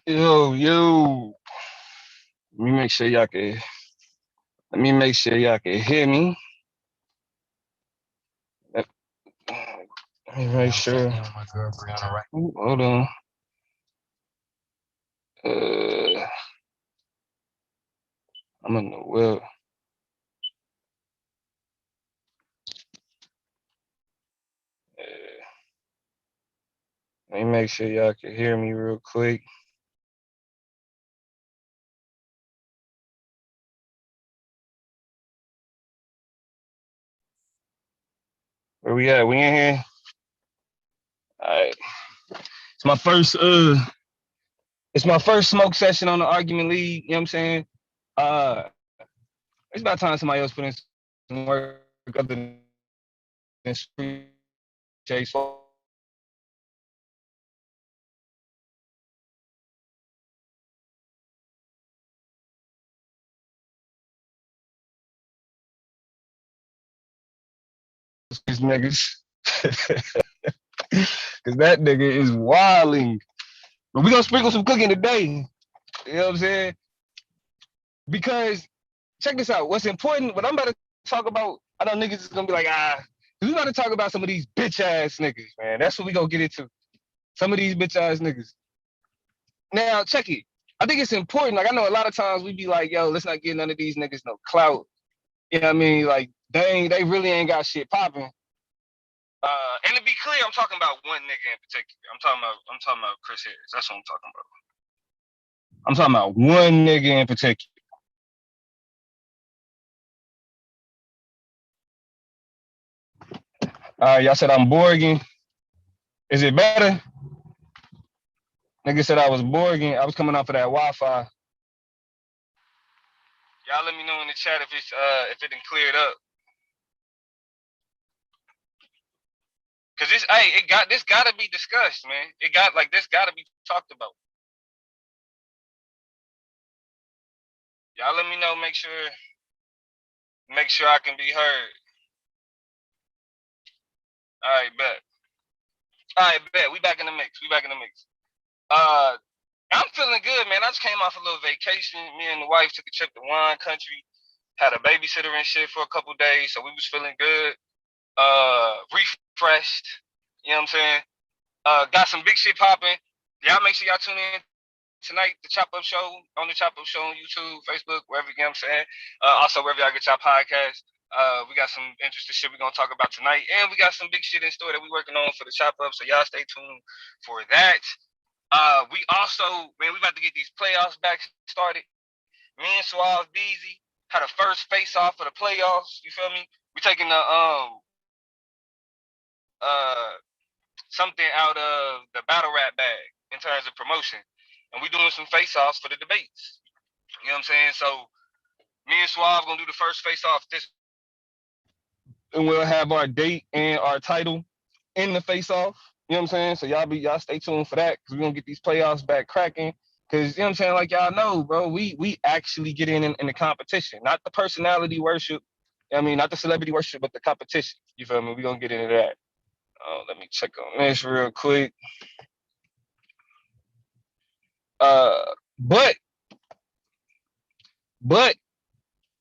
Yo. Let me make sure y'all can. Let me make sure y'all can hear me. Let me make sure. Hold on. I'm in the well. Let me make sure y'all can hear me real quick. Where we at? We in here? All right. It's my first smoke session on the argument league. You know what I'm saying? Uh, it's about time somebody else put in some work other than Chase. These niggas. Cause that nigga is wilding. But we gonna sprinkle some cooking today. You know what I'm saying? Because check this out. What's important, what I'm about to talk about, I know niggas is gonna be like, we about to talk about some of these bitch ass niggas, man. That's what we gonna get into. Some of these bitch ass niggas. Now, check it. I think it's important. Like, I know a lot of times we be like, yo, let's not give none of these niggas no clout. You know what I mean? Like, they really ain't got shit popping. And to be clear, I'm talking about one nigga in particular. I'm talking about Chris Harris. That's what I'm talking about. I'm talking about one nigga in particular. Y'all said I'm Borging. Is it better? Nigga said I was Borging. I was coming off of that Wi-Fi. Y'all let me know in the chat if it done cleared up. Cause this gotta be discussed, man. This gotta be talked about. Y'all let me know, make sure I can be heard. All right, bet. We back in the mix. I'm feeling good, man. I just came off a little vacation. Me and the wife took a trip to wine country, had a babysitter and shit for a couple days, so we was feeling good. Refreshed. You know what I'm saying? Got some big shit popping. Y'all make sure y'all tune in tonight, the Chop Up Show, on the Chop Up Show on YouTube, Facebook, wherever, you know what I'm saying? Also, wherever y'all get y'all podcast. We got some interesting shit we're going to talk about tonight. And we got some big shit in store that we're working on for the Chop Up, so y'all stay tuned for that. We also, man, we about to get these playoffs back started. Me and Suave Beezy had a first face-off for the playoffs. You feel me? We taking the something out of the battle rap bag in terms of promotion. And we doing some face-offs for the debates. You know what I'm saying? So me and Suave gonna do the first face-off this, and we'll have our date and our title in the face-off. You know what I'm saying? So y'all stay tuned for that, because we're gonna get these playoffs back cracking. Cause you know what I'm saying, like y'all know, bro, we actually get in the competition, not the personality worship. I mean, not the celebrity worship, but the competition. You feel me? We gonna get into that. Let me check on this real quick. But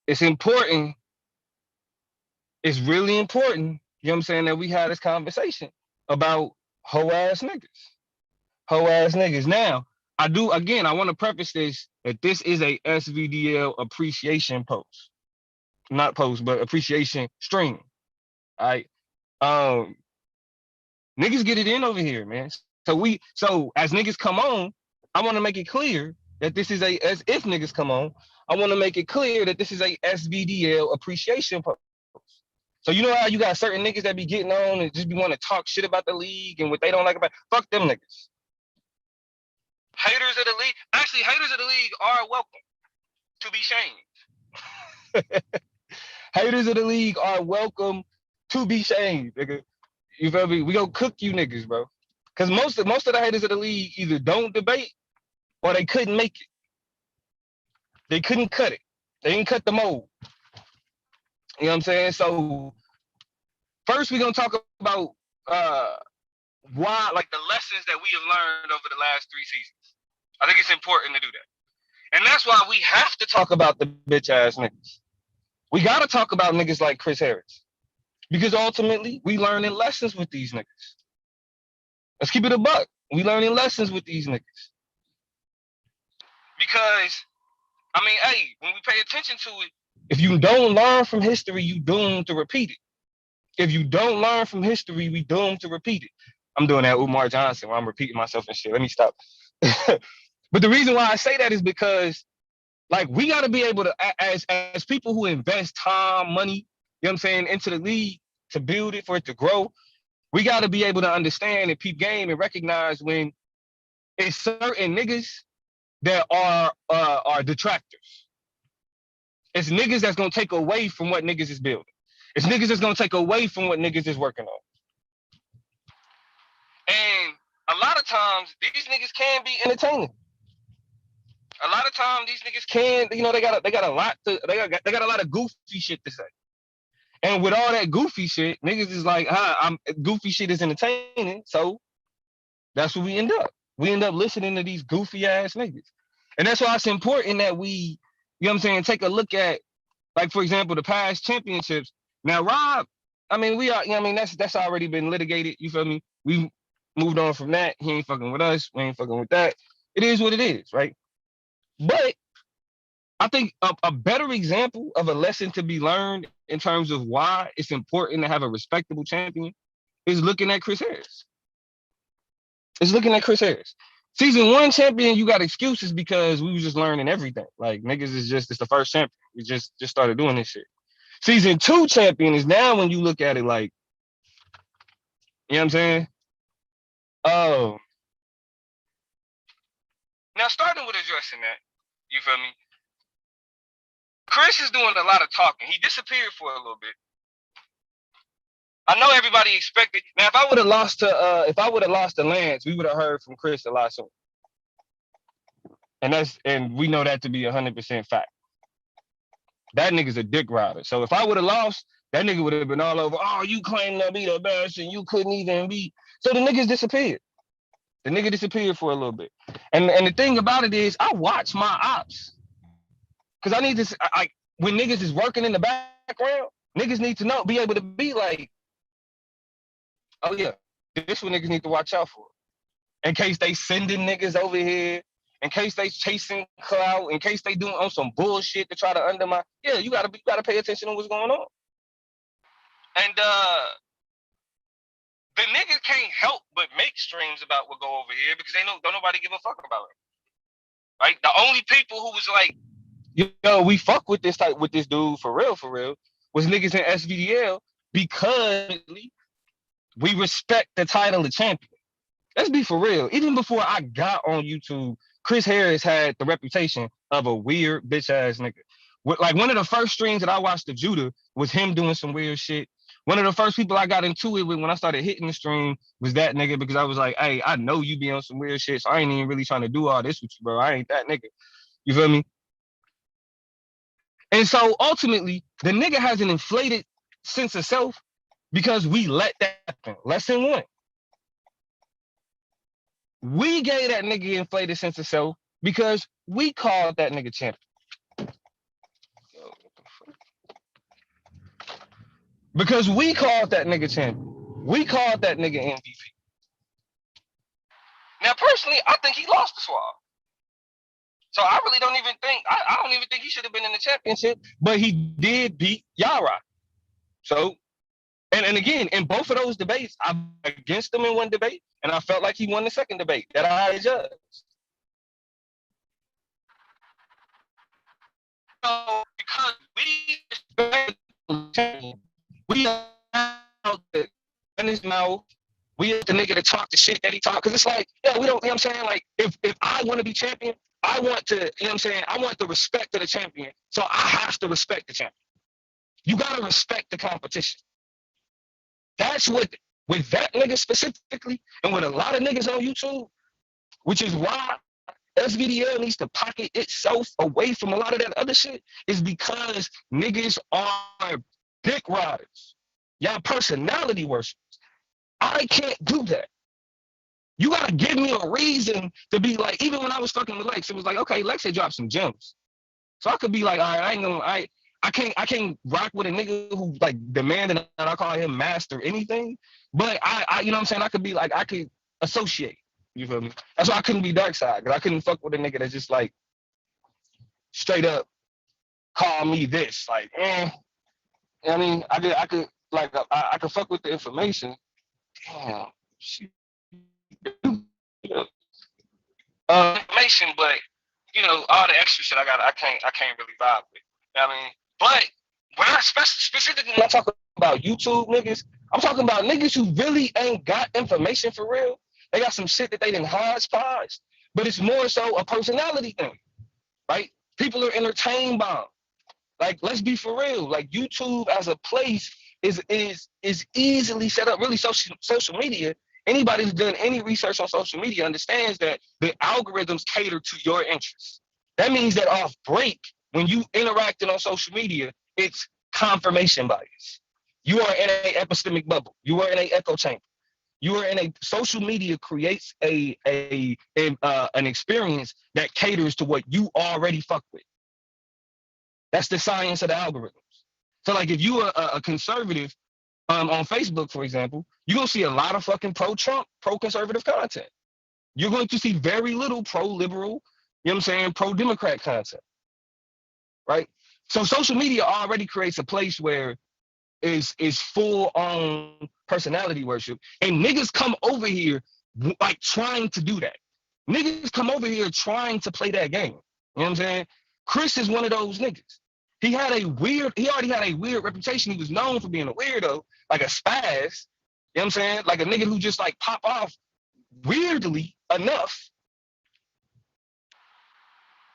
it's important. It's really important. You know what I'm saying, that we had this conversation about hoe ass niggas. Hoe ass niggas. Now, I want to preface this that this is a SVDL appreciation post. Not post, but appreciation stream. All right. Niggas get it in over here, man. So as niggas come on, I want to make it clear that this is as if niggas come on, I want to make it clear that this is a SVDL appreciation post. So you know how you got certain niggas that be getting on and just be want to talk shit about the league and what they don't like about. Fuck them niggas. Haters of the league. Actually, haters of the league are welcome to be shamed. Haters of the league are welcome to be shamed, nigga. You feel me? We gonna cook you niggas, bro. Cause most of the haters of the league either don't debate or they couldn't make it. They couldn't cut it. They didn't cut the mold. You know what I'm saying? So first we're gonna talk about why, like, the lessons that we have learned over the last 3 seasons. I think it's important to do that. And that's why we have to talk about the bitch ass niggas. We gotta talk about niggas like Chris Harris. Because ultimately, we learning lessons with these niggas. Let's keep it a buck. We learning lessons with these niggas. Because, I mean, hey, when we pay attention to it, if you don't learn from history, you doomed to repeat it. If you don't learn from history, we doomed to repeat it. I'm doing that Umar Johnson where I'm repeating myself and shit. Let me stop. But the reason why I say that is because, like, we got to be able to, as people who invest time, money, you know what I'm saying, into the league to build it, for it to grow, we got to be able to understand and peep game and recognize when it's certain niggas that are detractors. It's niggas that's gonna take away from what niggas is building. It's niggas that's gonna take away from what niggas is working on. And a lot of times these niggas can be entertaining. A lot of times these niggas can, you know, they got a lot a lot of goofy shit to say. And with all that goofy shit, niggas is like, goofy shit is entertaining, so that's what we end up. We end up listening to these goofy ass niggas. And that's why it's important that we, you know what I'm saying, take a look at, like, for example, the past championships. Now, Rob, I mean, we are, you know what I mean, that's already been litigated, you feel me? We moved on from that. He ain't fucking with us. We ain't fucking with that. It is what it is, right? But I think a better example of a lesson to be learned in terms of why it's important to have a respectable champion is looking at Chris Harris. It's looking at Chris Harris. Season 1 champion, you got excuses because we was just learning everything. Like, niggas it's the first champion. We just started doing this shit. Season 2 champion is now when you look at it like, you know what I'm saying? Oh. Now, starting with addressing that, you feel me? Chris is doing a lot of talking. He disappeared for a little bit. I know everybody expected. Now, if I would have lost to Lance, we would have heard from Chris a lot sooner. And we know that to be 100% fact. That nigga's a dick rider. So if I would have lost, that nigga would have been all over. Oh, you claim to be the best and you couldn't even be. So the niggas disappeared. The nigga disappeared for a little bit. And the thing about it is, I watch my ops. Because I need to, when niggas is working in the background, niggas need to know, be able to be like, oh yeah, this what niggas need to watch out for. In case they sending niggas over here, in case they chasing clout, in case they doing on some bullshit to try to undermine. Yeah, you gotta pay attention to what's going on. And the niggas can't help but make streams about what go over here because don't nobody give a fuck about it. Right? The only people who was like, yo, we fuck with this dude for real, was niggas in SVDL because we respect the title of champion. Let's be for real. Even before I got on YouTube, Chris Harris had the reputation of a weird bitch ass nigga. Like, one of the first streams that I watched of Judah was him doing some weird shit. One of the first people I got into it with when I started hitting the stream was that nigga, because I was like, hey, I know you be on some weird shit, so I ain't even really trying to do all this with you, bro. I ain't that nigga. You feel me? And so ultimately, the nigga has an inflated sense of self because we let that happen. Lesson 1. We gave that nigga inflated sense of self because we called that nigga champion. Because we called that nigga champion. We called that nigga MVP. Now, personally, I think he lost the swab. So I really don't even think, I don't even think he should have been in the championship, but he did beat Yara. So, and again, in both of those debates, I'm against him in one debate, and I felt like he won the second debate that I judged. So, because we allowed to in his mouth, we have the nigga to talk the shit that he talk, because it's like, yeah, we don't, you know what I'm saying? Like, if I want to be champion, I want to, you know what I'm saying? I want the respect of the champion, so I have to respect the champion. You got to respect the competition. That's what, with that nigga specifically, and with a lot of niggas on YouTube, which is why SVDL needs to pocket itself away from a lot of that other shit, is because niggas are dick riders. Y'all personality worshippers. I can't do that. You gotta give me a reason to be like, even when I was fucking with Lex, it was like, okay, Lex had dropped some gems. So I could be like, all right, I ain't gonna, I can't rock with a nigga who like demanding that I call him master anything. But you know what I'm saying? I could be like, I could associate. You feel me? That's why I couldn't be dark side, because I couldn't fuck with a nigga that's just like straight up call me this. Like, I mean, I could like I could fuck with the information. Damn, she information, but you know, all the extra shit I can't really vibe with. You know what I mean? But when I specifically when I talk about YouTube niggas, I'm talking about niggas who really ain't got information for real. They got some shit that they didn't hodgepodge, but it's more so a personality thing, right? People are entertained by them. Like, let's be for real. Like, YouTube as a place is easily set up. Really, social media. Anybody who's done any research on social media understands that the algorithms cater to your interests. That means that off break, when you interacting on social media, it's confirmation bias. You are in an epistemic bubble. You are in an echo chamber. You are in a social media creates an experience that caters to what you already fuck with. That's the science of the algorithms. So like if you are a conservative on Facebook, for example, you're gonna see a lot of fucking pro-Trump, pro-conservative content. You're going to see very little pro-liberal, you know what I'm saying, pro-democrat content. Right? So social media already creates a place where is full on personality worship. And niggas come over here like trying to do that. Niggas come over here trying to play that game. You know what I'm saying? Chris is one of those niggas. He already had a weird reputation. He was known for being a weirdo, like a spaz. You know what I'm saying? Like a nigga who just like pop off weirdly enough.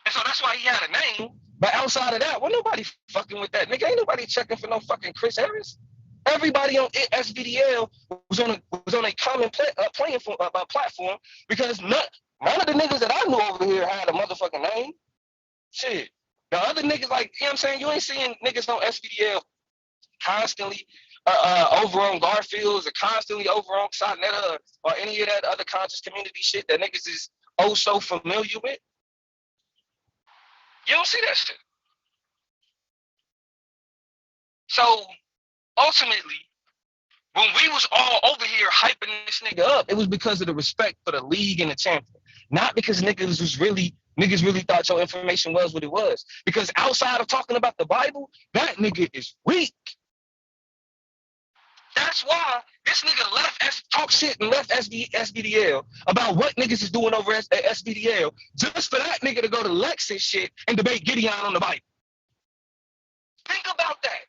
And so that's why he had a name. But outside of that, well, nobody fucking with that nigga. Ain't nobody checking for no fucking Chris Harris. Everybody on SVDL was on a common platform because none of the niggas that I knew over here had a motherfucking name. Shit. The other niggas, like, you know what I'm saying? You ain't seeing niggas on SVDL constantly over on Garfield's or constantly over on Sonetta or any of that other conscious community shit that niggas is oh so familiar with. You don't see that shit. So ultimately, when we was all over here hyping this nigga up, it was because of the respect for the league and the champion. Not because niggas really thought your information was what it was. Because outside of talking about the Bible, that nigga is weak. That's why this nigga talk shit and left SVDL about what niggas is doing over at SVDL just for that nigga to go to Lex and shit and debate Gideon on the Bible. Think about that.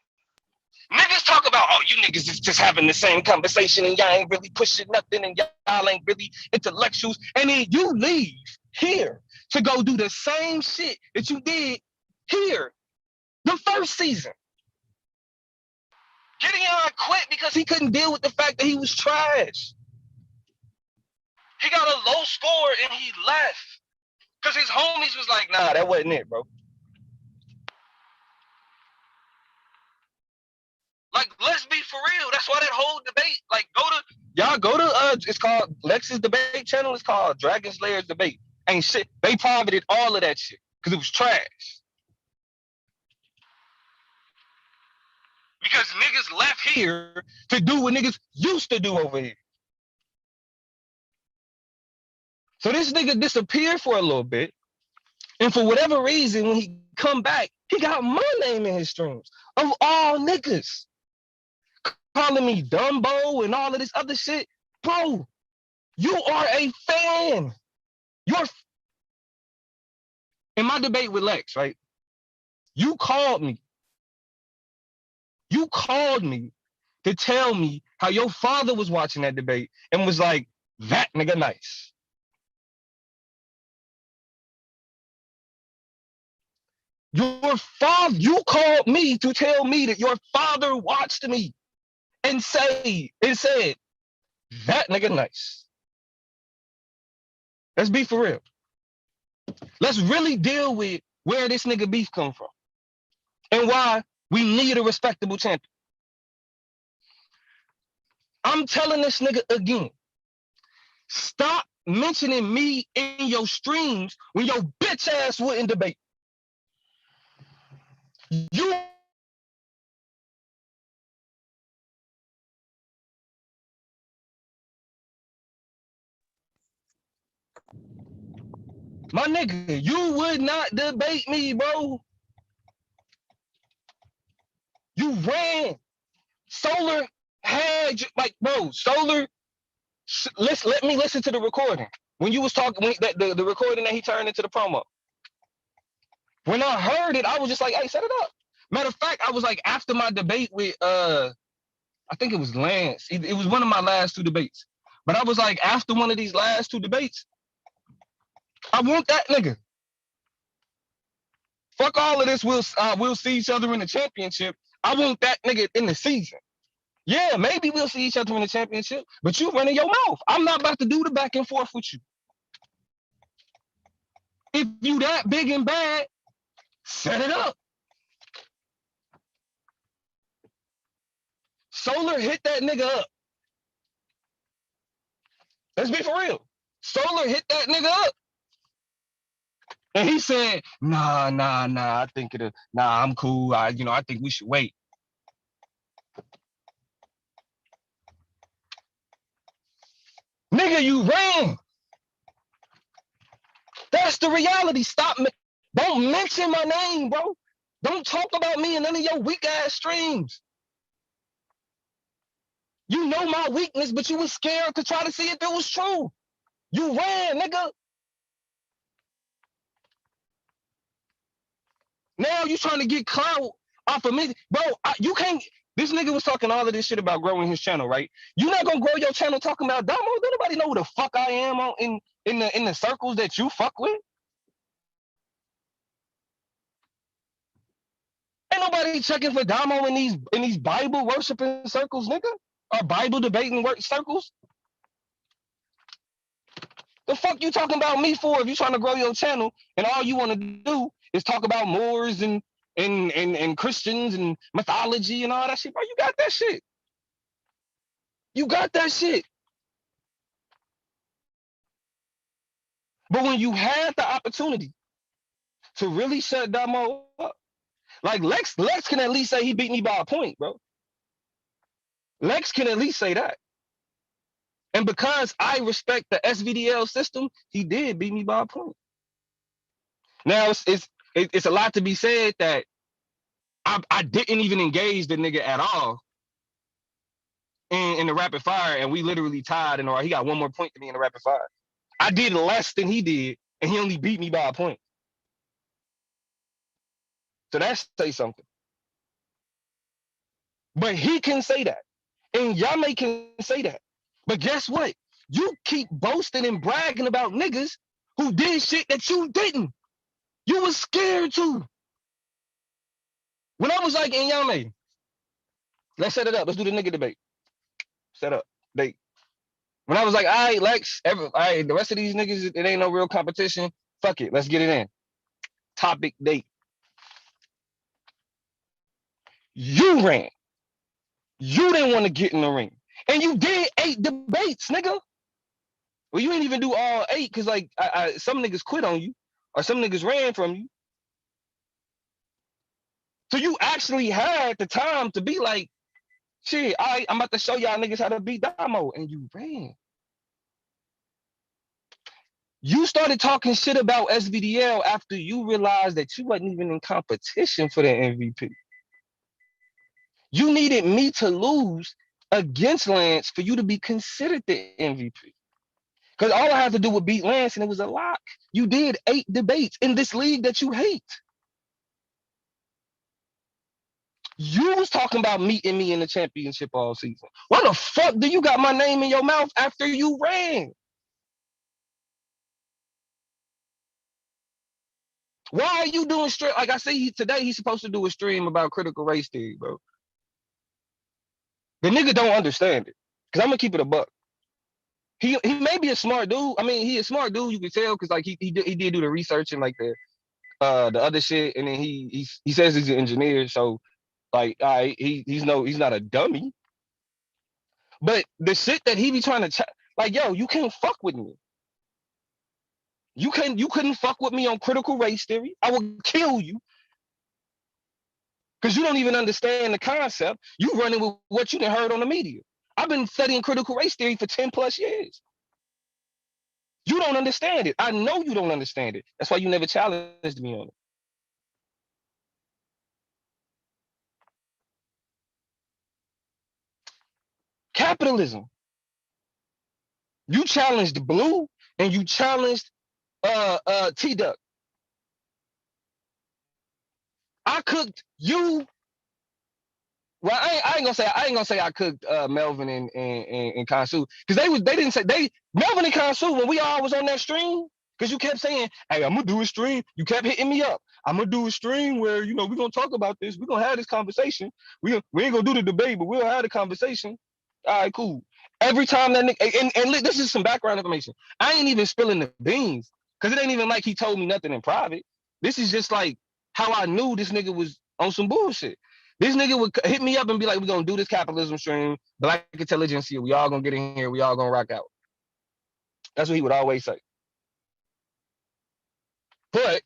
Niggas talk about, oh, you niggas is just having the same conversation and y'all ain't really pushing nothing and y'all ain't really intellectuals. And then you leave here to go do the same shit that you did here the first season. Gideon quit because he couldn't deal with the fact that he was trash. He got a low score and he left because his homies was like, nah, that wasn't it, bro. Like, let's be for real. That's why that whole debate, like, go to it's called Lex's debate channel. It's called Dragon Slayer's debate. Ain't shit. They privated all of that shit because it was trash. Because niggas left here to do what niggas used to do over here. So this nigga disappeared for a little bit. And for whatever reason, when he come back, he got my name in his streams. Of all niggas. Calling me Dumbo and all of this other shit. Bro, you are a fan. You're in my debate with Lex, right? You called me. You called me to tell me how your father was watching that debate and was like, that nigga nice. Your father, you called me to tell me that your father watched me and said, that nigga nice. Let's be for real. Let's really deal with where this nigga beef come from and why we need a respectable champion. I'm telling this nigga again, Stop mentioning me in your streams when your bitch ass wouldn't debate. You, my nigga, you would not debate me, bro. You ran. Solar had like, bro, Solar. Let me listen to the recording when you was talking. The recording that he turned into the promo. When I heard it, I was just like, "Hey, set it up." Matter of fact, I was like, after my debate with I think it was Lance. It was one of my last two debates. But I was like, after one of these last two debates, I want that nigga. Fuck all of this. We'll see each other in the championship. I want that nigga in the season. Yeah, maybe we'll see each other in the championship, but you running your mouth. I'm not about to do the back and forth with you. If you that big and bad, set it up. Solar hit that nigga up. Let's be for real. Solar hit that nigga up. And he said, nah, I think I'm cool. I think we should wait. Nigga, you ran. That's the reality. Don't mention my name, bro. Don't talk about me in none of your weak ass streams. You know my weakness, but you was scared to try to see if it was true. You ran, nigga. Now you trying to get clout off of me, bro. You can't. This nigga was talking all of this shit about growing his channel, right? You not gonna grow your channel talking about Damo. Don't nobody know who the fuck I am in the circles that you fuck with. Ain't nobody checking for Damo in these Bible worshiping circles, nigga, or Bible debating circles. The fuck you talking about me for if you trying to grow your channel and all you want to do is talk about Moors and Christians and mythology and all that shit, bro? You got that shit. You got that shit. But when you had the opportunity to really shut Damo up, like Lex can at least say he beat me by a point, bro. Lex can at least say that. And because I respect the SVDL system, he did beat me by a point. Now it's a lot to be said that I didn't even engage the nigga at all in the rapid fire, and we literally tied, and he got one more point to me in the rapid fire. I did less than he did, and he only beat me by a point. So that say something. But he can say that, and Yame can say that. But guess what? You keep boasting and bragging about niggas who did shit that you didn't. You was scared to. When I was like, in Yame, let's set it up. Let's do the nigga debate. Set up. Date. When I was like, all right, Lex, all right, the rest of these niggas, it ain't no real competition. Fuck it. Let's get it in. Topic date. You ran. You didn't want to get in the ring. And you did 8 debates, nigga. Well, you ain't even do all 8 because, like, some niggas quit on you or some niggas ran from you. So you actually had the time to be like, shit, I'm about to show y'all niggas how to beat Damo. And you ran. You started talking shit about SVDL after you realized that you wasn't even in competition for the MVP. You needed me to lose against Lance for you to be considered the MVP. Because all I had to do was beat Lance and it was a lock. You did 8 debates in this league that you hate. You was talking about meeting me in the championship all season. Why the fuck do you got my name in your mouth after you ran? Why are you doing straight? Like I see today, he's supposed to do a stream about critical race theory, bro. The nigga don't understand it. Because I'm going to keep it a buck. He may be a smart dude. I mean, he a smart dude, you can tell, because like he did do the research and like the other shit, and then he says he's an engineer, so like he's not a dummy. But the shit that he be trying to Like, yo, you can't fuck with me. You couldn't fuck with me on critical race theory. I will kill you. Because you don't even understand the concept. You running with what you done heard on the media. I've been studying critical race theory for 10 plus years. You don't understand it. I know you don't understand it. That's why you never challenged me on it. Capitalism. You challenged Blue and you challenged T-Duck. I cooked you. Well, I ain't gonna say I cooked Melvin and Kansu because they didn't say they Melvin and Kansu when we all was on that stream because you kept saying, hey, I'm gonna do a stream. You kept hitting me up. I'm gonna do a stream where we're gonna talk about this. We're gonna have this conversation. We ain't gonna do the debate, but we'll have the conversation. All right, cool. Every time that nigga and this is some background information. I ain't even spilling the beans because it ain't even like he told me nothing in private. This is just like how I knew this nigga was on some bullshit. This nigga would hit me up and be like, we're gonna do this capitalism stream, black intelligence here. We all gonna get in here, we all gonna rock out. That's what he would always say. But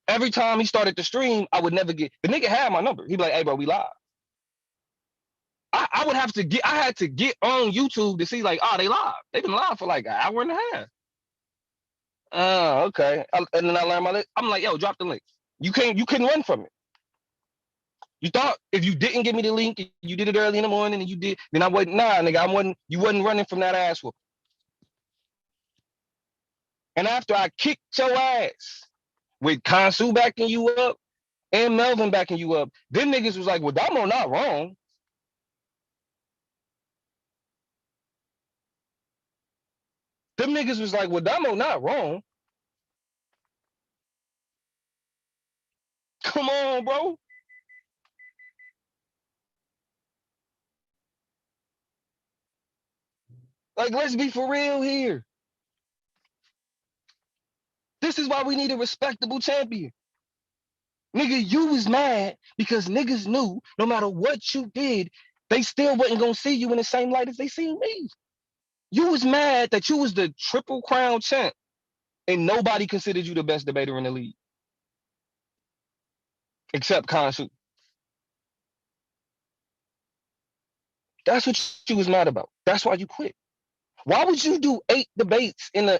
every time he started the stream, I would never get the nigga had my number. He'd be like, hey bro, we live. I would have to get I had to get on YouTube to see like, oh, they live. They've been live for like an hour and a half. Oh, okay. And then I learned my I'm like, yo, drop the link. You couldn't run from it. You thought if you didn't give me the link, you did it early in the morning and you did, then I wasn't, nah, nigga, you wasn't running from that ass whoop. And after I kicked your ass with Kansu backing you up and Melvin backing you up, them niggas was like, well, Damo not wrong. Them niggas was like, well, Damo not wrong. Come on, bro. Like, let's be for real here. This is why we need a respectable champion. Nigga, you was mad because niggas knew no matter what you did, they still wasn't gonna see you in the same light as they seen me. You was mad that you was the Triple Crown champ and nobody considered you the best debater in the league. Except Khonshu. That's what you was mad about. That's why you quit. Why would you do 8 debates in a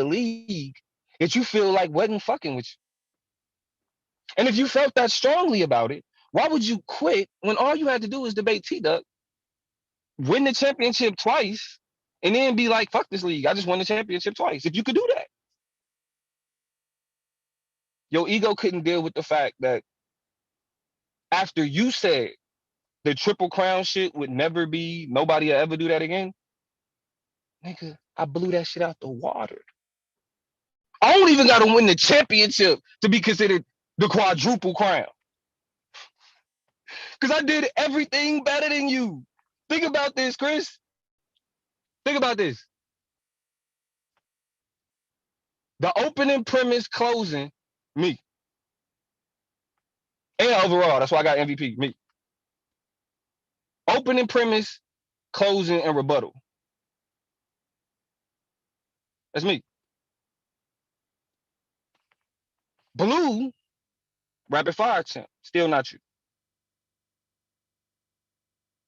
league that you feel like wasn't fucking with you? And if you felt that strongly about it, why would you quit when all you had to do was debate T-Duck, win the championship twice, and then be like, fuck this league. I just won the championship twice. If you could do that. Your ego couldn't deal with the fact that after you said the Triple Crown shit would never be, nobody will ever do that again. Nigga, I blew that shit out the water. I don't even got to win the championship to be considered the quadruple crown. Because I did everything better than you. Think about this, Chris. Think about this. The opening premise closing, me. And overall, that's why I got MVP, me. Opening premise, closing, and rebuttal. That's me. Blue, rapid fire champ. Still not you.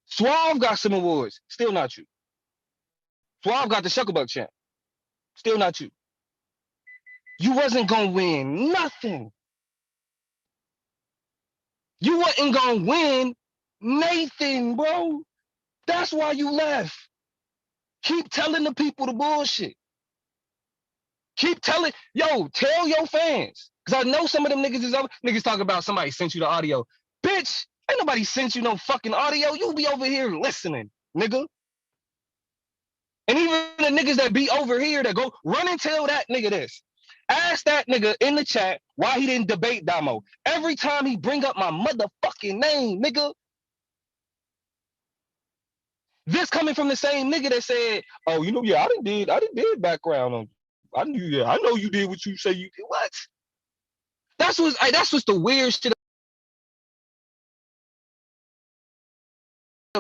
Suave got some awards. Still not you. Suave got the Shucklebuck champ. Still not you. You wasn't gonna win nothing. You wasn't gonna win Nathan, bro. That's why you left. Keep telling the people the bullshit. Keep telling, tell your fans. Because I know some of them niggas is over. Niggas talk about somebody sent you the audio. Bitch, ain't nobody sent you no fucking audio. You be over here listening, nigga. And even the niggas that be over here that go run and tell that nigga this. Ask that nigga in the chat why he didn't debate Damo. Every time he bring up my motherfucking name, nigga. This coming from the same nigga that said, oh, I didn't did background on you. I know you did what you say you did. What? That's what's the weird shit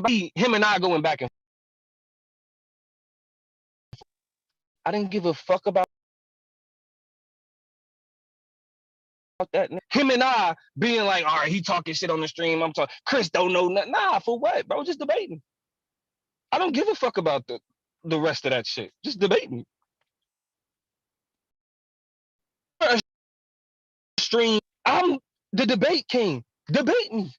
him and I going back and I didn't give a fuck about that. Him and I being like, all right, he talking shit on the stream. I'm talking. Chris don't know nothing. Nah, for what, bro? Just debating. I don't give a fuck about the rest of that shit. Just debating. Stream. I'm the debate king. Debate me.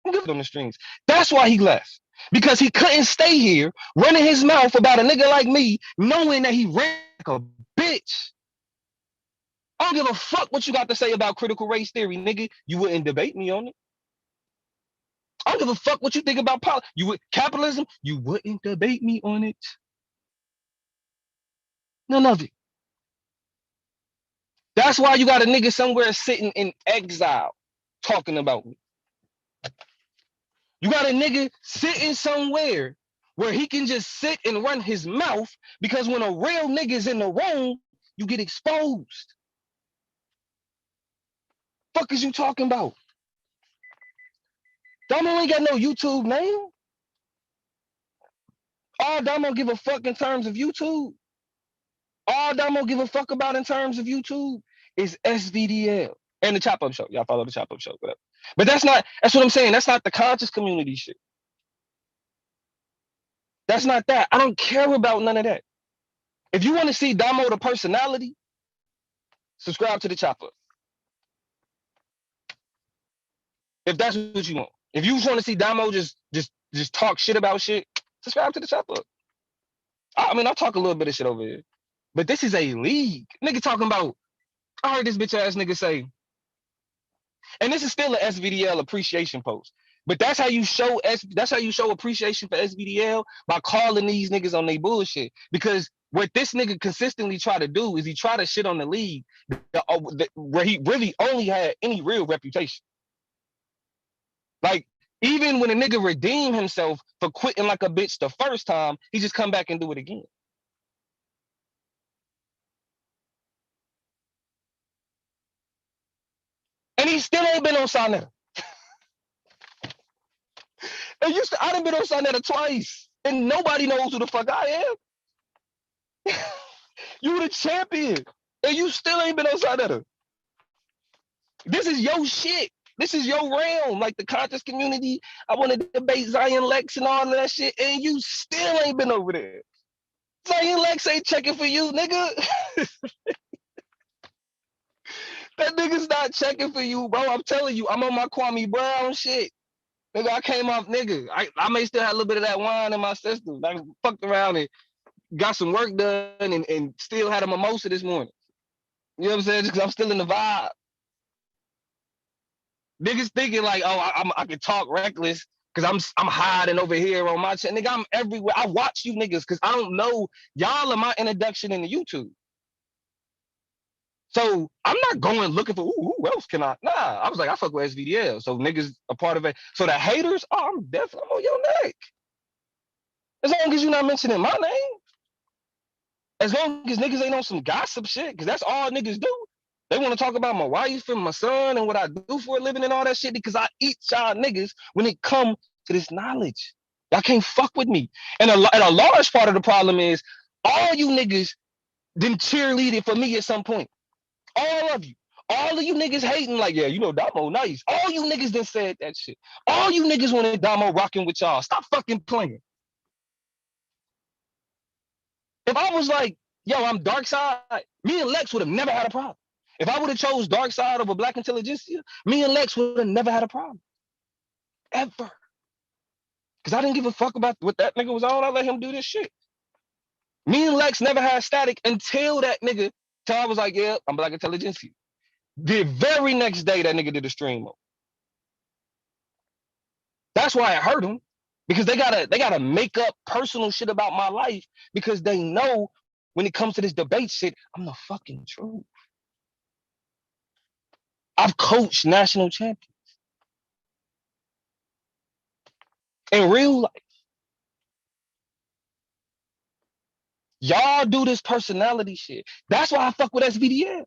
I'm good on the streams. That's why he left. Because he couldn't stay here running his mouth about a nigga like me, knowing that he ran like a bitch. I don't give a fuck what you got to say about critical race theory, nigga. You wouldn't debate me on it. I don't give a fuck what you think about politics. You would capitalism. You wouldn't debate me on it. None of it. That's why you got a nigga somewhere sitting in exile talking about me. You got a nigga sitting somewhere where he can just sit and run his mouth because when a real nigga's in the room, you get exposed. Fuck is you talking about? Damo ain't got no YouTube name. All Damo give a fuck in terms of YouTube. All Damo give a fuck about in terms of YouTube is SVDL and the Chop Up Show. Y'all follow the Chop Up Show, whatever. But that's what I'm saying. That's not the conscious community shit. That's not that. I don't care about none of that. If you want to see Damo the personality, subscribe to the Chop Up. If that's what you want. If you just want to see Damo just talk shit about shit, subscribe to the Chop Up. I mean, I'll talk a little bit of shit over here. But this is a league. Nigga talking about, I heard this bitch ass nigga say, and this is still an SVDL appreciation post. But that's how you show appreciation for SVDL, by calling these niggas on their bullshit. Because what this nigga consistently try to do is he try to shit on the league where he really only had any real reputation. Like, even when a nigga redeem himself for quitting like a bitch the first time, he just come back and do it again. And he still ain't been on Sonetta. And I done been on Sonetta twice. And nobody knows who the fuck I am. You the champion. And you still ain't been on Sonetta. This is your shit. This is your realm. Like the conscious community. I want to debate Zion Lex and all of that shit. And you still ain't been over there. Zion Lex ain't checking for you, nigga. That nigga's not checking for you, bro. I'm telling you, I'm on my Kwame Brown shit. Nigga, I came off, nigga. I may still have a little bit of that wine in my system. I fucked around and got some work done and still had a mimosa this morning. You know what I'm saying? Just because I'm still in the vibe. Niggas thinking like, oh, I can talk reckless because I'm hiding over here on my channel. Nigga, I'm everywhere. I watch you niggas because I don't know. Y'all are my introduction into YouTube. So I'm not going looking for who else can I? Nah, I was like, I fuck with SVDL. So niggas a part of it. So the haters, I'm definitely on your neck. As long as you're not mentioning my name. As long as niggas ain't on some gossip shit, because that's all niggas do. They want to talk about my wife and my son and what I do for a living and all that shit because I eat y'all niggas when it come to this knowledge. Y'all can't fuck with me. And a large part of the problem is all you niggas didn't cheerlead for me at some point. All of you. All of you niggas hating like, yeah, you know, Damo nice. All you niggas done said that shit. All you niggas wanted Damo rocking with y'all. Stop fucking playing. If I was like, yo, I'm dark side, me and Lex would have never had a problem. If I would have chose dark side over black intelligentsia, me and Lex would have never had a problem. Ever. Because I didn't give a fuck about what that nigga was on. I let him do this shit. Me and Lex never had static until that nigga, till I was like, yeah, I'm black intelligentsia. The very next day, that nigga did a stream mode. That's why it hurt him. Because they gotta make up personal shit about my life because they know when it comes to this debate shit, I'm the fucking truth. I've coached national champions in real life. Y'all do this personality shit. That's why I fuck with SVDL.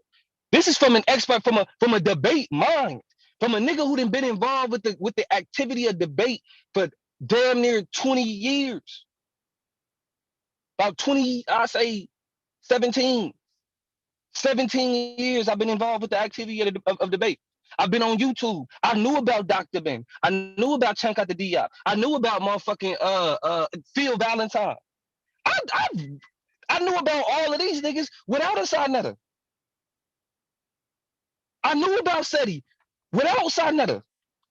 This is from an expert, from a debate mind, from a nigga who done been involved with the activity of debate for damn near 20 years. About 20, I say 17. 17 years I've been involved with the activity of debate. I've been on YouTube. I knew about Dr. Ben. I knew about Chunk Out the Diop. I knew about motherfucking Phil Valentine. I, I I knew about all of these niggas without a side nutter. I knew about SETI without side nutter.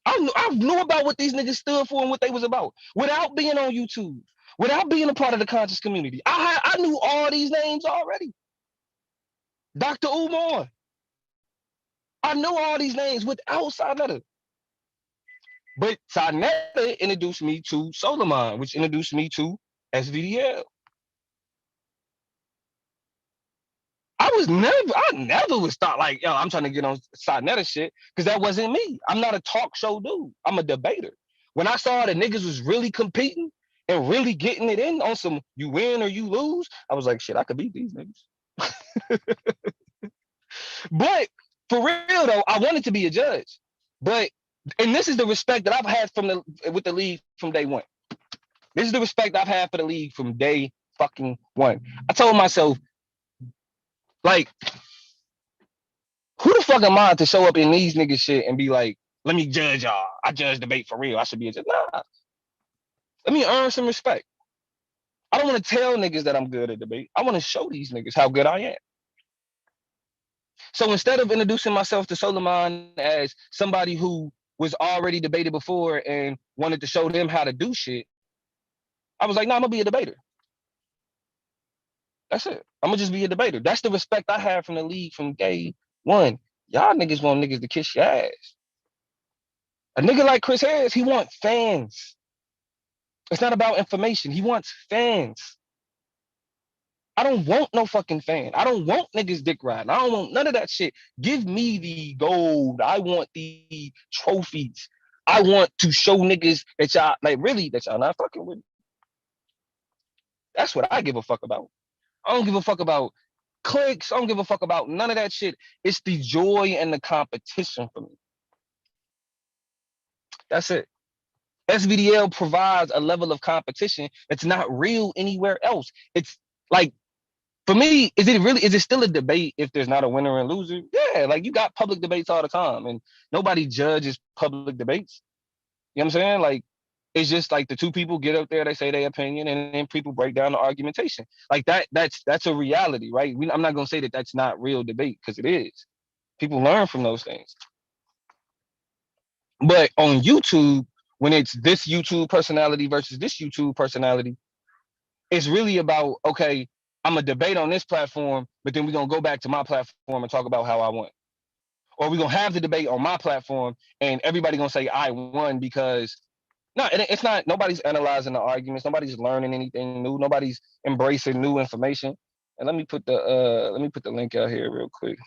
I knew about what these niggas stood for and what they was about without being on YouTube, without being a part of the conscious community. I knew all these names already. Dr. Umar. I know all these names without Sarnetta. But Sarnetta introduced me to Solomon, which introduced me to SVDL. I never would start like, yo, I'm trying to get on Sarnetta shit, because that wasn't me. I'm not a talk show dude. I'm a debater. When I saw that niggas was really competing and really getting it in on some you win or you lose, I was like, shit, I could beat these niggas. But for real though, I wanted to be a judge. But and this is the respect that I've had with the league from day one. This is the respect I've had for the league from day fucking one. I told myself, like, who the fuck am I to show up in these niggas shit and be like, let me judge y'all. I judge debate for real. I should be a judge. Nah. Let me earn some respect. I don't want to tell niggas that I'm good at debate. I want to show these niggas how good I am. So instead of introducing myself to Solomon as somebody who was already debated before and wanted to show them how to do shit, I was like, nah, I'm gonna be a debater. That's it. I'm gonna just be a debater. That's the respect I have from the league from day one. Y'all niggas want niggas to kiss your ass. A nigga like Chris Harris, he wants fans. It's not about information. He wants fans. I don't want no fucking fan. I don't want niggas dick riding. I don't want none of that shit. Give me the gold. I want the trophies. I want to show niggas that y'all, like, really, that y'all not fucking with me. That's what I give a fuck about. I don't give a fuck about clicks. I don't give a fuck about none of that shit. It's the joy and the competition for me. That's it. SVDL provides a level of competition that's not real anywhere else. It's like, for me, is it still a debate if there's not a winner and loser? Yeah, like, you got public debates all the time, and nobody judges public debates. You know what I'm saying? Like, it's just like the two people get up there, they say their opinion, and then people break down the argumentation. Like that's a reality, right? I'm not gonna say that that's not real debate, because it is. People learn from those things. But on YouTube, when it's this YouTube personality versus this YouTube personality, it's really about, okay, I'm gonna debate on this platform, but then we're gonna go back to my platform and talk about how I won. Or we're gonna have the debate on my platform and everybody gonna say I won because no, it's not, nobody's analyzing the arguments, nobody's learning anything new, nobody's embracing new information. And let me put the link out here real quick.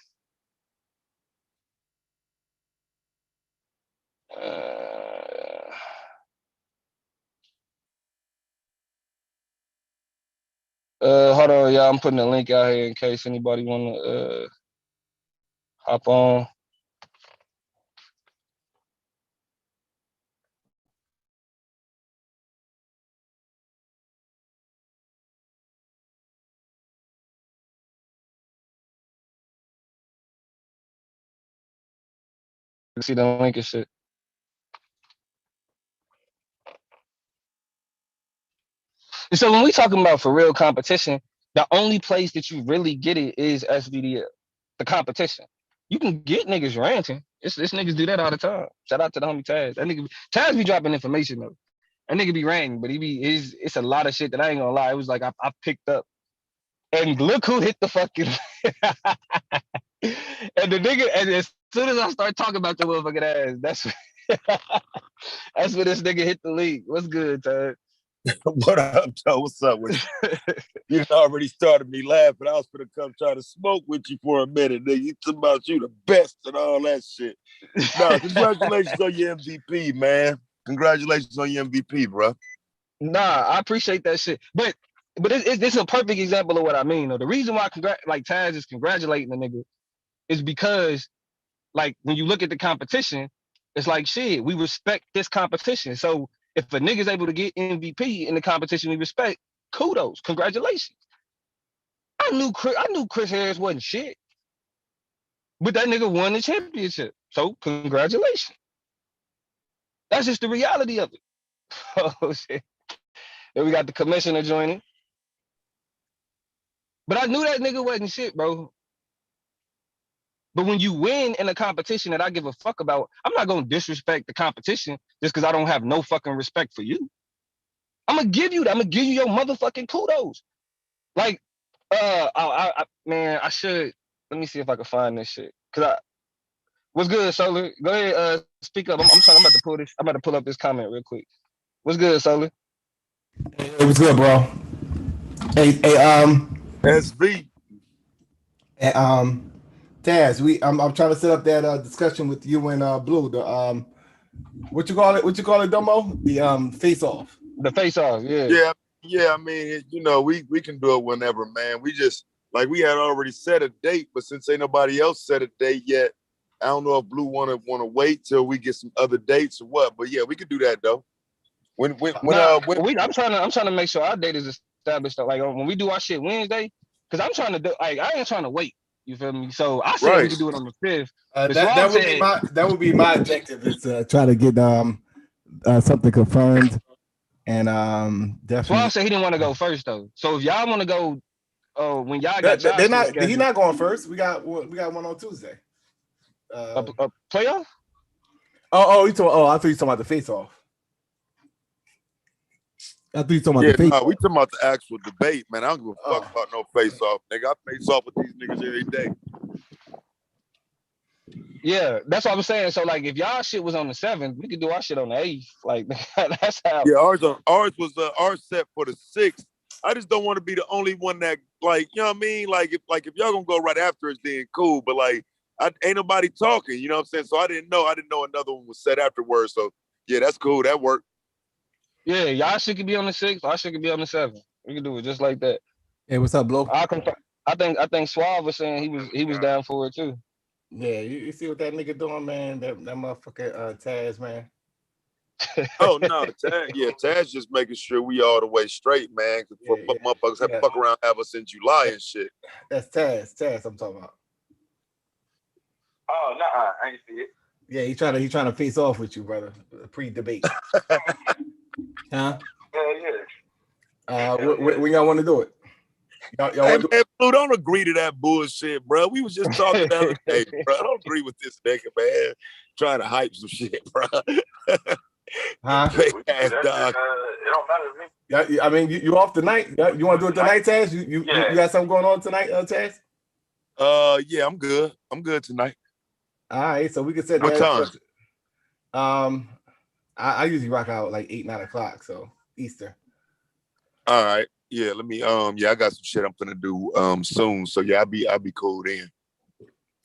Hold on, y'all. I'm putting a link out here in case anybody want to hop on. See the link and shit. And so when we talking about for real competition, the only place that you really get it is SVDL, the competition. You can get niggas ranting. This niggas do that all the time. Shout out to the homie Taz. That nigga Taz be dropping information though. That nigga be ranting, but it's a lot of shit that I ain't gonna lie. It was like I picked up. And look who hit the fucking and the nigga, and as soon as I start talking about your motherfucking ass, that's when this nigga hit the league. What's good, Taz? What up, Joe? What's up with you? You already started me laughing. I was gonna come try to smoke with you for a minute, nigga. You talking about you the best and all that shit. No, congratulations on your MVP, man. Congratulations on your MVP, bro. Nah, I appreciate that shit. But it's a perfect example of what I mean, though. The reason why like Taz is congratulating the nigga is because, like, when you look at the competition, it's like, shit, we respect this competition. So If a nigga's able to get MVP in the competition we respect, kudos, congratulations. I knew Chris Harris wasn't shit, but that nigga won the championship. So congratulations. That's just the reality of it. Oh shit. Then we got the commissioner joining. But I knew that nigga wasn't shit, bro. But when you win in a competition that I give a fuck about, I'm not gonna disrespect the competition just because I don't have no fucking respect for you. I'm gonna give you that. I'm gonna give you your motherfucking kudos. Like, man, I should. Let me see if I can find this shit. What's good, Solar? Go ahead, speak up. I'm about to pull this. I'm about to pull up this comment real quick. What's good, Solar? Hey, what's good, bro? Hey, SV. Taz, I'm trying to set up that discussion with you and Blue. The what you call it, Domo? The face off. The face off, yeah. Yeah. I mean, we can do it whenever, man. We just we had already set a date, but since ain't nobody else set a date yet, I don't know if Blue wanna wait till we get some other dates or what. But yeah, we could do that though. I'm trying to make sure our date is established. Like when we do our shit Wednesday, because I'm trying to do. Like I ain't trying to wait. You feel me? So I said we could do it on the 5th. That would be my objective is to try to get something confirmed. And definitely. Suave said he didn't want to go first though. So if y'all want to go, when y'all got y'all he's not going first. We got one on Tuesday. A playoff? I thought you talking about the face off. I thought you talking about the face off. We talking about the actual debate, man. I don't give a fuck about no face off, nigga. I face off with these niggas every day. Yeah, that's what I'm saying. So like, if y'all shit was on the 7th, we could do our shit on the 8th. Like that's how. Yeah, ours set for the 6th. I just don't want to be the only one that you know what I mean. Like if y'all gonna go right after us, then cool. But ain't nobody talking. You know what I'm saying? So I didn't know another one was set afterwards. So yeah, that's cool. That worked. Yeah, y'all shit could be on the 6th. Our shit could be on the 7th. We can do it just like that. Hey, what's up, Blow? I think Suave was saying he was down for it too. Yeah, you see what that nigga doing, man? That motherfucker Taz, man. Oh no, Taz just making sure we all the way straight, man. Motherfuckers have fuck around have us in July and shit. That's Taz I'm talking about. Oh no, I ain't see it. Yeah, he trying to face off with you, brother. Pre-debate. Huh? Yeah. When y'all want to do it? Hey, man, Blue, don't agree to that bullshit, bro. We was just talking the other day, bro. I don't agree with this nigga, man. Trying to hype some shit, bro. Huh? Fake ass dog. It don't matter to me. Yeah, I mean, you off tonight? You want to do it tonight, Taz? You got something going on tonight, Taz? Yeah, I'm good. I'm good tonight. All right, so we can set what that. time? I usually rock out like 8-9 o'clock, so Easter. All right. Yeah, let me I got some shit I'm gonna do soon. So yeah, I'll be cool then.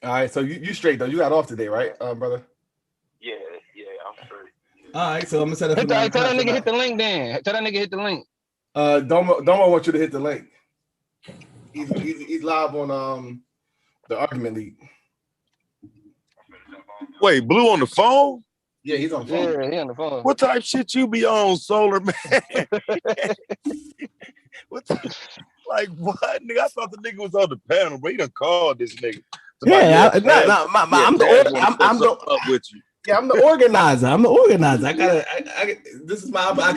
All right, so you straight though. You got off today, right, brother? Yeah, I'm straight. All right, so I'm gonna set up. Tell that nigga hit the link then. Tell that nigga hit the link. Domo want you to hit the link. He's live on the Argument League. Wait, Blue on the phone? Yeah, he's on the phone. Yeah, he on the phone. What type of shit you be on, Solar, man? What? Nigga, I thought the nigga was on the panel, but he done called this nigga. I'm the organizer. I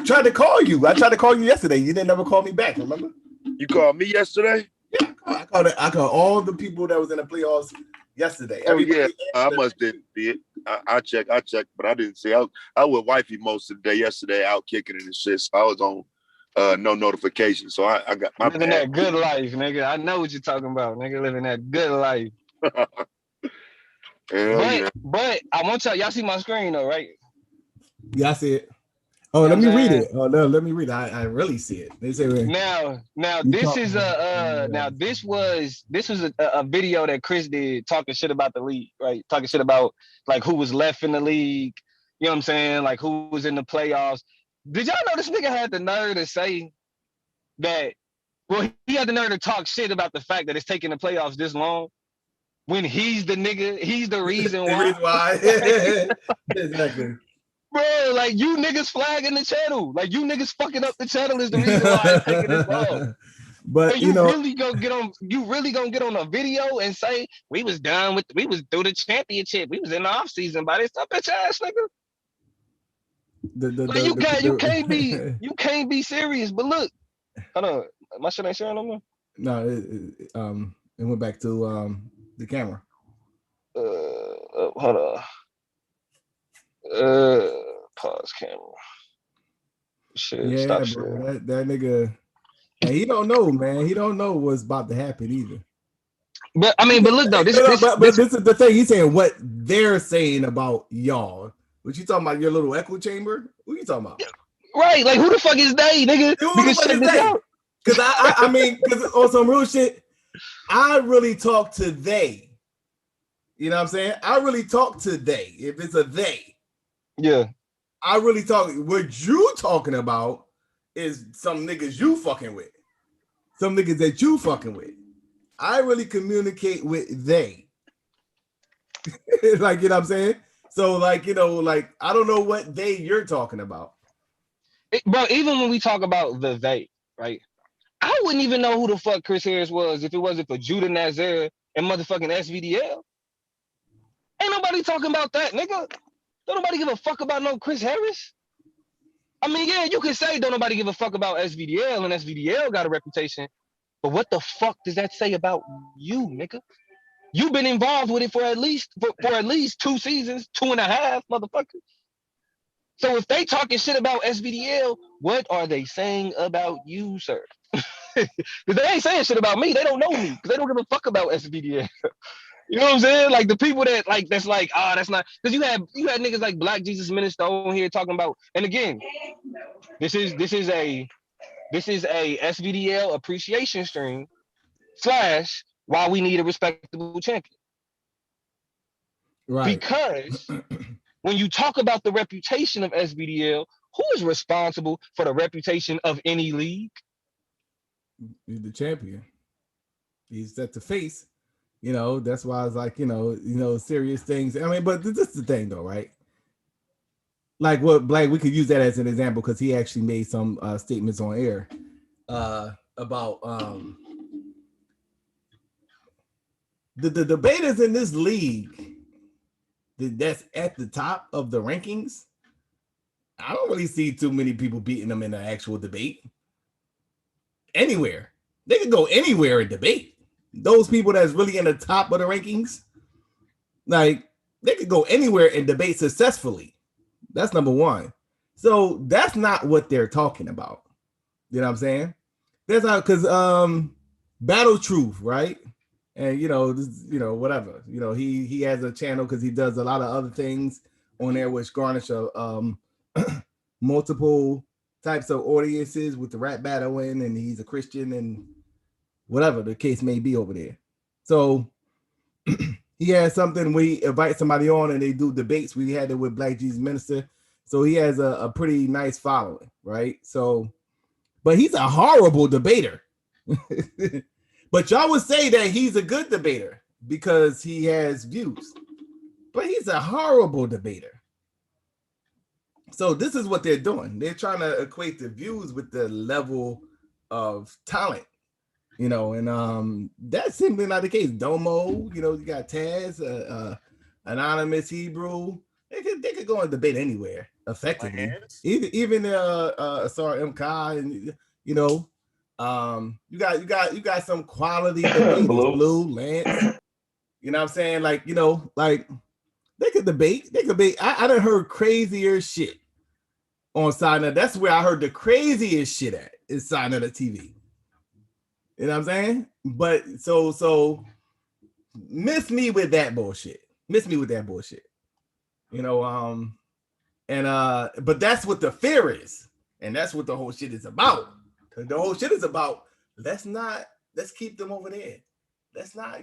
tried to call you. Yesterday. You didn't ever call me back, remember? You called me yesterday? Yeah, I called all the people that was in the playoffs yesterday. I must didn't see it. I checked, but I didn't see. I was wifey most of the day yesterday, out kicking it and shit. So I was on no notification. So I got my living that good life, nigga. I know what you're talking about, nigga. Living that good life. But I want y'all see my screen though, right? Yeah, I see it. Oh, let me read it. Oh no, let me read it. I really see it. They say now this is this was a video that Chris did talking shit about the league, right? Talking shit about like who was left in the league, you know what I'm saying? Like who was in the playoffs. Did y'all know this nigga had the nerve to say that? Well, he had the nerve to talk shit about the fact that it's taking the playoffs this long when he's the nigga, he's the reason why. Exactly. Bro, like you niggas flagging the channel. Like you niggas fucking up the channel is the reason why it's taking this long. But And you know, you really gonna get on a video and say we was through the championship. We was in the off season by this stuff, bitch ass nigga. Like you can't be serious. But look, hold on, my shit ain't sharing no more. No, it went back to the camera. Hold on. Pause camera. Shit, Yeah, stop bro. sharing. That nigga, and he don't know, man. He don't know what's about to happen either. But I mean, but look though, this is the thing. He's saying what they're saying about y'all. What you talking about? Your little echo chamber? What you talking about? Right, like who the fuck is they, nigga? Because check this out. Because I mean, because on some real shit, I really talk to they. You know what I'm saying? I really talk to they. If it's a they, yeah, I really talk. What you talking about is some niggas you fucking with, some niggas that you fucking with. I really communicate with they. Like, you know what I'm saying? So, like, you know, like, I don't know what you're talking about. Bro, even when we talk about the they, right? I wouldn't even know who the fuck Chris Harris was if it wasn't for Judah Nazaire and motherfucking SVDL. Ain't nobody talking about that, nigga. Don't nobody give a fuck about no Chris Harris. I mean, yeah, you can say don't nobody give a fuck about SVDL and SVDL got a reputation, but what the fuck does that say about you, nigga? You've been involved with it for at least 2 seasons, 2.5, motherfucker. So if they talking shit about SVDL, what are they saying about you, sir? Because they ain't saying shit about me. They don't know me because they don't give a fuck about SVDL. You know what I'm saying? Like the people that like that's like, that's not because you had niggas like Black Jesus Minister on here talking about, and again, this is a SVDL appreciation stream / why we need a respectable champion. Right. Because when you talk about the reputation of SVDL, who is responsible for the reputation of any league? He's the champion. He's at the face. You know, that's why I was like, you know, serious things. I mean, but this is the thing though, right? Like what Black, we could use that as an example because he actually made some statements on air about the debaters in this league that's at the top of the rankings. I don't really see too many people beating them in an actual debate. Anywhere. They could go anywhere and debate. Those people that's really in the top of the rankings, like they could go anywhere and debate successfully. That's number one. So that's not what they're talking about. You know what I'm saying? That's not because Battle Truth, right? And whatever. He has a channel because he does a lot of other things on there which garnish multiple types of audiences with the rap battling, and he's a Christian and whatever the case may be over there. So he has something we invite somebody on and they do debates. We had it with Black Jesus Minister. So he has a pretty nice following, right? So, but he's a horrible debater. But y'all would say that he's a good debater because he has views. But he's a horrible debater. So this is what they're doing. They're trying to equate the views with the level of talent. And that's simply not the case. Domo, you got Taz, Anonymous Hebrew. They could go and debate anywhere effectively. Even sorry, MK, and you got some quality debaters, Blue, Lance. You know what I'm saying? Like, like they could debate. I done heard crazier shit on Sign. That's where I heard the craziest shit at is Sign of the TV. You know what I'm saying? But so miss me with that bullshit. But that's what the fear is. And that's what the whole shit is about. The whole shit is about let's keep them over there. Let's not,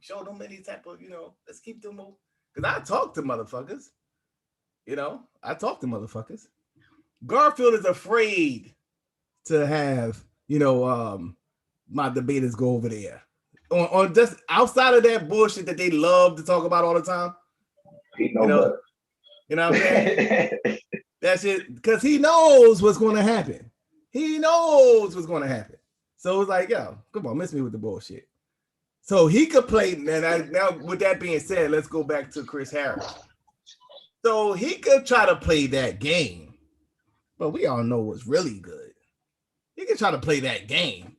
show them any type of, let's keep them over. Because I talk to motherfuckers. Garfield is afraid to have, my debaters go over there on just outside of that bullshit that they love to talk about all the time. You know what I'm saying? That shit, because he knows what's going to happen. He knows what's going to happen. So it's like, yo, come on, miss me with the bullshit. So he could play. Now, with that being said, let's go back to Chris Harris. So he could try to play that game, but we all know what's really good. He can try to play that game.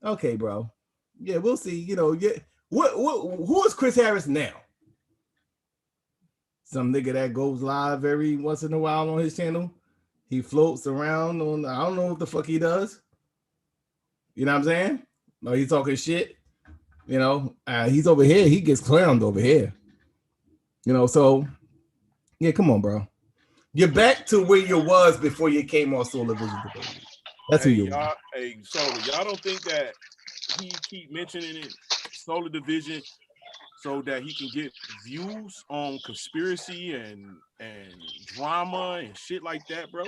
Okay, bro. Yeah, we'll see. You know, yeah. Who is Chris Harris now? Some nigga that goes live every once in a while on his channel. He floats around on, I don't know what the fuck he does. You know what I'm saying? No, he's talking shit. You know, he's over here. He gets clowned over here. You know, so yeah, come on, bro. You're back to where you was before you came on Solar Vision Debate. That's who you are. Hey, Solar, y'all don't think that he keep mentioning it, Solar Division, so that he can get views on conspiracy and drama and shit like that, bro?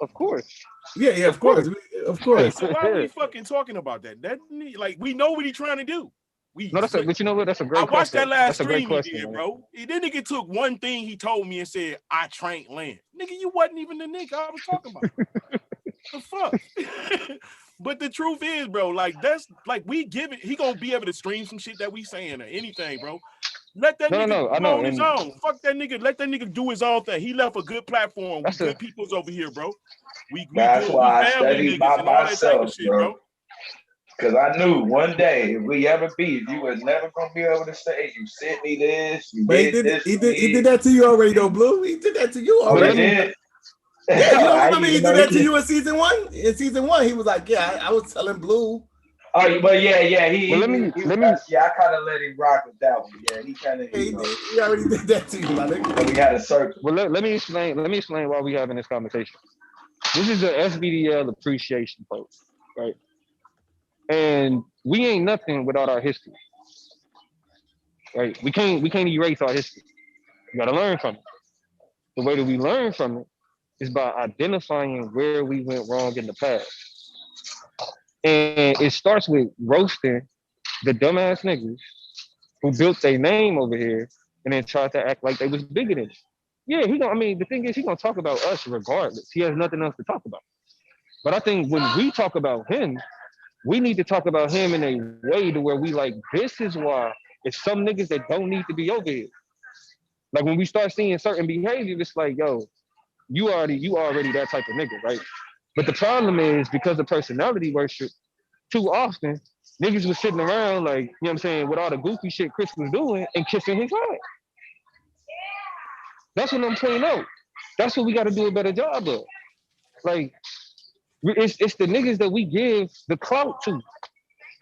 Of course. Yeah, of course. So why are we fucking talking about that? That like we know what he's trying to do. But you know what? That's a great question. I watched that last stream he did, bro. That nigga took one thing he told me and said, I trained land. Nigga, you wasn't even the nigga I was talking about. The fuck? But the truth is, bro, like that's like we give it, he gonna be able to stream some shit that we saying or anything, bro. Let that nigga go on his own. Fuck that nigga. Let that nigga do his own thing. He left a good platform. We good peoples over here, bro. That's why I studied by myself, bro. Because I knew one day if we ever beat, you was never gonna be able to say you sent me this. You did this. He did that to you already, though, Blue. He did that to you already. Yeah, you don't remember he did that to you in season 1? In season 1, he was like, "Yeah, I was telling Blue." Oh, but yeah. Yeah, I kind of let him rock with that one. Yeah, he kind of. He already did that to you, my nigga. We had a circle. Well, let me explain. Let me explain why we having this conversation. This is a SVDL appreciation post, right? And we ain't nothing without our history, right? We can't erase our history. We gotta learn from it. The way that we learn from it is by identifying where we went wrong in the past. And it starts with roasting the dumbass niggas who built their name over here and then tried to act like they was bigger than it. Yeah, the thing is, he gonna talk about us regardless. He has nothing else to talk about. But I think when we talk about him, we need to talk about him in a way to where we like, this is why it's some niggas that don't need to be over here. Like when we start seeing certain behavior, it's like, yo, you already that type of nigga, right? But the problem is because of personality worship, too often, niggas was sitting around like, you know what I'm saying, with all the goofy shit Chris was doing and kissing his ass. That's what I'm pointing out. That's what we got to do a better job of. Like, it's the niggas that we give the clout to.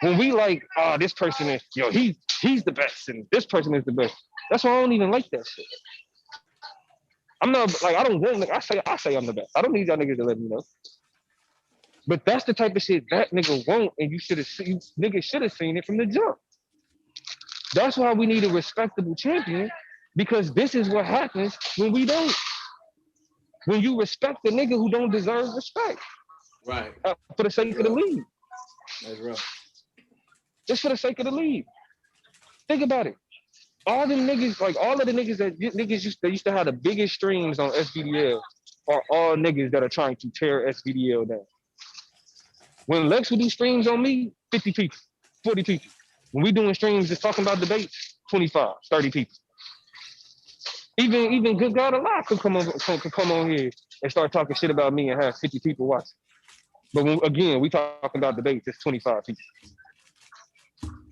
When we like, this person is, he's the best, and this person is the best. That's why I don't even like that shit. I'm not like, I don't want, like, I say I'm the best. I don't need y'all niggas to let me know. But that's the type of shit that nigga won't, and niggas should have seen it from the jump. That's why we need a respectable champion, because this is what happens when we don't. When you respect the nigga who don't deserve respect. Right. For the sake of the league. That's rough. Just for the sake of the league. Think about it. All them niggas, like all of the niggas that used to have the biggest streams on SVDL are all niggas that are trying to tear SVDL down. When Lex would do streams on me, 50 people, 40 people. When we doing streams just talking about debates, 25, 30 people. Even Good God Alive could come on here and start talking shit about me and have 50 people watching. But when we talking about debates, it's 25 people.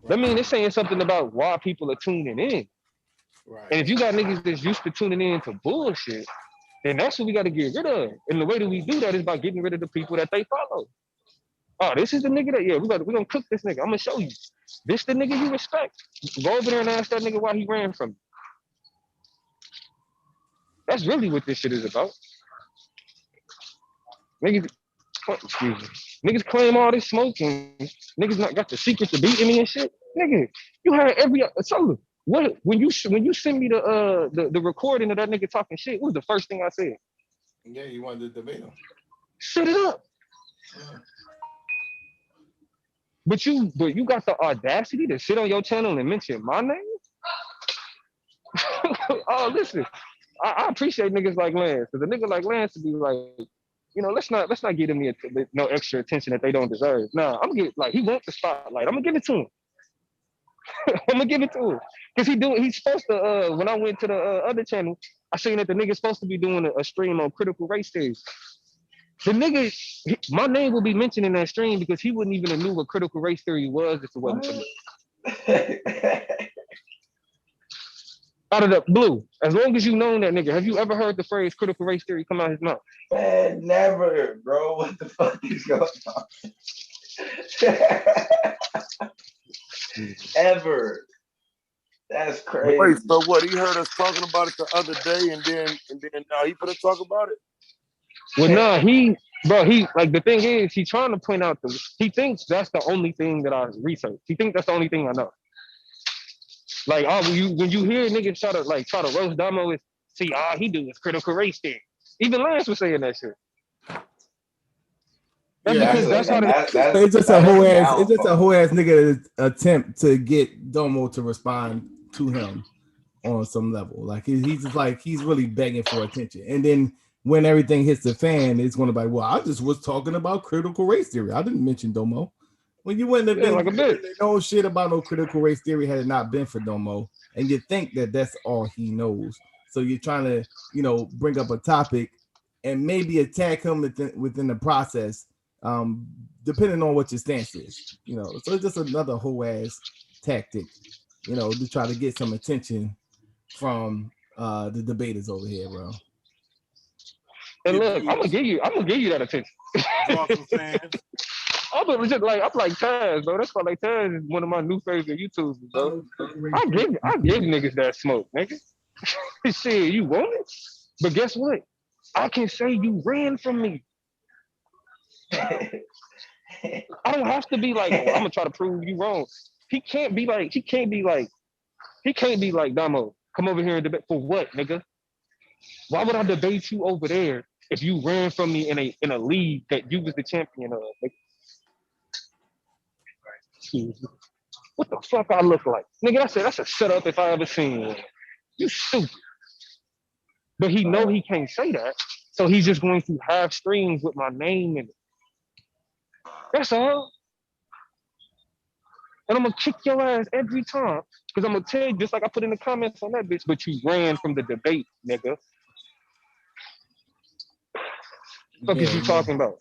I mean, it's saying something about why people are tuning in. Right. And if you got niggas that's used to tuning in to bullshit, then that's what we got to get rid of. And the way that we do that is by getting rid of the people that they follow. Oh, this is the nigga that, we're gonna cook this nigga. I'm gonna show you. This the nigga you respect. Go over there and ask that nigga why he ran from you. That's really what this shit is about. Niggas claim all this smoke and niggas not got the secret to beating me and shit. Nigga, you had when you send me the recording of that nigga talking shit, what was the first thing I said? Yeah, you wanted to debate him. Shut it up. Yeah. But you got the audacity to sit on your channel and mention my name? Oh, listen. I appreciate niggas like Lance, because a nigga like Lance to be like, you know, let's not give him no extra attention that they don't deserve. Nah, I'm gonna get like he wants the spotlight. I'm gonna give it to him. I'm gonna give it to him because he's supposed to. When I went to the other channel, I seen that the nigga's supposed to be doing a stream on critical race theory. The nigga, my name will be mentioned in that stream because he wouldn't even have knew what critical race theory was if it wasn't for me. Out of the blue, as long as you known that nigga, have you ever heard the phrase critical race theory come out his mouth? Man, never, bro. What the fuck is going on? Ever. That's crazy. Wait, so what? He heard us talking about it the other day, and then now he finna talk about it. Well, nah, he like the thing is, he trying to point out he thinks that's the only thing that I research. He thinks that's the only thing I know. Like, when you hear niggas try to roast Damo, is see all he do is critical race theory. Even Lance was saying that shit. It's just a whole ass nigga attempt to get Domo to respond to him on some level. Like he's just like he's really begging for attention. And then when everything hits the fan, it's gonna be like, well, I just was talking about critical race theory. I didn't mention Domo. When you wouldn't have been like a bitch. No shit about no critical race theory had it not been for Domo, and you think that that's all he knows. So you're trying to, you know, bring up a topic and maybe attack him within the process, depending on what your stance is, you know. So it's just another whole ass tactic, you know, to try to get some attention from the debaters over here, bro. And look, I'm gonna give you that attention. Draw some fans. I'm legit like Taz, bro. That's why like Taz is one of my new favorite YouTubers, bro. I give niggas that smoke, nigga. Shit, you want it? But guess what? I can say you ran from me. I don't have to be like, I'm gonna try to prove you wrong. He can't be like Damo. Come over here and debate for what, nigga? Why would I debate you over there if you ran from me in a league that you was the champion of? Nigga? What the fuck I look like? Nigga, that's a setup if I ever seen one. You stupid. But he know he can't say that, so he's just going to have streams with my name in it. That's all. And I'm gonna kick your ass every time. Because I'm gonna tell you, just like I put in the comments on that bitch, but you ran from the debate, nigga. What is you talking about?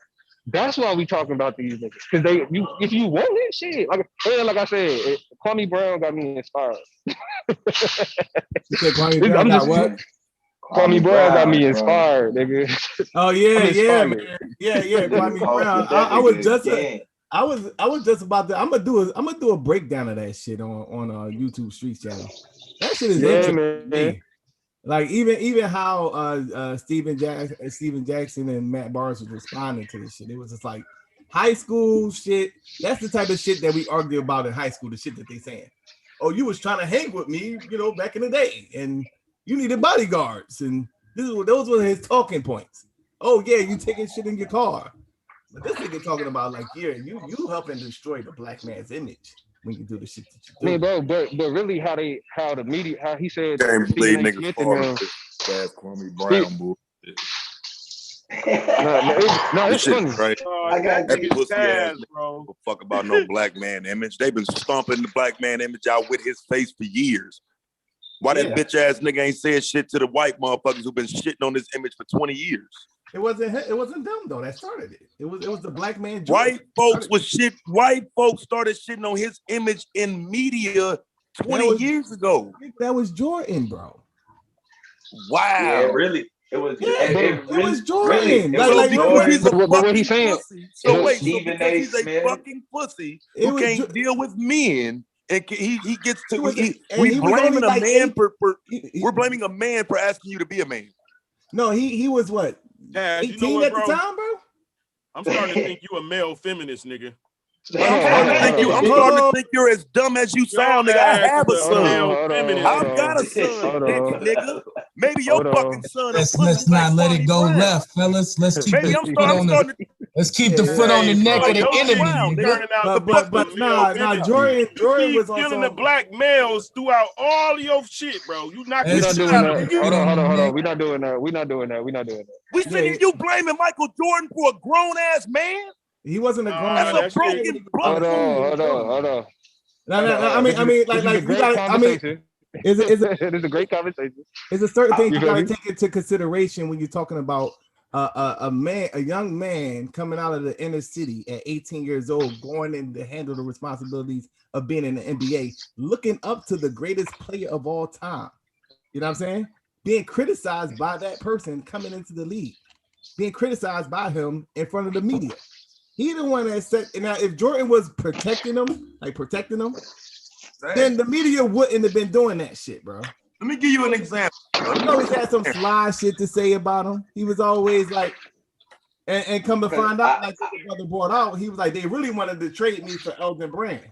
That's why we talking about these niggas. Because if you want it, shit. Like I said, Kwame Brown got me inspired. You said Kwame Brown got what? Kwame Brown got me inspired, nigga. Oh yeah, man. Yeah. Kwame Brown. I was just about to. I'm gonna do a breakdown of that shit on YouTube Streets channel. That shit is interesting to me. Like even how Steven Jackson and Matt Barnes was responding to this shit. It was just like high school shit. That's the type of shit that we argue about in high school. The shit that they saying. Oh, you was trying to hang with me, you know, back in the day, and you needed bodyguards, and those were his talking points. Oh yeah, you taking shit in your car. But this nigga talking about like, yeah, you helping destroy the black man's image when you do the shit that you do. Man, bro, but really how the media, how he said Can't believe niggas Kwame Brown bullshit. No, it's funny. Right? I got that pussy ass bro. Fuck about no black man image. They've been stomping the black man image out with his face for years. Why that bitch ass nigga ain't said shit to the white motherfuckers who've been shitting on this image for 20 years? It wasn't them though that started it. It was the black man. White folks started shitting on his image in media 20 years ago. That was Jordan, bro. Wow. Yeah, really. It was Jordan. What he's saying. So wait, because he's a fucking pussy who can't deal with men. And he gets to we're blaming a man for asking you to be a man. No, he was what? 18 at the time, bro. I'm starting to think you a male feminist, nigga. I'm starting to think you're as dumb as you sound, nigga. I have a son. I've got a son, nigga. Maybe your fucking son. Let's not let it go left, fellas. Let's keep it. Let's keep the foot on the neck of the enemy. But Jordan was killing the black males throughout all of your shit, bro. You not We're not doing that. Hold on. We're not doing that. We sitting you blaming Michael Jordan for a grown ass man? He wasn't a grown. That's a broken hold on. No. I mean, like you got. I mean, it's a great conversation. It's a certain thing you got to take into consideration when you're talking about a young man coming out of the inner city at 18 years old, going in to handle the responsibilities of being in the NBA, looking up to the greatest player of all time. You know what I'm saying? Being criticized by that person coming into the league, being criticized by him in front of the media. He the one that said, now if Jordan was protecting him, then the media wouldn't have been doing that shit, bro. Let me give you an example. He always had some sly shit to say about him. He was always like, and come to find out, like the brother brought out, he was like, they really wanted to trade me for Elton Brand.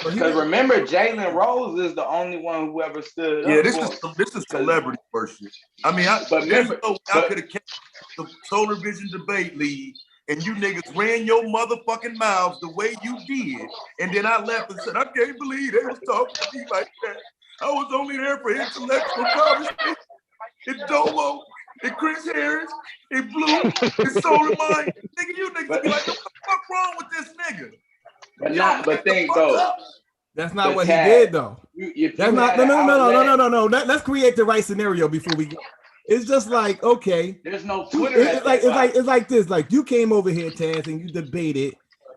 Because remember, Jalen Rose is the only one who ever stood up. Yeah, this is celebrity worship. I mean, I could have kept the Solar Vision Debate League, and you niggas ran your motherfucking mouths the way you did, and then I left and said, I can't believe they was talking to me like that. I was only there for intellectual conversation. It's Domo, it's Chris Harris, it's Blue, it's Solar Mind. Nigga, you niggas be like, what the fuck wrong with this nigga? That's not what he did, though. That's not no. Let's create the right scenario before we go. It's just like, okay, there's no Twitter. It's like this. Like you came over here, Taz, and you debated,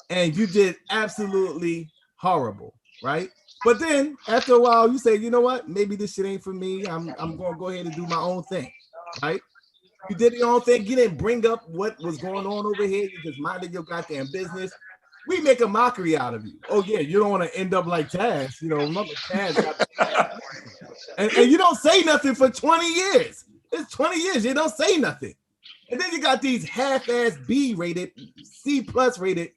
and you did absolutely horrible, right? But then after a while, you say, you know what? Maybe this shit ain't for me. I'm gonna go ahead and do my own thing, right? You did your own thing. You didn't bring up what was going on over here. You just minded your goddamn business. We make a mockery out of you. Oh yeah, you don't want to end up like Taz. You know, remember Taz? and you don't say nothing for 20 years. It's 20 years. You don't say nothing. And then you got these half-ass B-rated, C+ rated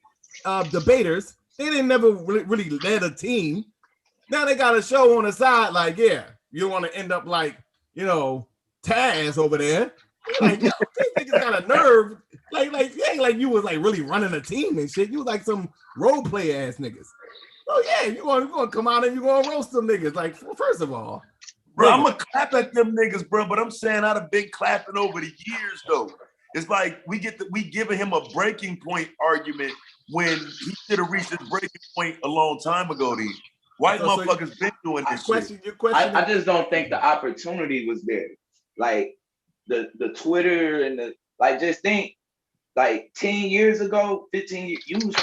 debaters. They didn't never really led a team. Now they got a show on the side, like, yeah, you want to end up like, you know, Taz over there. Like, yo, these niggas got a nerve. Like, ain't like you was like really running a team and shit. You was like some role play ass niggas. Oh yeah, you gonna come out and you gonna roast them niggas. Like, first of all, bro, I'm gonna clap at them niggas, bro. But I'm saying I'd have been clapping over the years though. It's like we giving him a breaking point argument when he should have reached his breaking point a long time ago. These white motherfuckers been doing this shit. I just don't think the opportunity was there. Like the Twitter and just think like 10 years ago, 15 years,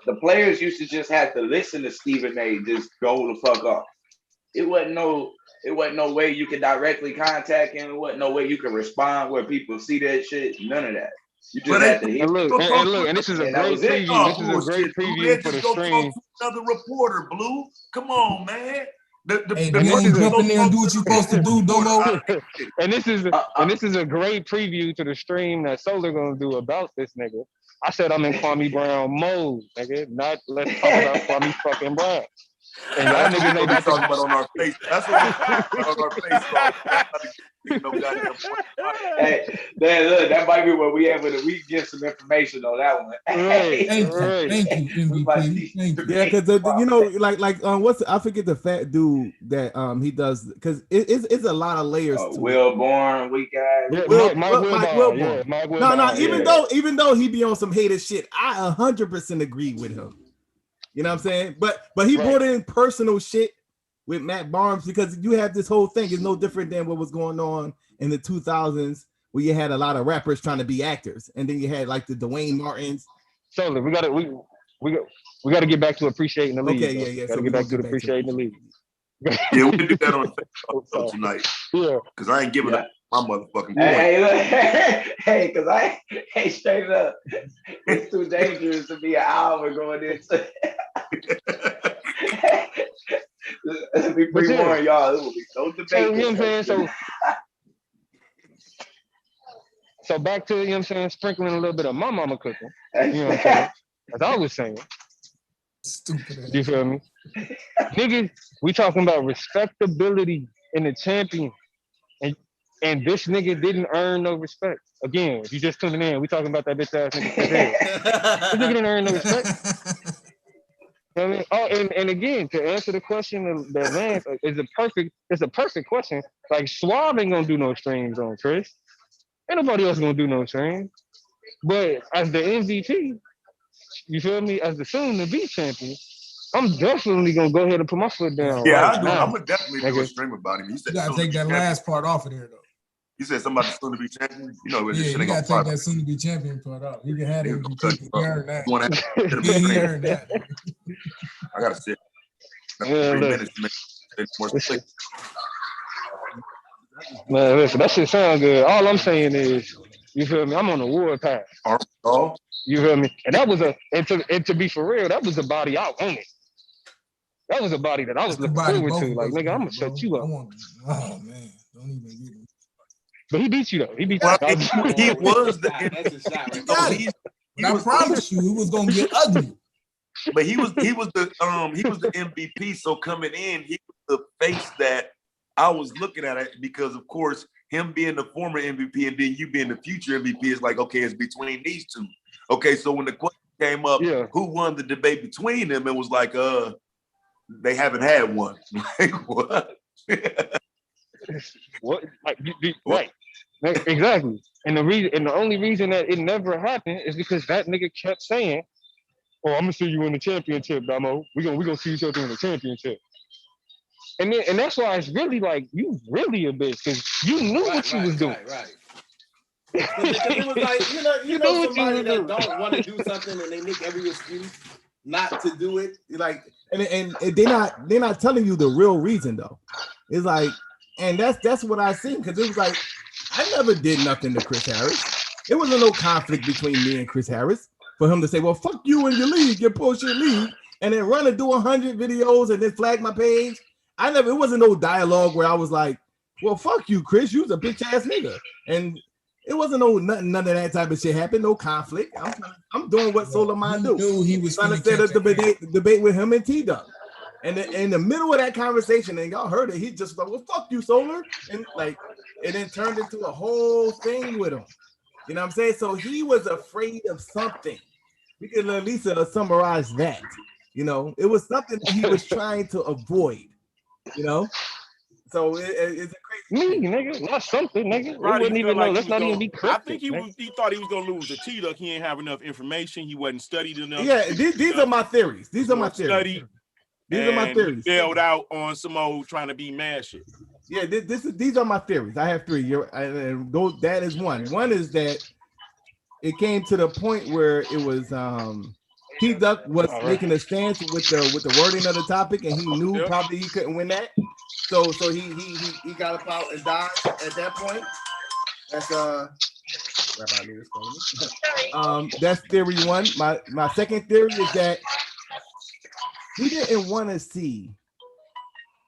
the players used to just have to listen to Stephen A. Just go the fuck off. It wasn't no way you could directly contact him. It wasn't no way you could respond where people see that shit. None of that. You just have to hear. And this is a great preview. This is a great preview for the stream. Another reporter, Blue. Come on, man. Hey, you jump in there and do what you're supposed to do, Domo. And this is a great preview to the stream that Solar gonna do about this nigga. I said I'm in Kwame Brown mode, nigga. Not let's talk about Kwame fucking Brown. And y'all niggas know that's talking about on our face. That's what we're talking about on our face. Hey, look, that might be what we have with it. We get some information on that one. Thank you, MVP. Yeah, because you know, like I forget the fat dude that he does, because it's a lot of layers. Will Bourne, we got Mike Wilborn. No, even though he be on some hated shit, I 100% agree with him. You know what I'm saying? But he brought in personal shit with Matt Barnes, because you have this whole thing is no different than what was going on in the 2000s, where you had a lot of rappers trying to be actors, and then you had like the Dwayne Martins. So we got to get back to appreciating the league. Okay, yeah. Got to get back to appreciating the league. Yeah, we do that on Facebook tonight. Yeah, because I ain't giving up my motherfucking point. Hey, because I ain't straight up. It's too dangerous to be an hour going into. Let me pre-warn y'all. There will be no debate. So, you know what I'm saying? So back to, you know what I'm saying, sprinkling a little bit of my mama cooking. You know what I'm saying? As I was saying. Stupid. You feel me? Nigga, we talking about respectability in the champion. And And this nigga didn't earn no respect. Again, if you just tuning in, we talking about that bitch ass nigga. This nigga didn't earn no respect. You know what I mean? Oh, and again, to answer the question that Lance it's a perfect question. Like Suave ain't gonna do no streams on Chris. Ain't nobody else gonna do no streams. But as the MVP, you feel me? As the soon to be champion, I'm definitely gonna go ahead and put my foot down right now. I'm gonna definitely do a stream about him. You You gotta take that last part off of there though. You said something about the soon to be champion. You know, yeah, you gotta take that soon to be champion part off. You can have it. He earned that. He earned that. I gotta sit. Yeah, 3 minutes to make more space. Man, listen, that shit sound good. All I'm saying is, you feel me? I'm on the warpath. Oh, you feel me? And that was and to be for real, that was a body I wanted. That was a body that I was looking forward to. Like, nigga, I'm gonna shut you up. Oh man, don't even get me. But he beat you though. He beat you. He was that's a shot right there. I promise you, it was gonna get ugly. But he was the MVP. So coming in, he was the face that I was looking at it because, of course, him being the former MVP and then you being the future MVP is like, okay, it's between these two. Okay, so when the question came up, who won the debate between them, it was like, they haven't had one. Like what? What? Like, right? Exactly. And the only reason that it never happened is because that nigga kept saying, "Oh, I'm gonna see you in the championship, Damo. We gonna see each other in the championship." And that's why it's really like you really a bitch because you knew what you was doing. Right. Because it was like you know somebody that don't want to do something and they make every excuse not to do it. Like and they're not telling you the real reason though. It's like, and that's what I seen because it was like I never did nothing to Chris Harris. There wasn't no conflict between me and Chris Harris for him to say, "Well, fuck you and your league, your bullshit league," and then run and do 100 videos and then flag my page. It wasn't no dialogue where I was like, "Well, fuck you, Chris. You's a bitch ass nigga," and it wasn't none of that type of shit happened. No conflict. I'm doing what Solar Mind do. Knew he was trying to set up the debate with him and T-Duck. And in the middle of that conversation, and y'all heard it, he just like, "Well, fuck you, Solar," and like, it then turned into a whole thing with him. You know what I'm saying? So he was afraid of something. We can at least summarize that. You know, it was something that he was trying to avoid. You know, so it's a crazy me, nigga. Not something, nigga. Roddy, wouldn't even know. Let's not even be cryptic. I think he thought he was gonna lose to T-Duck. He ain't have enough information. He wasn't studied enough. Yeah, these are my theories. These are my theories. These are my theories. Bailed out on some old trying to be mad shit. Yeah, these are my theories. I have 3. That is one. One is that it came to the point where it was T-Duck was making a stance with the wording of the topic, and he knew probably he couldn't win that. So he got up out and died at that point. That's that's theory one. My second theory is that he didn't want to see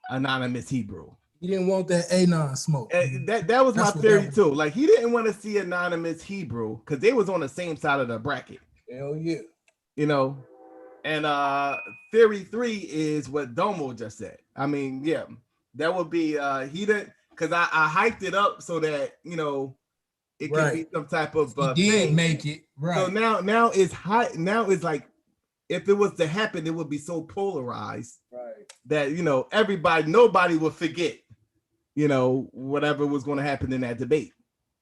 Anonymous Hebrew. He didn't want that Anon smoke. That was my theory too. Like he didn't want to see Anonymous Hebrew because they was on the same side of the bracket. Hell yeah. You know, and theory 3 is what Domo just said. I mean, yeah, that would be he didn't because I hyped it up so that it could be some type of he did thing. make it right. So now it's high. Now it's like if it was to happen, it would be so polarized that nobody would forget whatever was going to happen in that debate.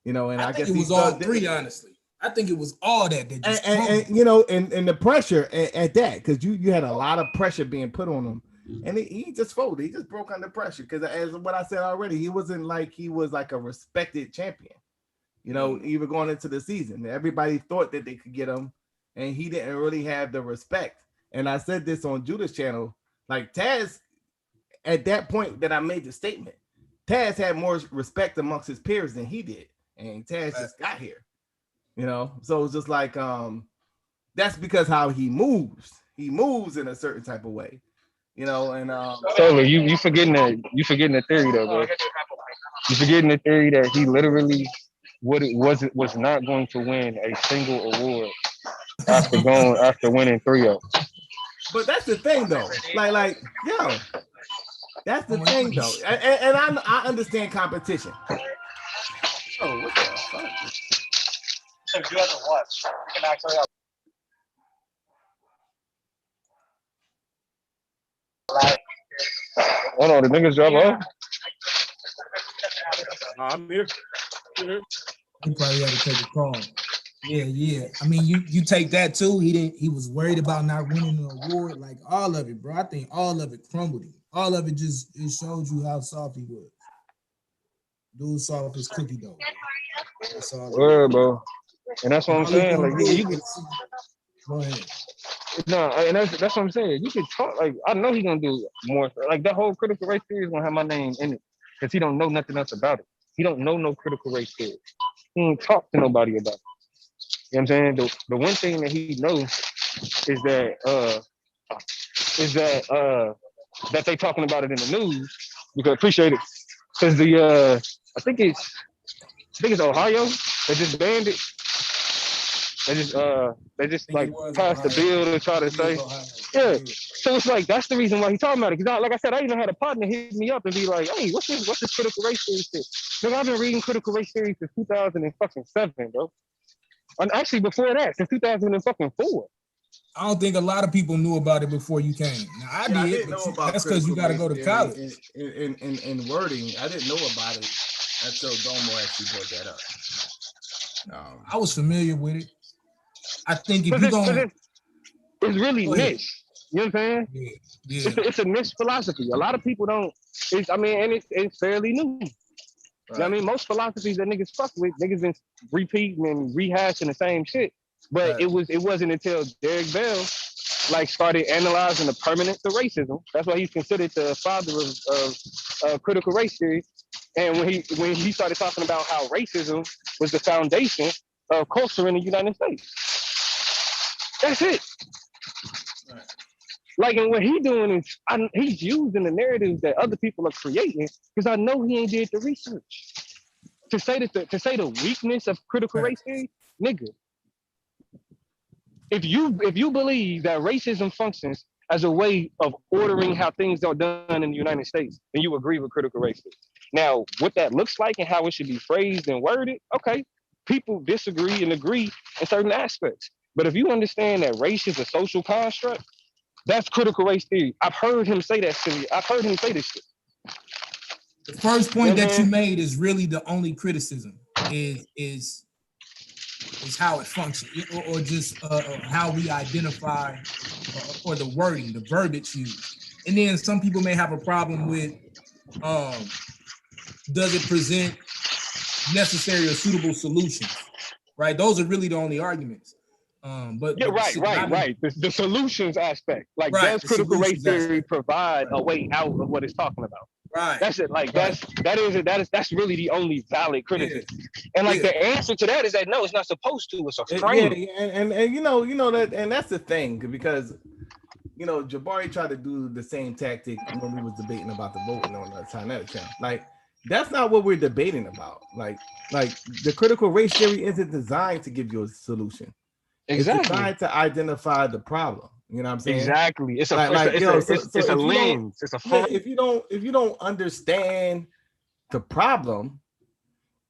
And I guess it was all 3, honestly. I think it was all that they just and the pressure at that because you had a lot of pressure being put on him, and he just folded. He just broke under pressure because, as what I said already, he wasn't like he was like a respected champion. Even going into the season, everybody thought that they could get him, and he didn't really have the respect. And I said this on Judah's channel, like Taz, at that point that I made the statement, Taz had more respect amongst his peers than he did, and Taz just got here. So it's just like that's because how he moves in a certain type of way, and Solar, you forgetting the theory though, bro. You forgetting the theory that he literally was not going to win a single award after winning 3-0. But that's the thing though, that's the thing though, and I understand competition. Oh, what the fuck? So you have to watch. You can actually Hold on, the niggas drop off. I'm here. He probably had to take a call. Yeah. I mean, you take that too. He was worried about not winning an award. Like all of it, bro. I think all of it crumbled him. All of it it showed you how soft he was. Dude soft as cookie dough. That's all. Word, bro. And that's what I'm saying. Like you can go ahead. No, and that's what I'm saying. You can talk like I know he's gonna do more. Like that whole critical race theory is gonna have my name in it because he don't know nothing else about it. He don't know no critical race theory. He ain't talk to nobody about it. You know what I'm saying? The one thing that he knows is that they talking about it in the news because appreciate it because I think it's Ohio that just banned it. They just like passed the bill to try to say, yeah. So it's like that's the reason why he's talking about it. Because like I said, I even had a partner hit me up and be like, "Hey, what's this critical race theory shit?" Because I've been reading critical race theory since 2007, bro. And actually before that, since 2004. I don't think a lot of people knew about it before you came. Now, I didn't know about that's because you got to go to college. In wording, I didn't know about it until Domo actually brought that up. I was familiar with it. I think if you don't, it's really niche. You know what I'm saying? Yeah. It's a niche philosophy. A lot of people don't. It's fairly new. Right. You know what I mean? Most philosophies that niggas fuck with, niggas been repeating and rehashing the same shit. But it wasn't until Derek Bell like started analyzing the permanence of racism. That's why he's considered the father of critical race theory. And when he started talking about how racism was the foundation of culture in the United States. That's it. Right. Like, and what he's doing is he's using the narratives that other people are creating because I know he ain't did the research to say the weakness of critical race theory, nigga. If you believe that racism functions as a way of ordering how things are done in the United States, then you agree with critical race theory. Now, what that looks like and how it should be phrased and worded, okay, people disagree and agree in certain aspects. But if you understand that race is a social construct, that's critical race theory. I've heard him say that to me. I've heard him say this shit. The first point that you made is really the only criticism is how it functions or just how we identify or the wording, the verbiage used. And then some people may have a problem with does it present necessary or suitable solutions, right? Those are really the only arguments. But right. The solutions aspect, like does critical race theory provide a way out of what it's talking about? Right. That's it. Like that's really the only valid criticism. Yeah. And like the answer to that is that no, it's not supposed to. It's a frame. And you know that, and that's the thing because Jabari tried to do the same tactic when we was debating about the voting on the China channel. Like that's not what we're debating about. Like the critical race theory isn't designed to give you a solution. Exactly. It's designed to identify the problem. You know what I'm saying? Exactly. It's a lens. It's a frame. If you don't understand the problem,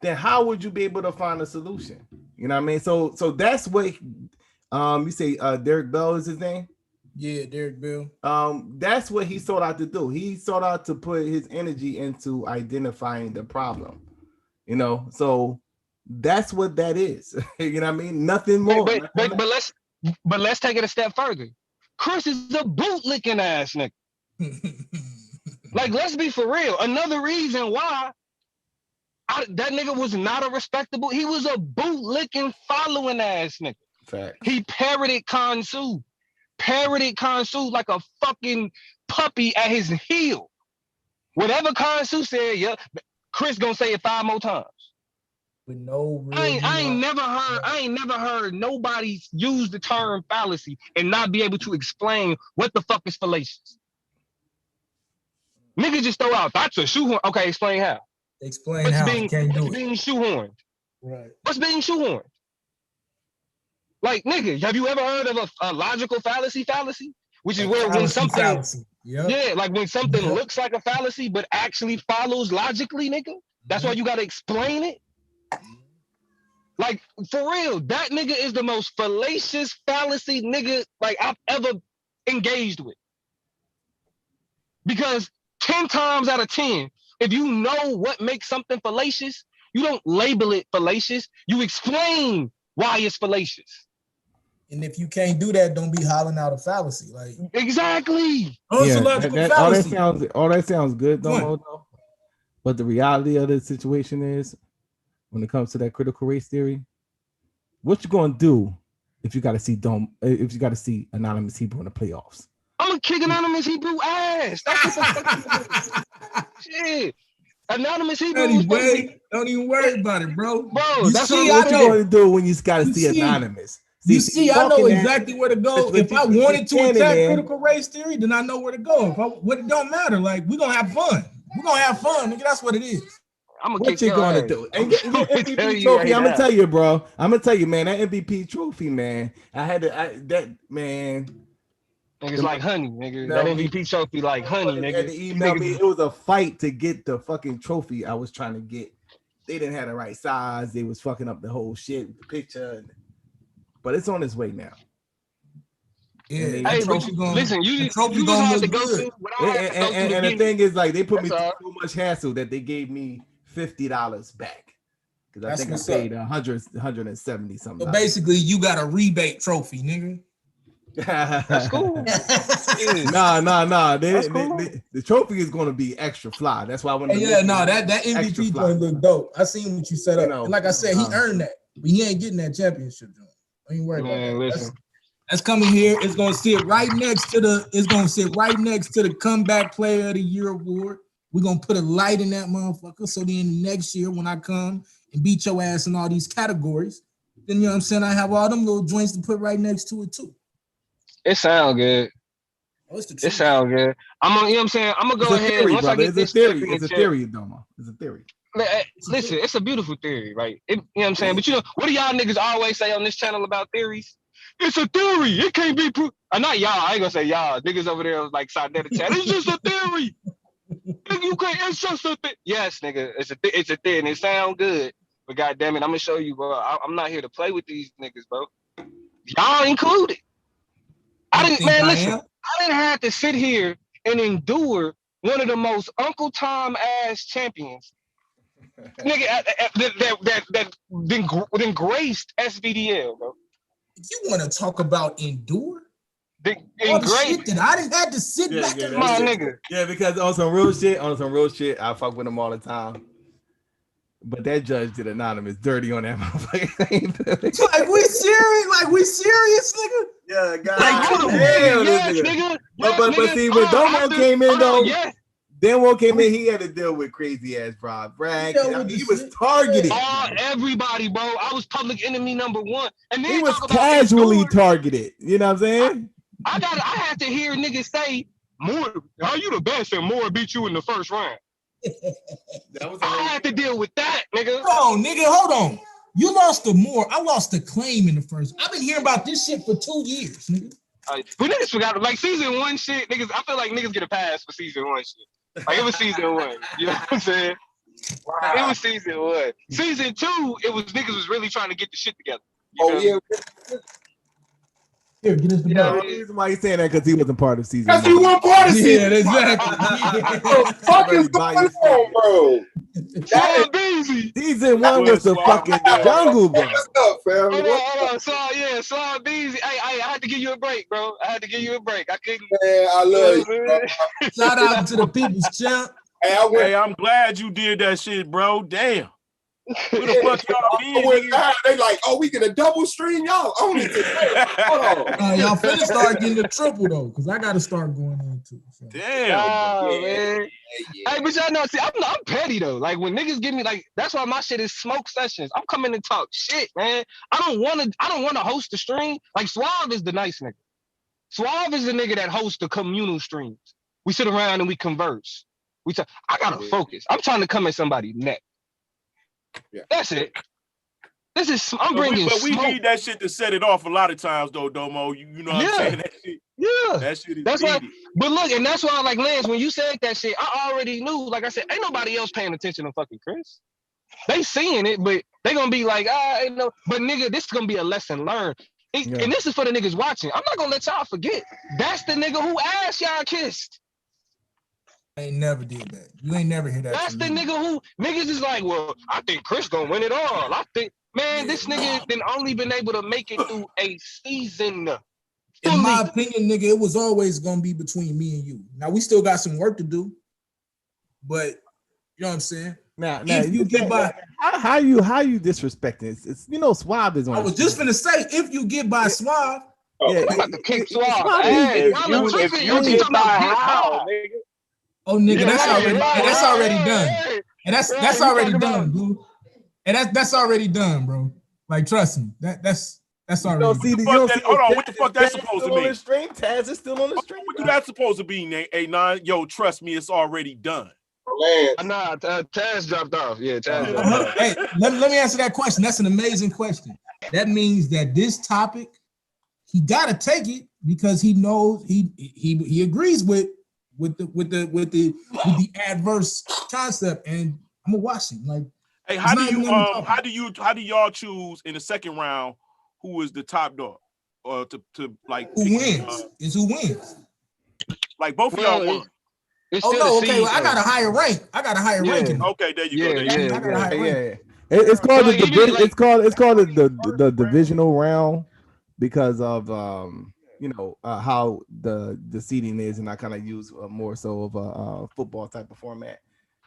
then how would you be able to find a solution? You know what I mean? So that's what you say Derek Bell is his name? Yeah, Derek Bell. That's what he sought out to do. He sought out to put his energy into identifying the problem. So that's what that is. You know what I mean? Nothing more. But let's take it a step further. Chris is a bootlicking ass nigga. Like, let's be for real. Another reason why that nigga was not a respectable. He was a bootlicking following ass nigga. Fact. He parroted Khonsu like a fucking puppy at his heel. Whatever Khonsu said, yeah, Chris gonna say it 5 more times. With no real I ain't never heard nobody use the term fallacy and not be able to explain what the fuck is fallacious. Niggas just throw out that's a shoehorn. Okay, explain how. Explain how. What's being shoehorned? Right. What's being shoehorned? Like, nigga, have you ever heard of a logical fallacy? Which is where when something like when something looks like a fallacy but actually follows logically, nigga. That's why you gotta explain it. Like, for real, that nigga is the most fallacious fallacy nigga like I've ever engaged with. Because 10 times out of 10, if you know what makes something fallacious, you don't label it fallacious. You explain why it's fallacious. And if you can't do that, don't be hollering out a fallacy. Like exactly. Ontological fallacy. All that sounds good, though. But the reality of the situation is, when it comes to that critical race theory, what you gonna do if you got to see Anonymous Hebrew in the playoffs? I'm gonna kick Anonymous Hebrew ass. That's what shit. Anonymous Hebrew. Don't even worry about it, bro. That's what you gonna do when you got to see Anonymous. I know exactly where to go. If I wanted to attack critical race theory, then I know where to go. It don't matter. Like, we're gonna have fun. We're gonna have fun, nigga. That's what it is. What you gonna do? And get MVP trophy. I'm gonna tell you, bro. I'm gonna tell you, man. That MVP trophy, man. Niggas like honey, nigga. That MVP trophy like honey, nigga. Email me. It was a fight to get the fucking trophy I was trying to get. They didn't have the right size. They was fucking up the whole shit with the picture. But it's on its way now. Yeah, hey, but listen, you just have to go through. And the thing is, like, they put me through so much hassle that they gave me $50 back. Because I think I paid 170 something. So basically, you got a rebate trophy, nigga. That's cool. Nah. The trophy is going to be extra fly. That's why I want to. That MVP joint look dope. I seen what you set up. And like I said, he earned that, but he ain't getting that championship joint. Don't even worry about that. That's coming here. It's gonna sit right next to the comeback player of the year award. We're gonna put a light in that motherfucker. So then next year, when I come and beat your ass in all these categories, then you know what I'm saying, I have all them little joints to put right next to it too. It sound good. It sound good. I'm gonna, you know what I'm saying? I'm gonna go ahead. Once I get this theory. It's a theory, Doma. It's a theory. Listen, it's a beautiful theory, right? You know what I'm saying? But you know, what do y'all niggas always say on this channel about theories? It's a theory. It can't be proved. Not y'all. I ain't gonna say y'all. Niggas over there was like side chat. It's just a theory. You can't. It's just a thing. Yes, nigga. It's a thing. It sound good, but goddamn it, I'm gonna show you, bro. I'm not here to play with these niggas, bro. Y'all included. I didn't have to sit here and endure one of the most Uncle Tom ass champions, nigga, that then graced SVDL, bro. You want to talk about endure? All the shit that I didn't have to sit back and my nigga. Yeah, because on some real shit, I fuck with him all the time. But that judge did Anonymous dirty on that motherfucker. Like, we serious, nigga? Yeah, God. Nigga. But see, when Domo came in, though, Domo came in, he had to deal with crazy ass Bragg. He was targeted. Everybody, bro. I was public enemy number one. And then he was casually targeted. You know what I'm saying? I had to hear niggas say, "Moore, are you the best?" And Moore beat you in the first round. I had to deal with that, nigga. Hold on. You lost to Moore. I lost the claim in the first. I've been hearing about this shit for 2 years, nigga. But niggas forgot, like season 1 shit, niggas. I feel like niggas get a pass for season 1 shit. Like it was season 1. You know what I'm saying? Wow. It was season 1. Season 2, it was niggas was really trying to get the shit together. Here, get us the the reason why he's saying that because he wasn't part of season 1. Because he wasn't part of season 1. Exactly. What the fuck is going on, bro? Season 1 was the fucking jungle, bro. What's up, fam? Hold on. Saw Beezy. I had to give you a break, bro. I couldn't. Man, I love you, bro. Shout out to the people's champ. Hey, I'm glad you did that shit, bro. Damn. Who the fuck y'all been? They like, we get a double stream, y'all own it today. Hold on. Y'all finna start getting the triple though, because I gotta start going on too. So. Damn, man. Hey, but y'all know, see, I'm petty though. Like when niggas give me like, that's why my shit is smoke sessions. I'm coming to talk shit, man. I don't wanna host the stream. Like Svdl is the nice nigga. Svdl is the nigga that hosts the communal streams. We sit around and we converse. I gotta focus. I'm trying to come at somebody's neck. Yeah. That's it. I'm bringing but we need that shit to set it off a lot of times though, Domo. You know what I'm saying? That shit. Yeah. That shit is that's why. But look, and that's why, like Lance, when you said that shit, I already knew. Like I said, ain't nobody else paying attention to fucking Chris. They seeing it, but they gonna be like, you know. But nigga, this is gonna be a lesson learned. And this is for the niggas watching. I'm not gonna let y'all forget. That's the nigga who ass y'all kissed. I ain't never did that. You ain't never hear that. That's the nigga who niggas is like, well, I think Chris gonna win it all. I think, man, this nigga been only been able to make it through a season. In my opinion, nigga, it was always gonna be between me and you. Now we still got some work to do, but you know what I'm saying. Now if you get by, how you disrespecting? It's you know, Suave is on. I was just gonna say, if you get by Suave, I'm about to kick Suave. If you get by how, nigga? Oh, nigga, that's already done. And that's already done, dude. And that's already done, bro. Like, trust me, that's already. Hold on, what the fuck that's supposed to mean? Taz is still on the stream. What that supposed to be, A9? Yo, trust me, it's already done. Nah, Taz dropped off. Yeah, Taz dropped off. Hey, let me answer that question. That's an amazing question. That means that this topic, he gotta take it because he knows he agrees with the adverse concept, and I'm gonna watch him. Like, hey, how do y'all choose in the second round who is the top dog, or to like who wins? Is who wins? Like both of y'all won. Oh no, okay. Well, I got a higher rank. I got a higher ranking. Okay, there you go. I got a higher rank. It's called it's called the divisional round because of you know how the seating is, and I kind of use more so of a football type of format.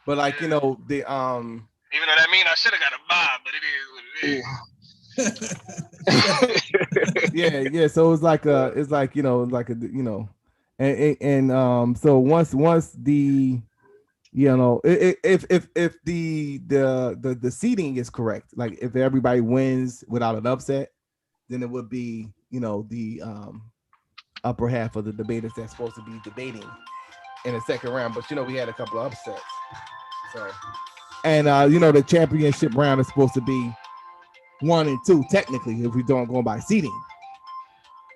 But like you know the even though that mean I should have got a bye, but it is what it is. yeah. So it's like you know like a you know, and so once the you know if the seating is correct, like if everybody wins without an upset, then it would be you know the upper half of the debaters that's supposed to be debating in the second round. But you know we had a couple of upsets, so and you know the championship round is supposed to be 1 and 2 technically if we don't go by seating.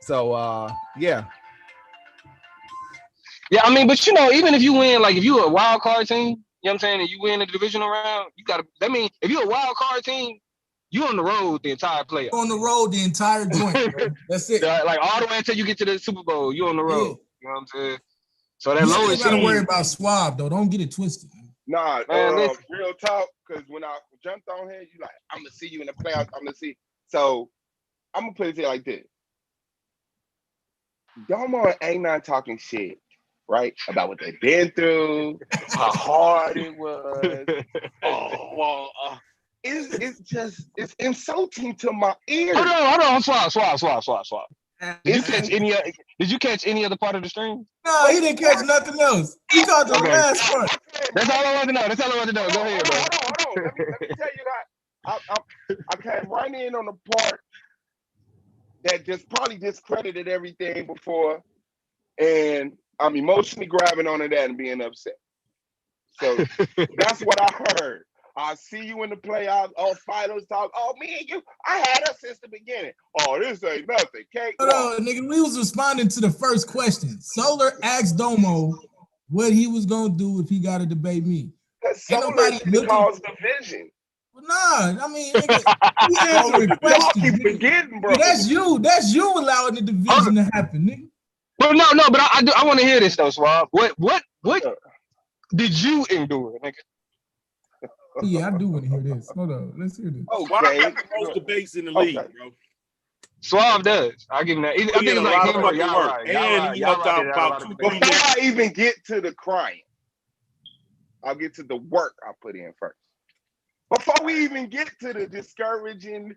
So yeah. Yeah, I mean, but you know, even if you win, like if you a wild card team, you know what I'm saying, and you win the divisional round, you gotta. That mean, if you're a wild card team, you on the road the entire playoff. On the road the entire joint, bro. That's it. Like all the way until you get to the Super Bowl, you on the road. Yeah. You know what I'm saying? So that you lowest still gotta worry about Suave though. Don't get it twisted. Nah, real talk. Because when I jumped on here, you like, I'm gonna see you in the playoffs. I'm gonna see. So I'm gonna put it like this. Domo ain't not talking shit, right? About what they've been through, how hard it was. It's insulting to my ears. Hold on, Swab. Did you catch any other part of the stream? No, he didn't catch nothing else. He caught the last part. That's all I want to know. Go ahead, bro. Hold on. Let me tell you that I came right in on the part that just probably discredited everything before, and I'm emotionally grabbing onto that and being upset. So that's what I heard. I see you in the playoffs. Oh, finals talk. Oh, me and you. I had us since the beginning. Oh, this ain't nothing. Hold on, nigga. We was responding to the first question. Solar asked Domo what he was gonna do if he got to debate me. Ain't nobody calls division. Nah, I mean, nigga, he answering questions. Keep forgetting, bro. That's you allowing the division to happen, nigga. But no, but I want to hear this though, Swab. What did you endure, nigga? Yeah, I do want to hear this. Hold on, let's hear this. Okay. Why I got the most debates in the league, bro? Suave does. I'll give him that. I think it's like him or y'all right. And he helped out about 2 Before I even get to the crying, I'll get to the work I put in first. Before we even get to the discouraging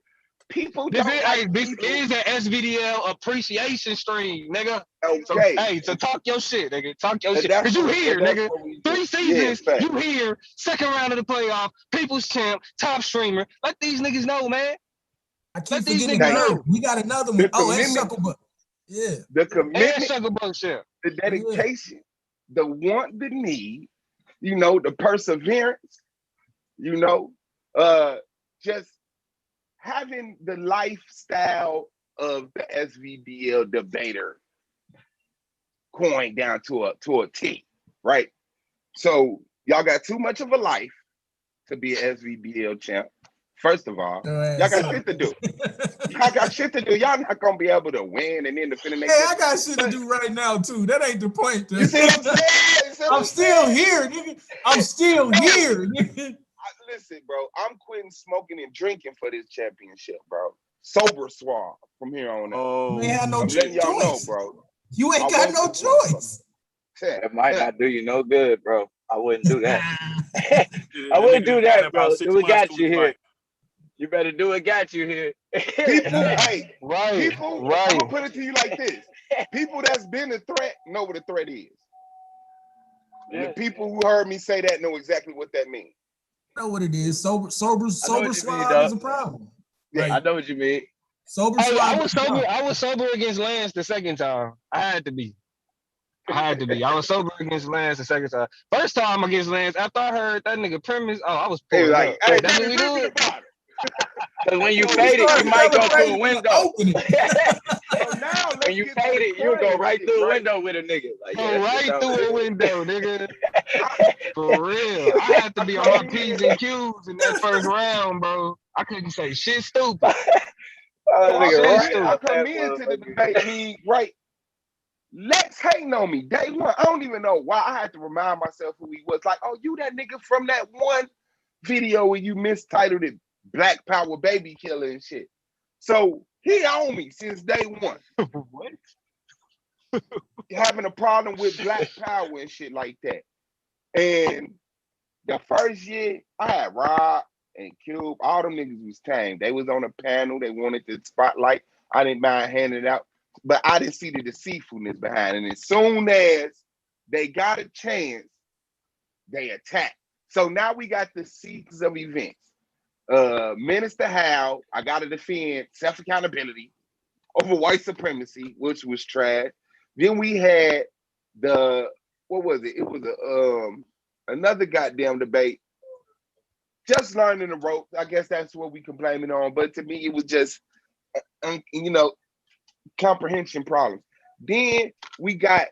people. This is an SVDL appreciation stream, nigga. Okay. So talk your shit, nigga. Talk your shit. Because you here, nigga. 3 seasons, you here, second round of the playoff, people's champ, top streamer. Let these niggas know, man. I keep forgetting know. We got another one. Oh, and Sucklebuck. Yeah. The commitment, shit. the dedication, the want, the need, you know, the perseverance, you know, just having the lifestyle of the SVDL debater coined down to a T, right? So y'all got too much of a life to be an SVDL champ. First of all, Your y'all ass got suck. shit to do. Y'all got shit to do. Y'all not gonna be able to win and then defend the next. Hey, I got shit to do right now too. That ain't the point. You see what I'm saying? You see what I'm still here, nigga. I'm still here, nigga. Listen, bro, I'm quitting smoking and drinking for this championship, bro. Sober swab from here on out. Oh, You ain't had no I'm letting y'all know, choice. bro. You ain't I got want no this choice. That might not do you no good, bro. I wouldn't do that. yeah, I wouldn't nigga do got that, about bro. 6 Do it months got to you his here. life. You better do it got you here. People, hey, Right, people, I'm right. gonna put it to you like this. People that's been a threat know what a threat is. And the people who heard me say that know exactly what that means. I know what it is. Sober what you mean, swab dog. is a problem. Yeah. Like, I know what you mean. sober Hey, swab I is was a problem. sober. I was sober against Lance the second time. I had to be. I was sober against Lance the second time. First time against Lance, after I heard that nigga premise, I was They was pulling like, up. hey, That's what baby, we bring me doing. the bottle. Because when you So fade it, you might go through a Celebrating window. opening. So now let's When you get to fade the it, you go crazy right shit, through a right? window with a nigga. Like, yeah, Go that's right just how through it a is. window, nigga. For real. I had to be on my P's and Q's in that first round, bro. I couldn't say shit stupid. Oh, So I nigga, Shit right I out stupid. come that into the motherfucker. debate, me, right? Lex hating on me day one. I don't even know why. I had to remind myself who he was. Like, oh, you that nigga from that one video where you mistitled it Black Power Baby Killer and shit. So he on me since day one. What? Having a problem with Black Power and shit like that. And the first year, I had Rob and Cube. All them niggas was tame. They was on a panel. They wanted the spotlight. I didn't mind handing it out. But I didn't see the deceitfulness behind it. And as soon as they got a chance, they attacked. So now we got the seasons of events. Minister Howe, I got to defend self-accountability over white supremacy, which was trash. Then we had what was it? It was another goddamn debate. Just learning the ropes. I guess that's what we complaining on. But to me, it was just, comprehension problems. Then we got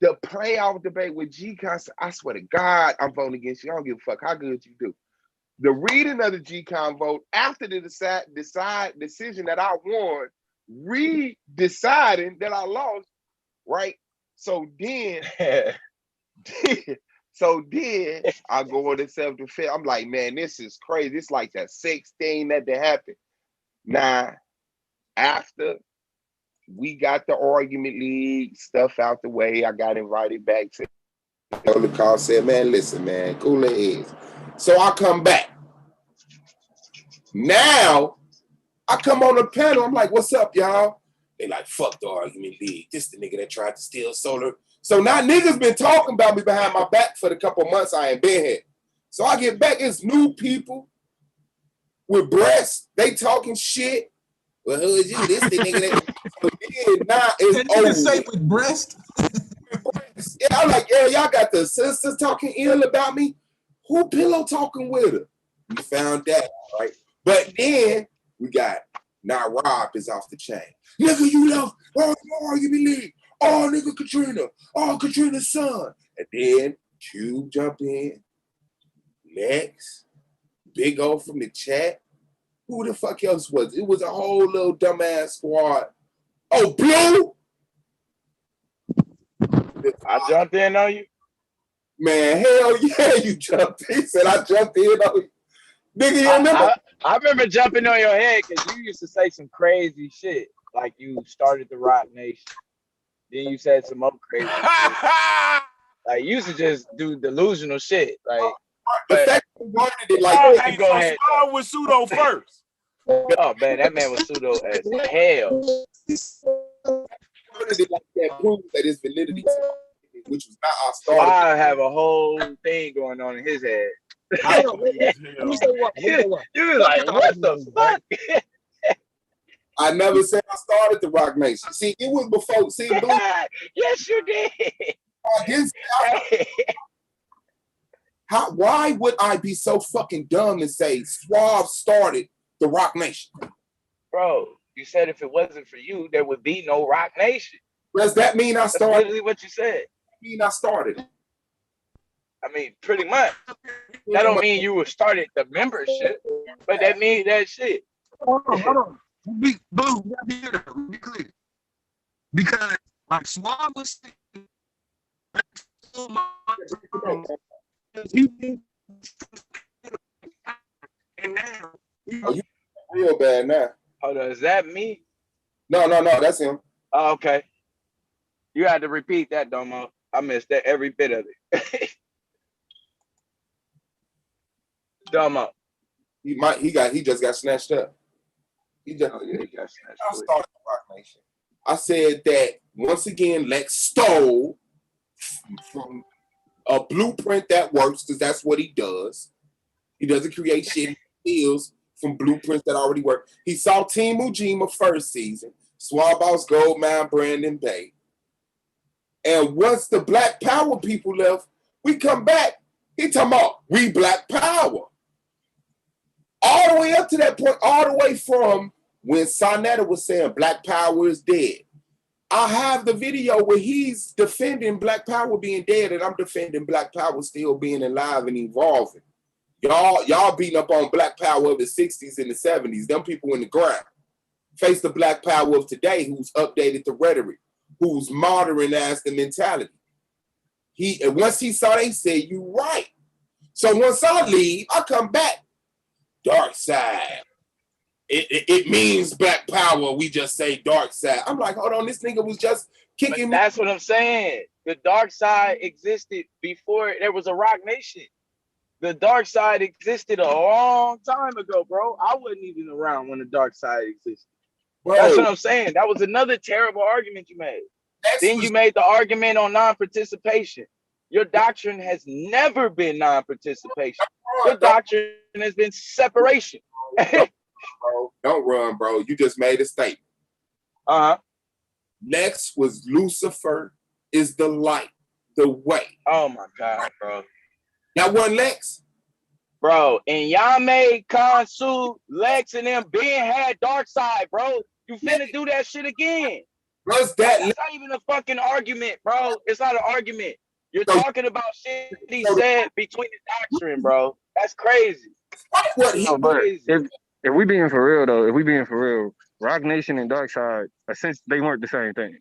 the playoff debate with G-Con. I swear to God, I'm voting against you. I don't give a fuck how good you do. The reading of the G-Con vote after the decision that I won, deciding that I lost, right? So then I go into self-defense. I'm like, man, this is crazy. It's like that 16 that happened. Now, after we got the argument league stuff out the way, I got invited back to the call, said, man, listen, man, cool it is. So I come back. Now, I come on the panel. I'm like, what's up, y'all? They like, fuck the argument league. This the nigga that tried to steal solar. So now niggas been talking about me behind my back for the couple months I ain't been here. So I get back, it's new people with breasts. They talking shit. Well, who is you? This the nigga that... now it's over. Say with breast? Yeah, I'm like, yeah, y'all got the sisters talking ill about me. Who pillow talking with her? We found that, right? But then we got, now Rob is off the chain. Nigga, you love, you believe. Oh, nigga, Katrina. Oh, Katrina's son. And then Cube jump in. Lex. Big O from the chat. Who the fuck else was it? It was a whole little dumbass squad. Oh, Blue. I jumped in on you. Man, hell yeah, you jumped in. He said I jumped in on you. Nigga, you remember? I remember jumping on your head because you used to say some crazy shit. Like you started the Rock Nation. Then you said some more crazy shit. Like you used to just do delusional shit. Like the fact you wanted it like Hey, go so ahead. start with Svdl first. Oh man, that man was pseudo as hell. Wanted it like that proves that it's validity, which was not our So starter. I have a whole thing going on in his head. Hell. You was like, what the fuck? I never said I started the Rock Nation. See, it was before. See, Blue, yes, you did. Why would I be so fucking dumb and say Suave started the Rock Nation? Bro, you said if it wasn't for you, there would be no Rock Nation. Does that mean I That's started? literally what you said. I mean I started. I mean, pretty much. That don't mean you started the membership, but that means that shit. Hold on. Be clear. Because like Swab was saying, and now Oh, you real bad now. Hold on, is that me? No, that's him. Oh, okay. You had to repeat that, Domo. I missed that every bit of it. Domo. He just got snatched up. He got snatched up. I started Rock Nation. I said that once again, Lex stole from a blueprint that works, because that's what he does. He doesn't create shit. He steals from blueprints that already work. He saw Team Ujima first season, Swab House, Goldmine, Brandon Bay. And once the Black Power people left, we come back. He talking about we Black Power. All the way up to that point, all the way from when Sonetta was saying Black Power is dead. I have the video where he's defending Black Power being dead, and I'm defending Black Power still being alive and evolving. Y'all beating up on Black Power of the 60s and the 70s. Them people in the ground. Face the Black Power of today, who's updated the rhetoric, who's modernized the mentality. And once he saw, they said, you right. So once I leave, I come back. Dark side. It means Black Power. We just say dark side. I'm like, hold on, this nigga was just kicking me. That's what I'm saying. The dark side existed before there was a Rock Nation. The dark side existed a long time ago, bro. I wasn't even around when the dark side existed. Bro, that's what I'm saying. That was another terrible argument you made. Then you made the argument on non-participation. Your doctrine has never been non-participation. Your doctrine has been separation. Bro, don't run, bro. You just made a statement. Next was Lucifer is the light, the way. Oh my God, bro. That one Lex? Bro, and y'all made Khonshu, Lex, and them being had dark side, bro. You finna do that shit again. What's that? It's not even a fucking argument, bro. It's not an argument. You're talking about shit he said between the doctrine, bro. That's crazy. What he crazy. If we being for real though, Rock Nation and Dark Side, since they weren't the same things.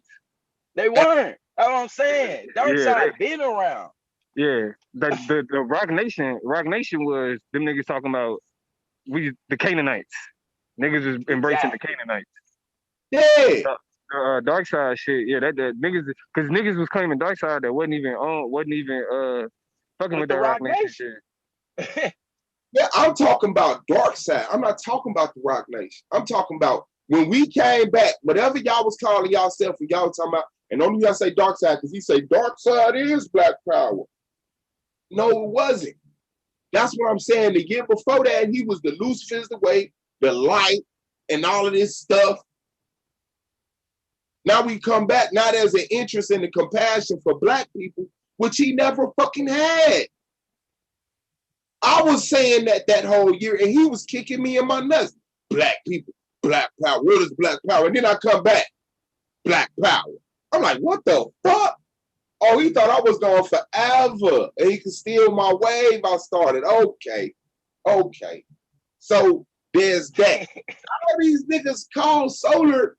They weren't. That's what I'm saying. Dark Side been around. Yeah, the Rock Nation was them niggas talking about the Canaanites. Niggas was embracing the Canaanites. Yeah. Dark Side shit. Yeah, that niggas, because niggas was claiming Dark Side that wasn't even fucking with that Rock Nation shit. Yeah, I'm talking about Dark Side. I'm not talking about the Rock Nation. I'm talking about when we came back, whatever y'all was calling y'allself and y'all was talking about, and only y'all say Dark Side because he say Dark Side is Black Power. No, it wasn't. That's what I'm saying. The year before that, he was the Lucifer's the way, the light, and all of this stuff. Now we come back. Now there's an interest and a compassion for Black people, which he never fucking had. I was saying that whole year, and he was kicking me in my nuts. Black people, Black Power. What is Black Power? And then I come back, Black Power. I'm like, what the fuck? Oh, he thought I was going forever, and he could steal my wave. I started. Okay. So there's that. All these niggas call Solar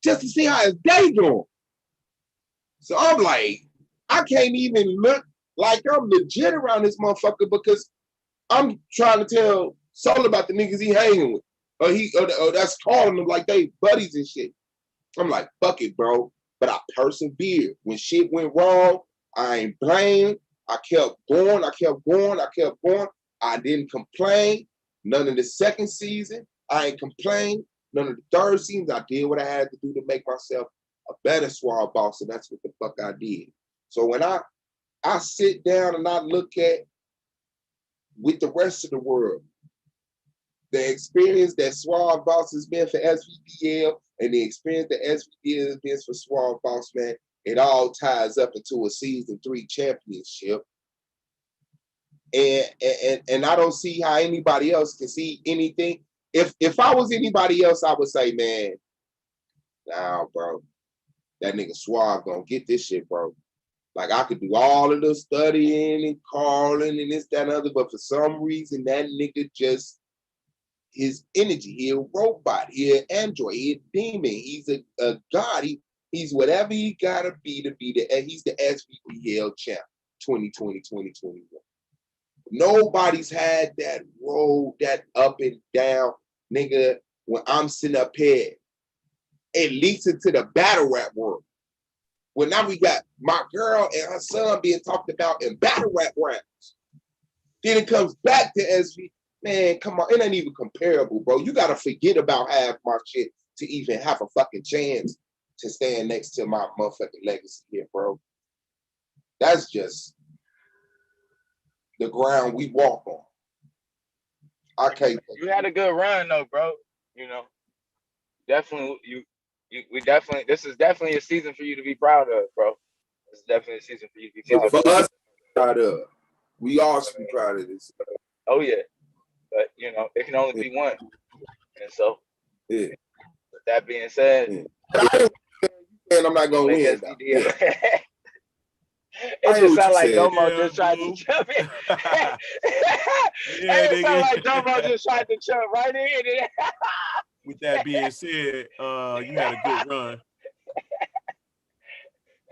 just to see how his day going. So I'm like, I can't even look like I'm legit around this motherfucker because I'm trying to tell Solar about the niggas he hanging with. Or that's calling them like they buddies and shit. I'm like, fuck it, bro. But I persevered. When shit went wrong, I ain't blamed. I kept going. I didn't complain. None of the second season, I ain't complained. None of the third seasons, I did what I had to do to make myself a better Swab boss, and that's what the fuck I did. So when I sit down and I look at with the rest of the world, the experience that Swab Boss has been for SVDL and the experience that SVDL has been for Swab Boss, man, it all ties up into a season 3 championship. And I don't see how anybody else can see anything. If I was anybody else, I would say, man, nah, bro, that nigga Swab gonna get this shit, bro. Like I could do all of the studying and calling and this, that, and other, but for some reason that nigga just his energy, he a robot, he an android, he a demon, he's a god, he's whatever he gotta be to be and he's the SVPL champ 2020, 2021. Nobody's had that road, that up and down, nigga, when I'm sitting up here, at least into the battle rap world. Well, now we got my girl and her son being talked about in battle rap rounds. Then it comes back to SV. Man, come on, it ain't even comparable, bro. You gotta forget about half my shit to even have a fucking chance to stand next to my motherfucking legacy here, bro. That's just the ground we walk on. I can't. You had a good run though, bro. You know, definitely this is definitely a season for you to be proud of, bro. This is definitely a season for you to be proud of. For us, proud of. We all should be proud of this. Oh yeah. But you know, it can only be one. And so with that being said, and I'm not gonna win. It just sounds like Domo just tried to jump in. It sounds like Domo just tried to jump right in. With that being said, you had a good run.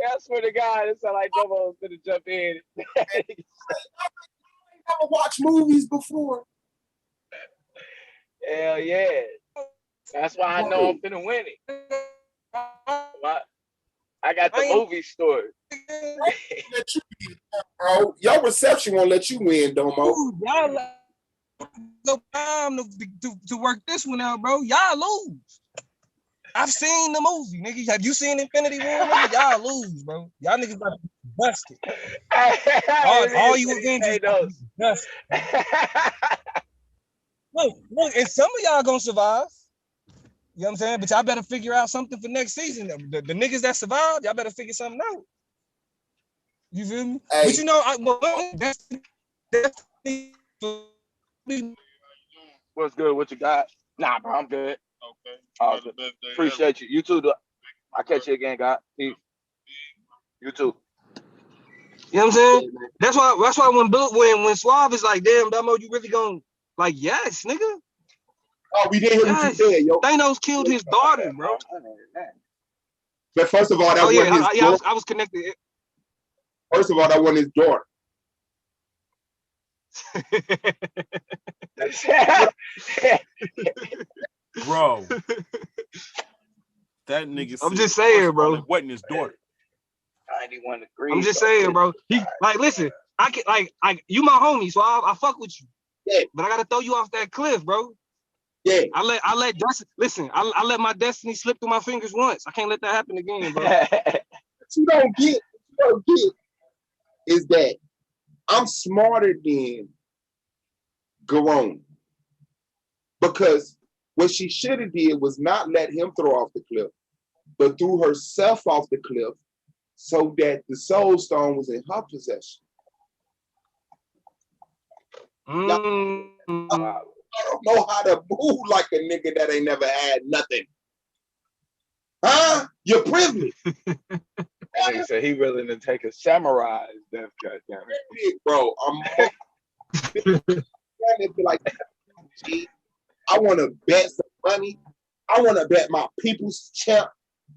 I swear to God, it sounds like Domo was gonna jump in. Never watched movies before. Hell yeah. That's why I know I'm finna win it. I got the movie story. Bro, your reception won't let you win, Domo. Ooh, y'all no time to work this one out, bro. Y'all lose. I've seen the movie, nigga. Have you seen Infinity War, nigga? Y'all lose, bro. Y'all niggas about to be busted. all you Avengers busted. Look, and some of y'all gonna survive. You know what I'm saying? But y'all better figure out something for next season. The niggas that survived, y'all better figure something out. You feel me? Hey. But you know, what's good? What you got? Nah, bro, I'm good. Okay. Appreciate you. You too. I'll catch you again, God. Peace. You too. You know what I'm saying? That's why when Suave is like, damn, Damo, you really gonna like, yes, nigga. Oh, we didn't hear what you said, yo. Thanos killed his daughter, bro. But first of all, that wasn't his daughter. I was connected. First of all, that wasn't his daughter. Bro. That nigga I'm just saying, bro. It wasn't his daughter. 91 degrees. I'm just saying, bro. He like, listen, I can like you my homie, so I fuck with you. Yeah. But I gotta throw you off that cliff, bro. Yeah. I let Destiny, listen, I let my destiny slip through my fingers once. I can't let that happen again, bro. What you don't get is that I'm smarter than Garone. Because what she should have did was not let him throw off the cliff, but threw herself off the cliff so that the soul stone was in her possession. I don't know how to move like a nigga that ain't never had nothing. Huh? You're privileged. Nigga said he willing to take a samurai's death, goddamn it. Bro, like, I want to bet some money. I want to bet my people's champ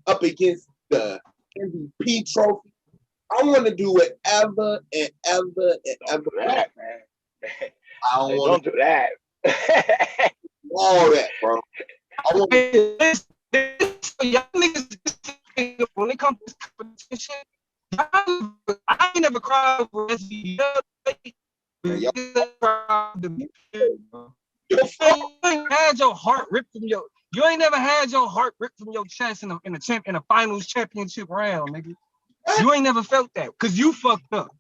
up against the MVP trophy. I want to do whatever and ever and ever. That, man. I don't want to do that. All that, bro. I want y'all niggas, when it comes to competition, I ain't never cried for SVL. You ain't had your heart ripped from your. You ain't never had your heart ripped from your chest in a finals championship round, nigga. You ain't never felt that because you fucked up.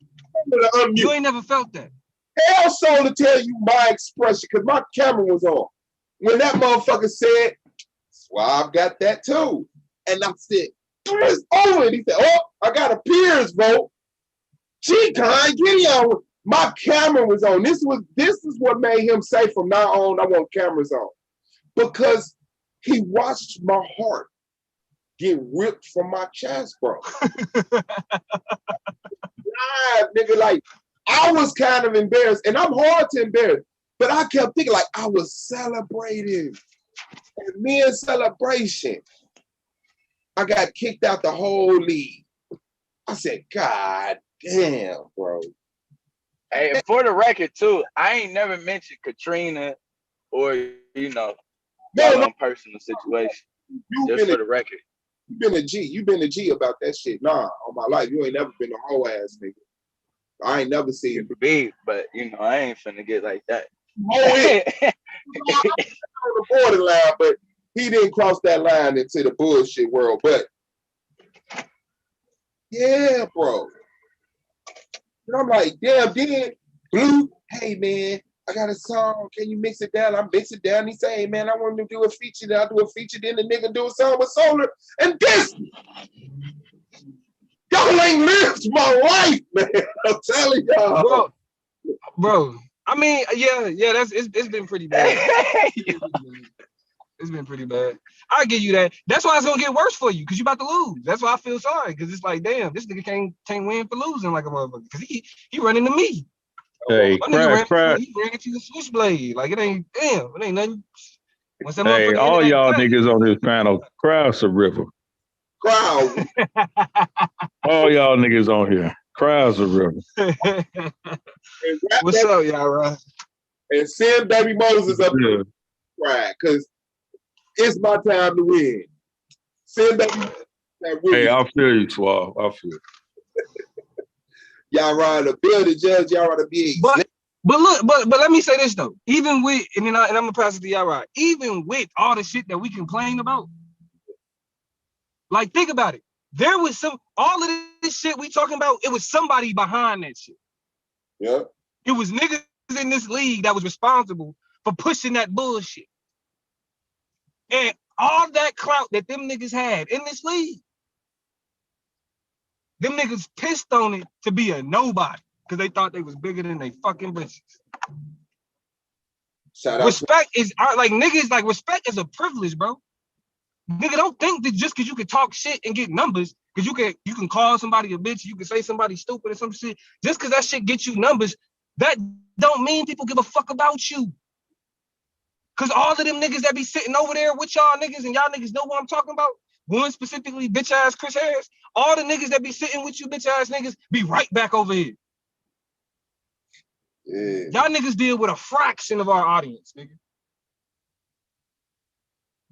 You ain't never felt that. Hell soul to tell you my expression because my camera was on. When that motherfucker said, well, I've got that too. And I said, it's over. And he said, oh, I got a peers vote. Gee, Con, get on. My camera was on. This is what made him say from now on, I want cameras on. Because he watched my heart get ripped from my chest, bro. live, nigga. Like, I was kind of embarrassed, and I'm hard to embarrass, but I kept thinking like I was celebrating. And me in celebration, I got kicked out the whole league. I said, God damn, bro. Hey, for the record too, I ain't never mentioned Katrina or y'all own personal situation. Just for the record. You been a G. You been a G about that shit. Nah, on my life. You ain't never been a whole ass nigga. I ain't never seen you be, but I ain't finna get like that. On the borderline, but he didn't cross that line into the bullshit world. But yeah, bro. And I'm like, damn, then Blue, hey man, I got a song. Can you mix it down? I mix it down. He say, hey man, I want him to do a feature. Then I do a feature. Then the nigga do a song with Solar. And this, y'all ain't lived my life, man. I'm telling y'all. Bro. I mean, yeah, it's been pretty bad. It's been pretty bad. I give you that. That's why it's gonna get worse for you, because you about to lose. That's why I feel sorry, because it's like, damn, this nigga can't win for losing like a motherfucker. Because he running to me. Hey, he ran into the switchblade. Like it ain't nothing. Hey, all y'all niggas on this panel, crowd's a river. Crowd. All y'all niggas on here, crowd's a river. What's up, y'all, right? And send Baby Moses up there, right? Because it's my time to win. Send Baby. Hey, I feel you, Suave. I feel. Y'all right to build the judge. Y'all right to be. But look, but let me say this though. Even with and I'm gonna pass it to y'all, right? Even with all the shit that we complain about, like think about it. There was all of this shit we talking about. It was somebody behind that shit. Yeah. It was niggas in this league that was responsible for pushing that bullshit. And all that clout that them niggas had in this league, them niggas pissed on it to be a nobody because they thought they was bigger than they fucking bitches. Respect is like niggas, like respect is a privilege, bro. Nigga, don't think that just because you can talk shit and get numbers, because you can call somebody a bitch, you can say somebody stupid or some shit, just because that shit gets you numbers, that don't mean people give a fuck about you. Because all of them niggas that be sitting over there with y'all niggas, and y'all niggas know what I'm talking about, one specifically bitch ass Chris Harris, all the niggas that be sitting with you bitch ass niggas be right back over here. Yeah. Y'all niggas deal with a fraction of our audience, nigga.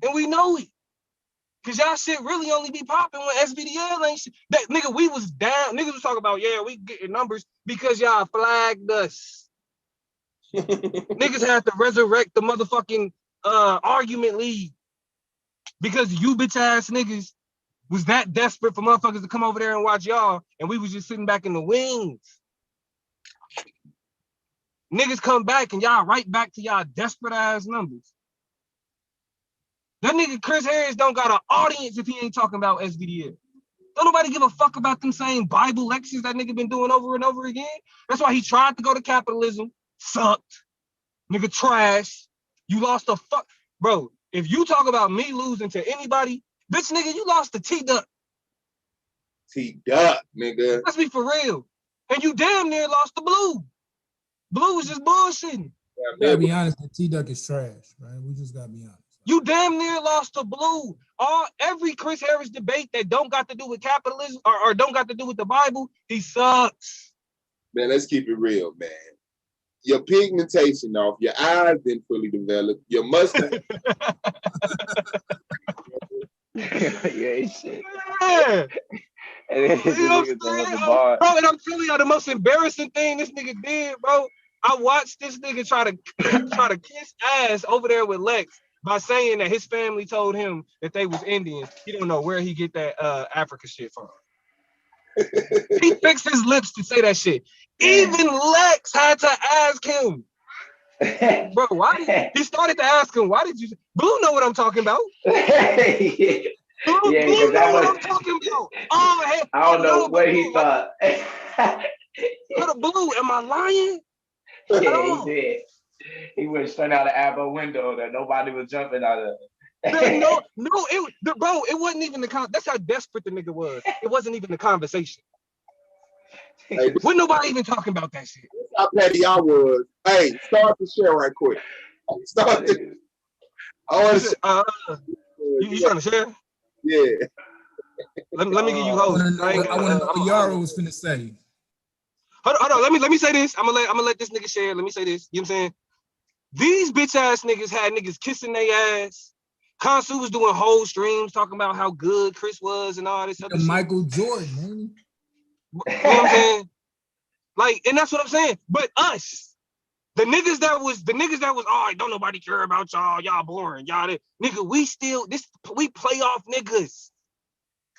And we know it. Cause y'all shit really only be popping when SVDL ain't shit. That nigga, we was down. Niggas was talking about, yeah, we getting numbers because y'all flagged us. Niggas had to resurrect the motherfucking argument league because you bitch ass niggas was that desperate for motherfuckers to come over there and watch y'all, and we was just sitting back in the wings. Niggas come back and y'all right back to y'all desperate ass numbers. That nigga Chris Harris don't got an audience if he ain't talking about SVDL. Don't nobody give a fuck about them same Bible lectures that nigga been doing over and over again. That's why he tried to go to capitalism. Sucked. Nigga trash. You lost a fuck. Bro, if you talk about me losing to anybody, bitch nigga, you lost to T-Duck. T-Duck, nigga. Let's be for real. And you damn near lost to Blue. Blue was just bullshitting. You gotta be honest, the T-Duck is trash, right? We just gotta be honest. You damn near lost to Blue. Every Chris Harris debate that don't got to do with capitalism or don't got to do with the Bible, he sucks. Man, let's keep it real, man. Your pigmentation off, your eyes been fully developed, your mustache. Yeah, shit. Yeah. And then You know what I'm saying? Bro, and I'm telling y'all the most embarrassing thing this nigga did, bro. I watched this nigga try to kiss ass over there with Lex by saying that his family told him that they was Indians. He don't know where he get that Africa shit from. He fixed his lips to say that shit. Even Lex had to ask him, bro, why? He started to ask him, why did you? Blue know what I'm talking about. Blue know what I'm talking about. Oh, hey, I don't know what he thought. Blue, am I lying? Yeah, he did. He went straight out of Abba window that nobody was jumping out of. Bro, it wasn't even the that's how desperate the nigga was. It wasn't even the conversation. Hey, When nobody even talking about that shit. how petty I was. Hey, start the share right quick. Start the. I want to. You trying to share? Yeah. Let me give you I host. want to know what Yara was finna say. Hold on. Let me say this. I'm gonna let this nigga share. Let me say this. You know what I'm saying? These bitch ass niggas had niggas kissing their ass. Consu was doing whole streams talking about how good Chris was and all this other shit. Michael Jordan, man. You know what I'm saying? Like, and that's what I'm saying. But us, the niggas that was, all right, don't nobody care about y'all boring, y'all. Nigga, we playoff niggas.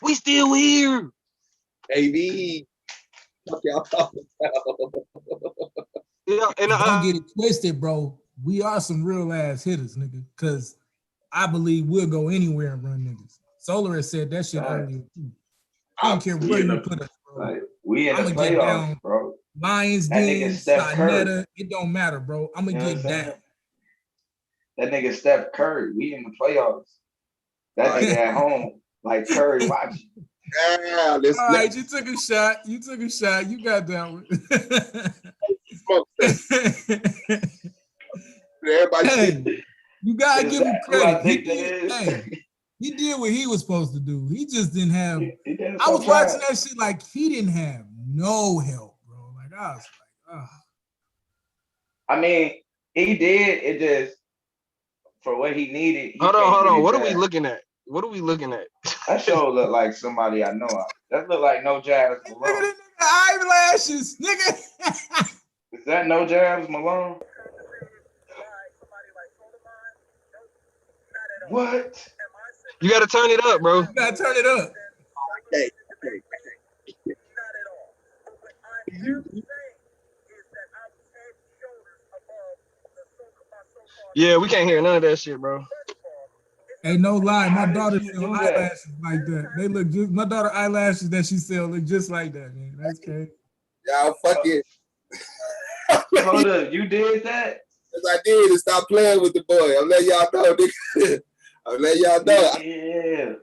We still here. AB. Yeah, and don't get it twisted, bro. We are some real ass hitters, nigga. Cause I believe we'll go anywhere and run niggas. Solar has said that shit earlier too. I don't care where you put us, bro. Like, we in the I'ma playoffs, get down, bro. Lions That Den, nigga Steph Curry. Sinetta, it don't matter, bro. I'm gonna get down. That nigga Steph Curry, we in the playoffs. That nigga at home, like Curry watching. Yeah, all right, you took a shot. You got that one. Hey, you gotta give him credit. He did what he was supposed to do. He just didn't have. I was watching that shit like he didn't have no help, bro. Like I was like, oh. I mean, he did. It just for what he needed. Hold on. What are we looking at? That show look like somebody I know. That look like No Jabs Malone. Nigga, eyelashes, nigga. Is that No Jabs Malone? What? You gotta turn it up, bro. You gotta turn it up. Okay. Yeah, we can't hear none of that shit, bro. Hey, no lie, my daughter sell eyelashes like that. They look just my daughter eyelashes that she sell look just like that, man. That's crazy. Y'all fucking. Hold up, you did that? Yes, I did. And stop playing with the boy. I'm letting y'all know, nigga. I'm letting y'all know. Yeah. Me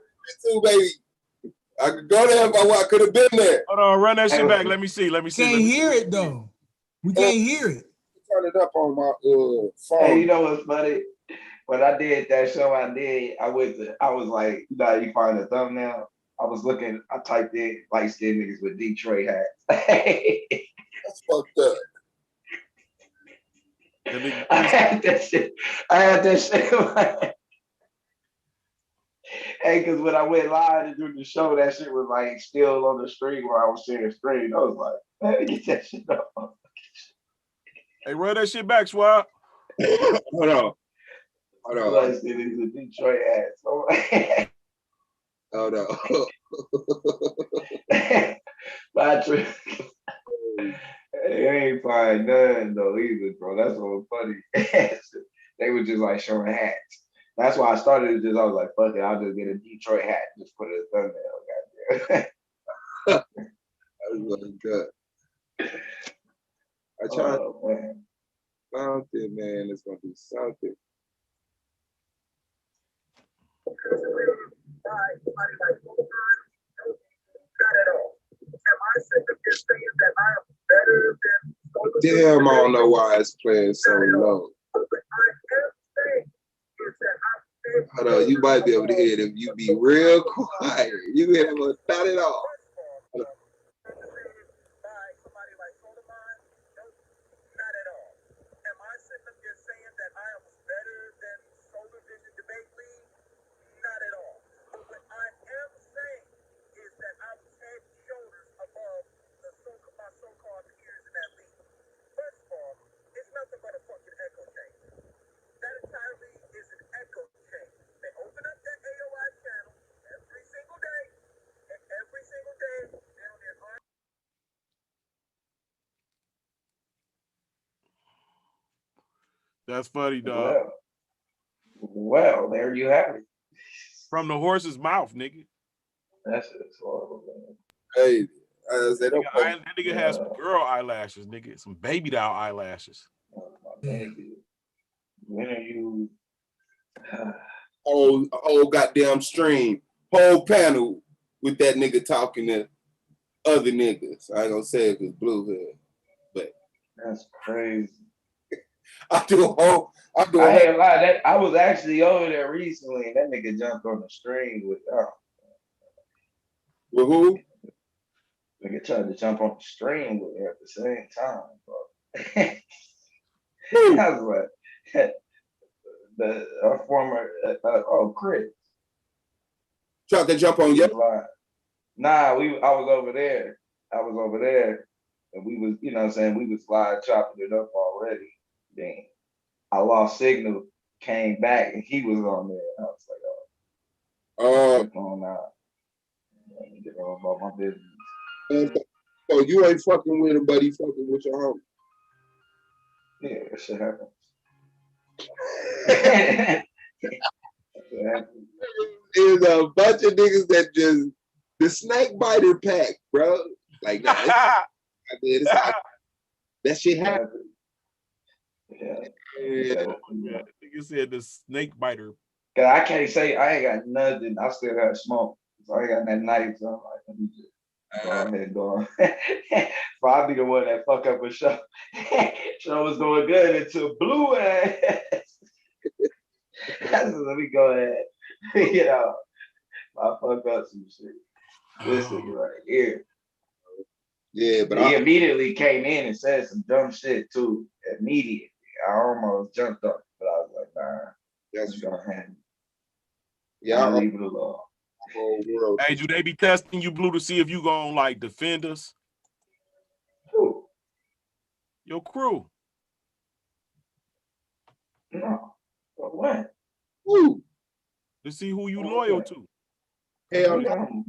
too, baby. I could go there if I could have been there. Hold on, run that shit back. Let me see. Can't hear it though. We can't hear it. Turn it up on my phone. Hey, you know what's funny? When I did that show, I was like, you know, you find a thumbnail. I typed in light skinned niggas with Detroit hats. That's fucked up. I had that shit. Hey, because when I went live to do the show, that shit was like still on the screen where I was sharing screen. I was like, man, get that shit up. Hey, run that shit back, Swab. Hold on. Light skinned niggas with Detroit hats. Hold on. Patrick. They ain't find none though either, bro. That's what was funny. They were just like showing hats. That's why I started it. I was like, fuck it, I'll just get a Detroit hat, just put it a thumbnail. That was really good. I tried something, man. It's gonna do something. Damn, I don't know why it's playing so low. Hold on, you might be able to hear it if you be real quiet. You hear them not at all. That's funny, dog. Well, there you have it. From the horse's mouth, nigga. That's horrible, man. Hey, that nigga has some girl eyelashes, nigga. Some baby doll eyelashes. When are you? whole goddamn stream, whole panel with that nigga talking there. other niggas. I ain't gonna say it was blue hood, but That's crazy. I do a whole. I ain't lie. That I was actually over there recently, and that nigga jumped on the string with who? Nigga tried to jump on the string with her at the same time, bro. I was like, the former Chris tried to jump on you. Nah, I was over there. And we was, you know what I'm saying, we was live chopping it up already. Then I lost signal, came back, and he was on there. I was like, what's going on? Let me get on about my business. So you ain't fucking with him, but he fucking with your homie. Yeah, that shit happens. There's a bunch of niggas that just the snake biter pack, bro. Like that. That shit happened. Yeah. Nigga said the snake biter. Cause I can't say I ain't got nothing. I still got smoke. So I got that knife. So I'm like, let me just go ahead, go on. But I'll be the one that fuck up a show. Show was going good until blue ass. So let me go ahead. You know, I fuck up some shit. This nigga right here. Yeah, but he immediately came in and said some dumb shit too. Immediately. I almost jumped up, but I was like, nah, that's gonna happen. Yeah, I'll leave it alone. Hey, do they be testing you, Blue, to see if you gonna like defend us? Who? Your crew. No. But what? Who? To see who you loyal to. Hell no.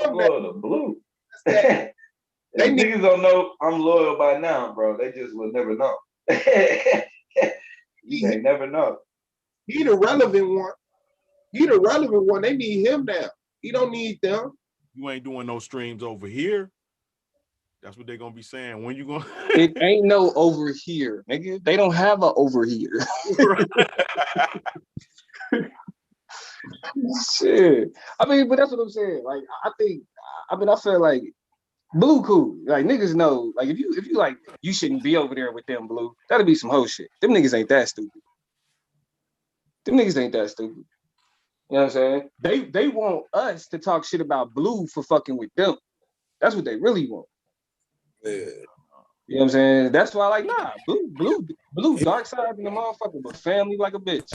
I'm loyal to Blue. They niggas don't know I'm loyal by now, bro. They just will never know. They never know. He the relevant one. He the relevant one. They need him now. He don't need them. You ain't doing no streams over here. That's what they're gonna be saying. When you gonna It ain't no over here, nigga. They don't have a over here. Shit. I mean, but that's what I'm saying. Like, I feel like Blue cool. Like, niggas know. Like, if you like, you shouldn't be over there with them, Blue. That'll be some hoe shit. Them niggas ain't that stupid. You know what I'm saying? They want us to talk shit about Blue for fucking with them. That's what they really want. Yeah. You know what I'm saying? That's why, like, nah, Blue dark side in the motherfucker, but family like a bitch.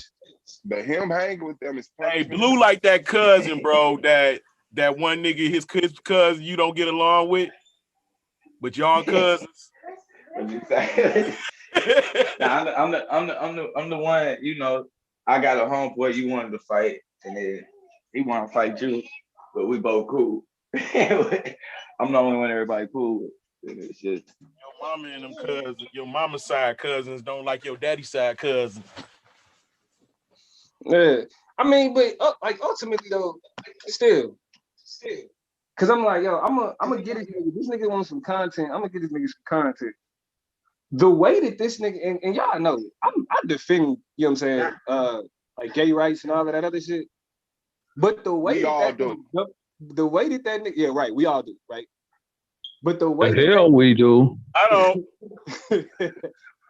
But him hanging with them is Hey, Blue like that cousin, bro, that one nigga, his cousin you don't get along with, but y'all cousins. Nah, I'm the one, you know, I got a homeboy you wanted to fight, and then he wanted to fight you, but we both cool. I'm the only one everybody cool with. It's just Your mama and them cousins, your mama's side cousins don't like your daddy's side cousins. Yeah. I mean, but like ultimately though, still. Cause I'm like, yo, I'm gonna get this nigga wants some content. I'm gonna get this nigga some content. The way that this nigga and y'all know I defend, you know what I'm saying, like gay rights and all of that other shit. But the way we all do. The way that nigga, yeah, right, we all do, right? But the way the hell we do. I don't.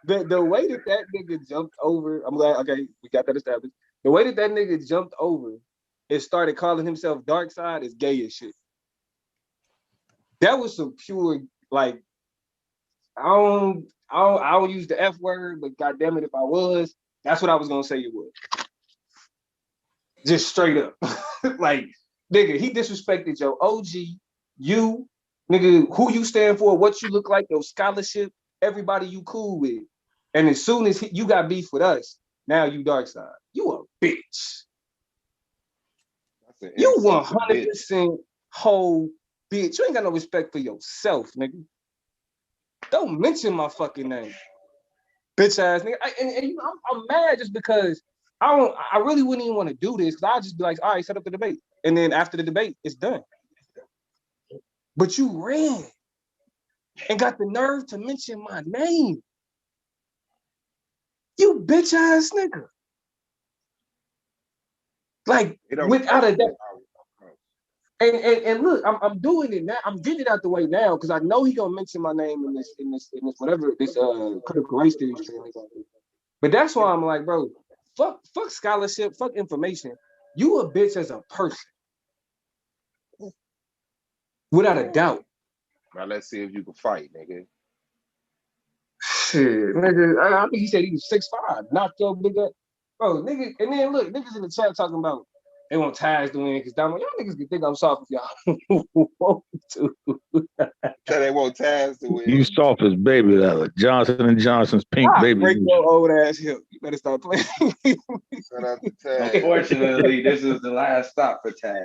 the way that nigga jumped over, I'm glad, okay, we got that established. The way that nigga jumped over and started calling himself Dark Side is gay as shit. That was some pure, like, I don't use the F word, but goddamn it, if I was, that's what I was gonna say it was. Just straight up. Like, nigga, he disrespected your OG, you, nigga, who you stand for, what you look like, your scholarship, everybody you cool with. And as soon as you got beef with us, now you Dark Side. You a bitch. You 100% whole bitch. You ain't got no respect for yourself, nigga. Don't mention my fucking name. Bitch ass nigga. And you know, I'm mad just because I really wouldn't even want to do this, because I'd just be like, all right, set up the debate. And then after the debate, it's done. But you ran and got the nerve to mention my name. You bitch ass nigga. Like, without a doubt. And look, I'm doing it now. I'm getting it out the way now because I know he gonna mention my name in this whatever this critical race theory stream. But that's why I'm like, bro, fuck scholarship, fuck information. You a bitch as a person, without a doubt. Now let's see if you can fight, nigga. Shit, nigga. I think he said he was 6'5", knocked your big up, bro, nigga. And then look, niggas in the chat talking about they want Taz to win because y'all niggas can think I'm soft if y'all want to. So they want Taz to win. You soft as baby leather. Johnson & Johnson's pink baby. Break your old ass hip. You better start playing. Shout out to Taz. Unfortunately, this is the last stop for Taz.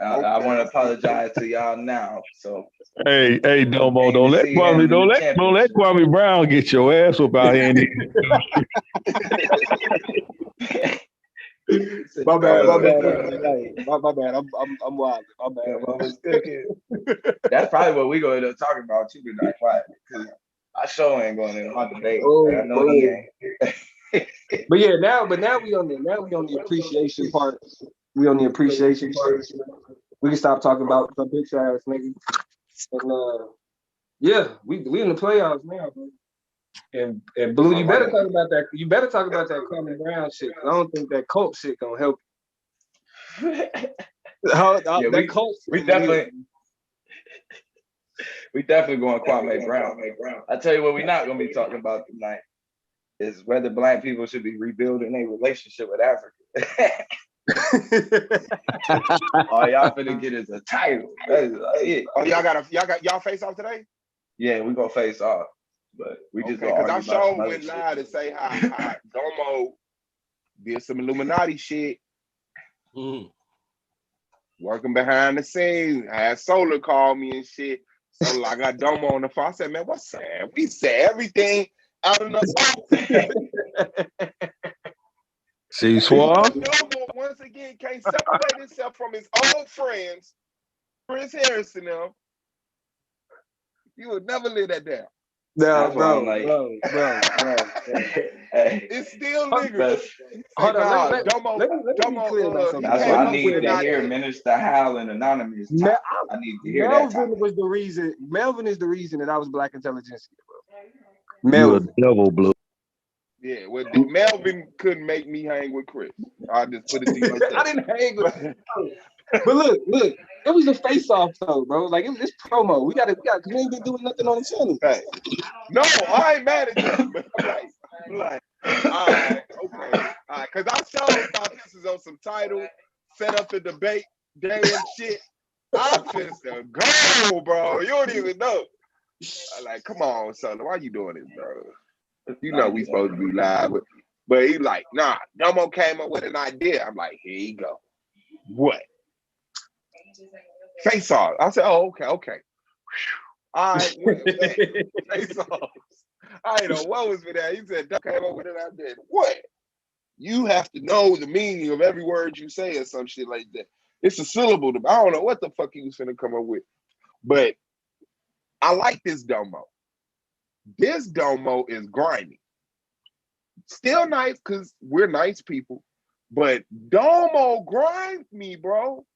I want to apologize to y'all now. So hey, Domo, don't let Kwame Brown get your ass up out here. My bad. I'm wild. My bad. That's probably what we're going to talk about too tonight. Quiet, because I sure ain't going into my debate. I know he ain't. But now we on the appreciation part. We on the appreciation part. We can stop talking about some bitch ass nigga. And yeah, we in the playoffs now, bro. And Blue, you better talk about that. You better talk about that Kwame Brown shit. I don't think that cult shit gonna help. We definitely going Kwame Brown. I tell you what, we're not gonna be talking about tonight is whether black people should be rebuilding their relationship with Africa. All y'all finna get is a title. That is like it. Oh, y'all face off today? Yeah, we gonna face off. But we just because I sure went live to say how Domo did some Illuminati shit. Working behind the scenes. I had Solar call me and shit. So I got Domo on the phone. I said, man, what's that? We said everything out of the See, Suave? Domo once again can't separate himself from his old friends, Chris Harrison now. You would never live that down. No, bro. It's still niggas. Hold on, let me be clear about something. That's why I need to hear Minister Howell and Anonymous. I need to hear that. Melvin is the reason that I was Black Intelligentsia, bro. Melvin. You a devil, Blue. Yeah, well, Melvin couldn't make me hang with Chris. I just put it to you like that. I didn't hang with him. But look, it was a face-off though, bro. Like it's promo. We got because we ain't been doing nothing on the channel. Hey. No, I ain't mad at you, but I'm like, all right, okay. All right, because I sure thought this was on some title, set up the debate day and shit. I'm just a go, bro. You don't even know. I'm like, come on, son. Why you doing this, bro? You know we supposed to be live. But he like, nah, Domo came up with an idea. I'm like, here you go. What? Face off. I said, oh, okay. All right, face off. I ain't know what was with that. He said, Doug came up with it. I did. What? You have to know the meaning of every word you say or some shit like that. It's a syllable. I don't know what the fuck he was finna come up with. But I like this Domo. This Domo is grimy. Still nice because we're nice people. But Domo grinds me, bro.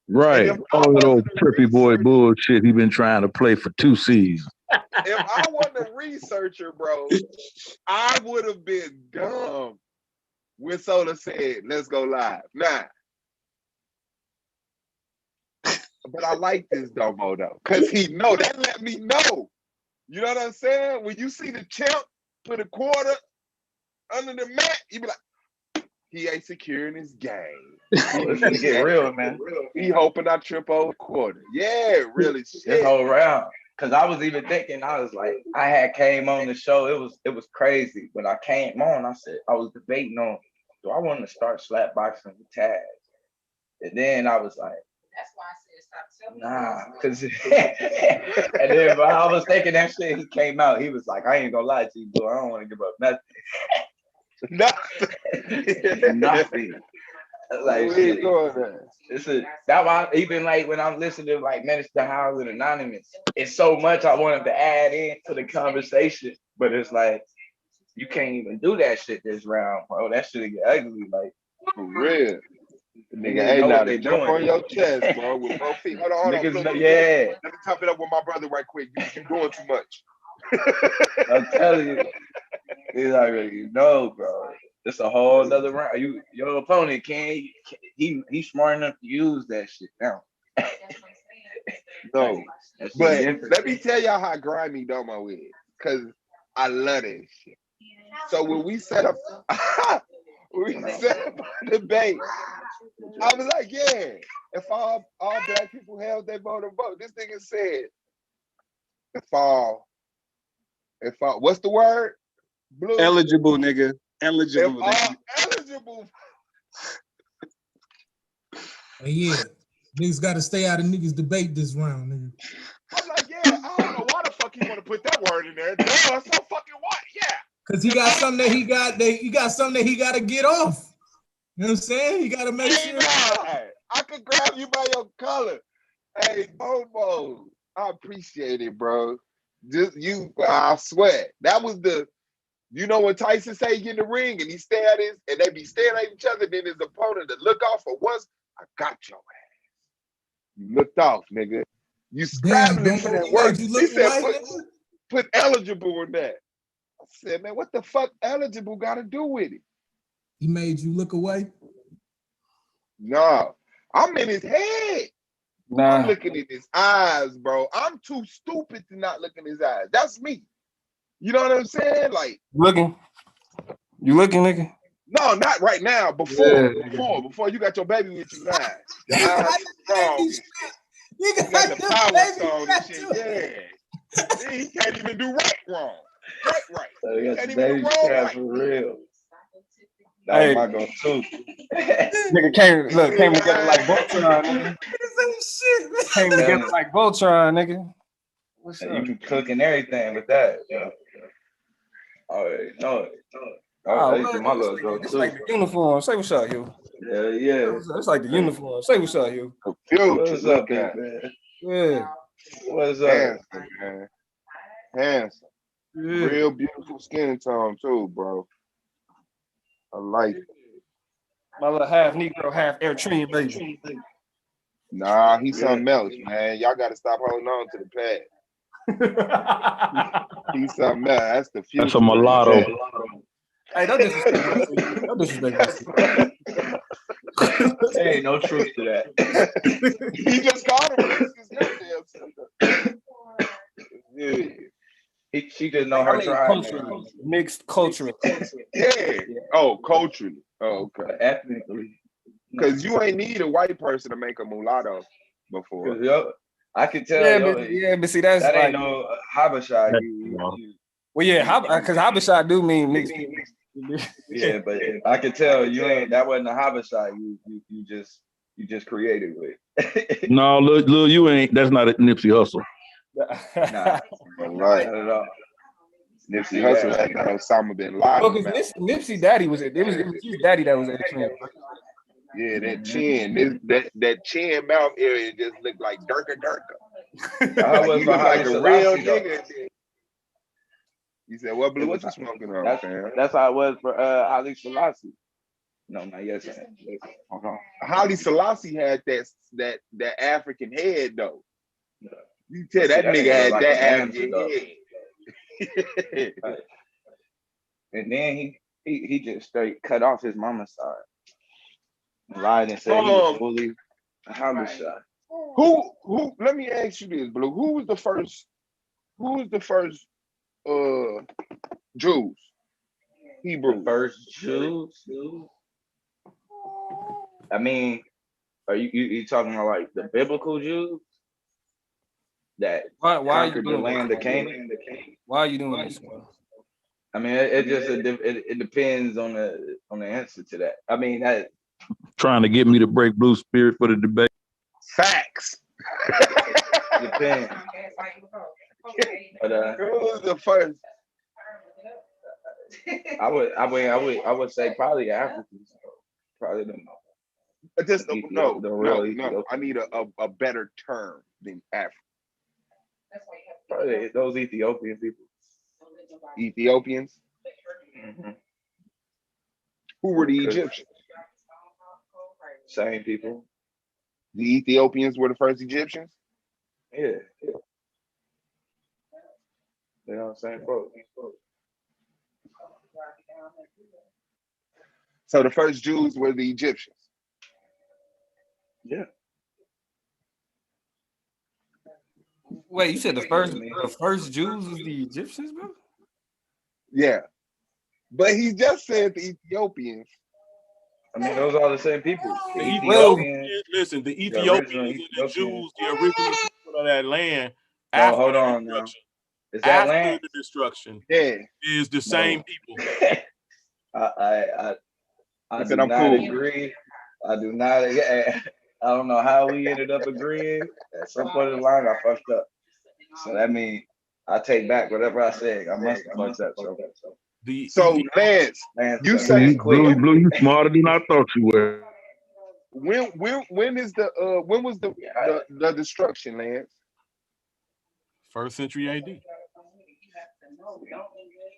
Right. All that old trippy boy bullshit he been trying to play for 2 seasons. If I wasn't a researcher, bro, I would have been dumb when Soda said, let's go live. Nah. But I like this Domo though, because that let me know. You know what I'm saying? When you see the champ put a quarter under the mat, you be like, he ain't securing his game. It's gonna get real, man. He hoping I trip over quarter. Yeah, really shit. This whole round. Cause I was even thinking, I was like, I had came on the show. It was crazy. When I came on, I said, I was debating on, do I want to start slap boxing with Taz? And then I was like, that's why I said stop. Nah, cause and then while I was thinking that shit, he came out. He was like, I ain't gonna lie to you, bro. I don't want to give up nothing. Nothing. Like shit. That why even like when I'm listening to like Minister Howell and Anonymous, it's so much I wanted to add into the conversation, but it's like you can't even do that shit this round, bro. That shit get ugly, like for real. Nigga, Niggas hey, know now what to they jump doing. on your chest, bro, with both feet. Hold on. Niggas Look, know, look. yeah. Let me top it up with my brother right quick. You doing too much. I'm telling you, he's already know, bro. It's a whole other round. Your opponent he's smart enough to use that shit now. No, That shit but different. let me tell y'all how grimy Domo is, cause I love that shit. So when we set up, a debate, I was like, yeah, if all black people held their vote, this nigga said, if all, what's the word? Blue. Eligible, nigga. If Eligible, all nigga. eligible. Hey, yeah, niggas got to stay out of niggas debate this round, nigga. I'm like, yeah, I don't know why the fuck he want to put that word in there. Duh, so fucking what? Yeah. Cause he got something that he got something that he got to get off. You know what I'm saying? He got to make sure. I could grab you by your collar. Hey, Bobo, I appreciate it, bro. Just you, I swear. That was you know when Tyson say get in the ring and he stare at and they be staring at each other, then his opponent to look off for once, I got your ass. You looked off, nigga. You scrabbling for that work. He said put eligible in that. I said, man, what the fuck eligible got to do with it? He made you look away? No, I'm in his head. Nah. I'm looking in his eyes, bro. I'm too stupid to not look in his eyes. That's me. You know what I'm saying? Like You looking, nigga? No, not right now. Before you got your baby with you now. Your eyes strong. You got the power stone and shit. Yeah. He can't even do right wrong. Right. So He can't even do wrong right. For real. That was my go-to. Nigga came together like Voltron, nigga. Came together like Voltron, nigga. What's up? You can cook and everything with that. Yeah. Already know it. My little go-to. It's like the uniform. Say what's up, you. Yeah. It's like the uniform. Say what's up, you. What's up, man? Yeah. What's up? Handsome, man. Handsome. Yeah. Real beautiful skin tone too, bro. I like it. My little half Negro, half Eritrean baby. Nah, he's something else, man. Y'all gotta stop holding on to the past. He's something else. That's the future. That's a mulatto. Hey, don't disrespect. Don't disrespect. There ain't no truth to that. He just called him. Yeah. She just know her tribe. Mixed culturally. Yeah. Oh, culturally. Oh, okay. Ethnically. Because you ain't need a white person to make a mulatto before. I can tell. But see, that's that like, ain't no Habashah. Well, yeah, because Habashah do mean mixed. Yeah, but I can tell you ain't. That wasn't a Habashah. You just created with. No, look, you ain't. That's not a Nipsey Hussle. Nah, right. Not at all. Nipsey Hussle had Osama bin Laden. Oh, because Nipsey daddy was it. It was his daddy that was Eritrean. Yeah, that chin, that chin mouth area just looked like Durka. I was like a real nigga. You said, "What blue? What you smoking on?" That's how it was for Ali Selassie. No, not yet. Hold on. Haile Selassie had that African head though. You tell that nigga had like that African head. And then he just straight cut off his mama's side. Lied and said he was fully Habashah. Who? Let me ask you this, Blue. Who was the first Jews? Hebrew. First Jews? I mean, are you talking about like the biblical Jews that conquered the land of Canaan? Why are you doing this? I mean, it depends on the answer to that. I mean, that trying to get me to break Blue Spirit for the debate. Facts. Depends. But who was the first? I would say probably Africans. Probably them. Just no. I need a better term than African. Probably those Ethiopian people. Ethiopians. Mm-hmm. Who were the Egyptians? Same people. The Ethiopians were the first Egyptians. Yeah. They're on the same boat. So the first Jews were the Egyptians. Yeah. Wait, you said the first Jews was the Egyptians, bro? Yeah. But he just said the Ethiopians. I mean, those are the same people. The The Ethiopians. Listen, the The Ethiopians original and the Ethiopians. Jews, the original people of that land, No, after hold the on now. destruction, Is that after land? the destruction, Yeah. is the same people. I He do said, I'm not cool. agree. I do not. Yeah, I don't know how we ended up agreeing. At some point in the line, I fucked up. So that means I take back whatever I said. I must have fucked up. So Lance, you say Blue, you smarter than I thought you were. when is the when was the destruction, Lance? First century AD.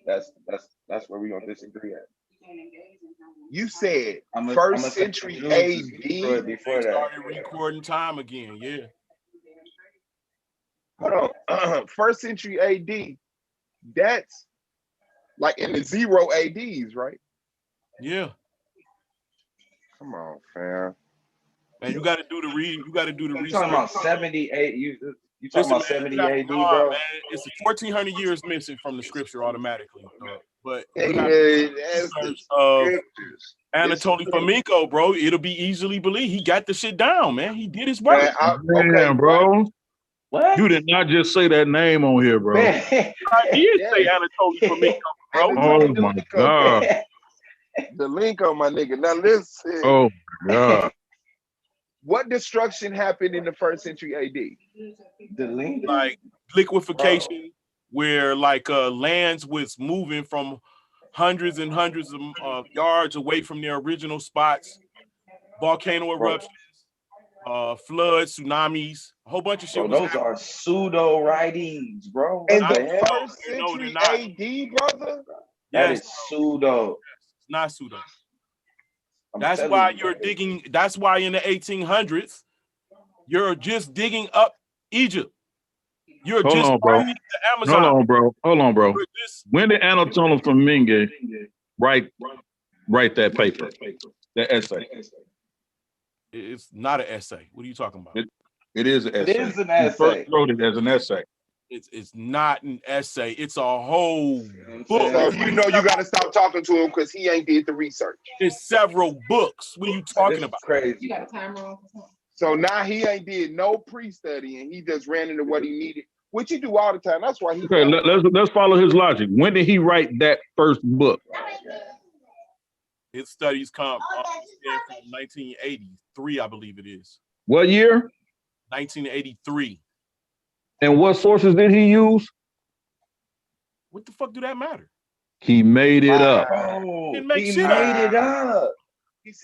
That's where we gonna disagree at. You said I'm first century AD. Before They that. started recording time again. Yeah. Hold on. First century AD. That's like in the 0 ADs, right? Yeah. Come on, fam. Man, you got to do the reading. You got to do the You research. talking about 78? You talking about 70 AD, no, bro? Man, it's 1,400 years missing from the scripture automatically. But Hey, you got to do the that's research the of scriptures. Anatoly Fomenko, bro. It'll be easily believed. He got the shit down, man. He did his work. Damn, bro. What? You did not just say that name on here, bro. I did say Anatoly Fomenko, bro. Oh my God. The link on my nigga. Now listen. Oh my God. What destruction happened in the first century AD? The link, like liquefaction, where like lands was moving from hundreds and hundreds of yards away from their original spots, volcano eruptions, floods, tsunamis, a whole bunch of shit. Bro, those are pseudo writings, bro. And What the the hell? first century AD, brother? That is pseudo. It's not pseudo. That's why you're digging. That's why in the 1800s, you're just digging up Egypt. You're Hold just on, bro. finding the Amazon. Hold on, bro. When did Anatoly Fomenko write that paper, that essay? It's not an essay. What are you talking about? It is an essay. It is an He essay. first wrote it as an essay. It's not an essay. It's a whole book. So you know you got to stop talking to him because he ain't did the research. It's several books. What are you talking about? Crazy. You got a timer on? So now he ain't did no pre-study and he just ran into what he needed, which he do all the time. That's why he. Okay, let's follow his logic. When did he write that first book? His studies come from 1983, I believe it is. What year? 1983. And what sources did he use? What the fuck do that matter? He made it up. Oh, Didn't make he shit made up. it up.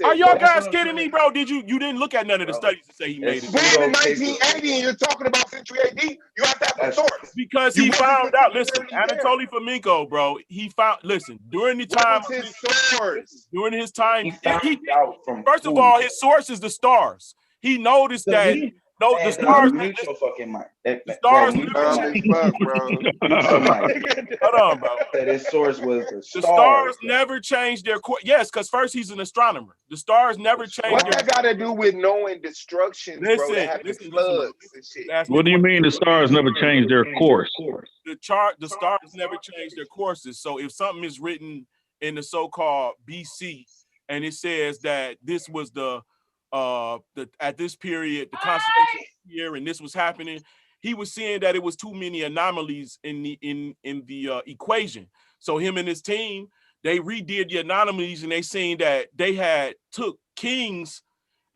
Are y'all guys kidding me, bro? You didn't look at none of the studies to say he made it? Born in 1980 and you're talking about century AD, you have to have a source. Because he found out. Listen, Anatoly Fomenko, bro. He found. Listen, during the time. What was his source? During his time, out from first of all, his source is the stars. He noticed that. No, the stars. Mute your fucking mic. The stars. Hold on, bro. That his source was the The stars never changed their course. Yes, because first he's an astronomer. The stars never changed. What that got to do with knowing destructions, bro? That happened floods and shit. What do you mean the stars never changed their course? The stars never changed their courses. So if something is written in the so-called BC and it says that this was at this period the constellation here and this was happening, he was seeing that it was too many anomalies in the equation. So him and his team, they redid the anomalies and they seen that they had took kings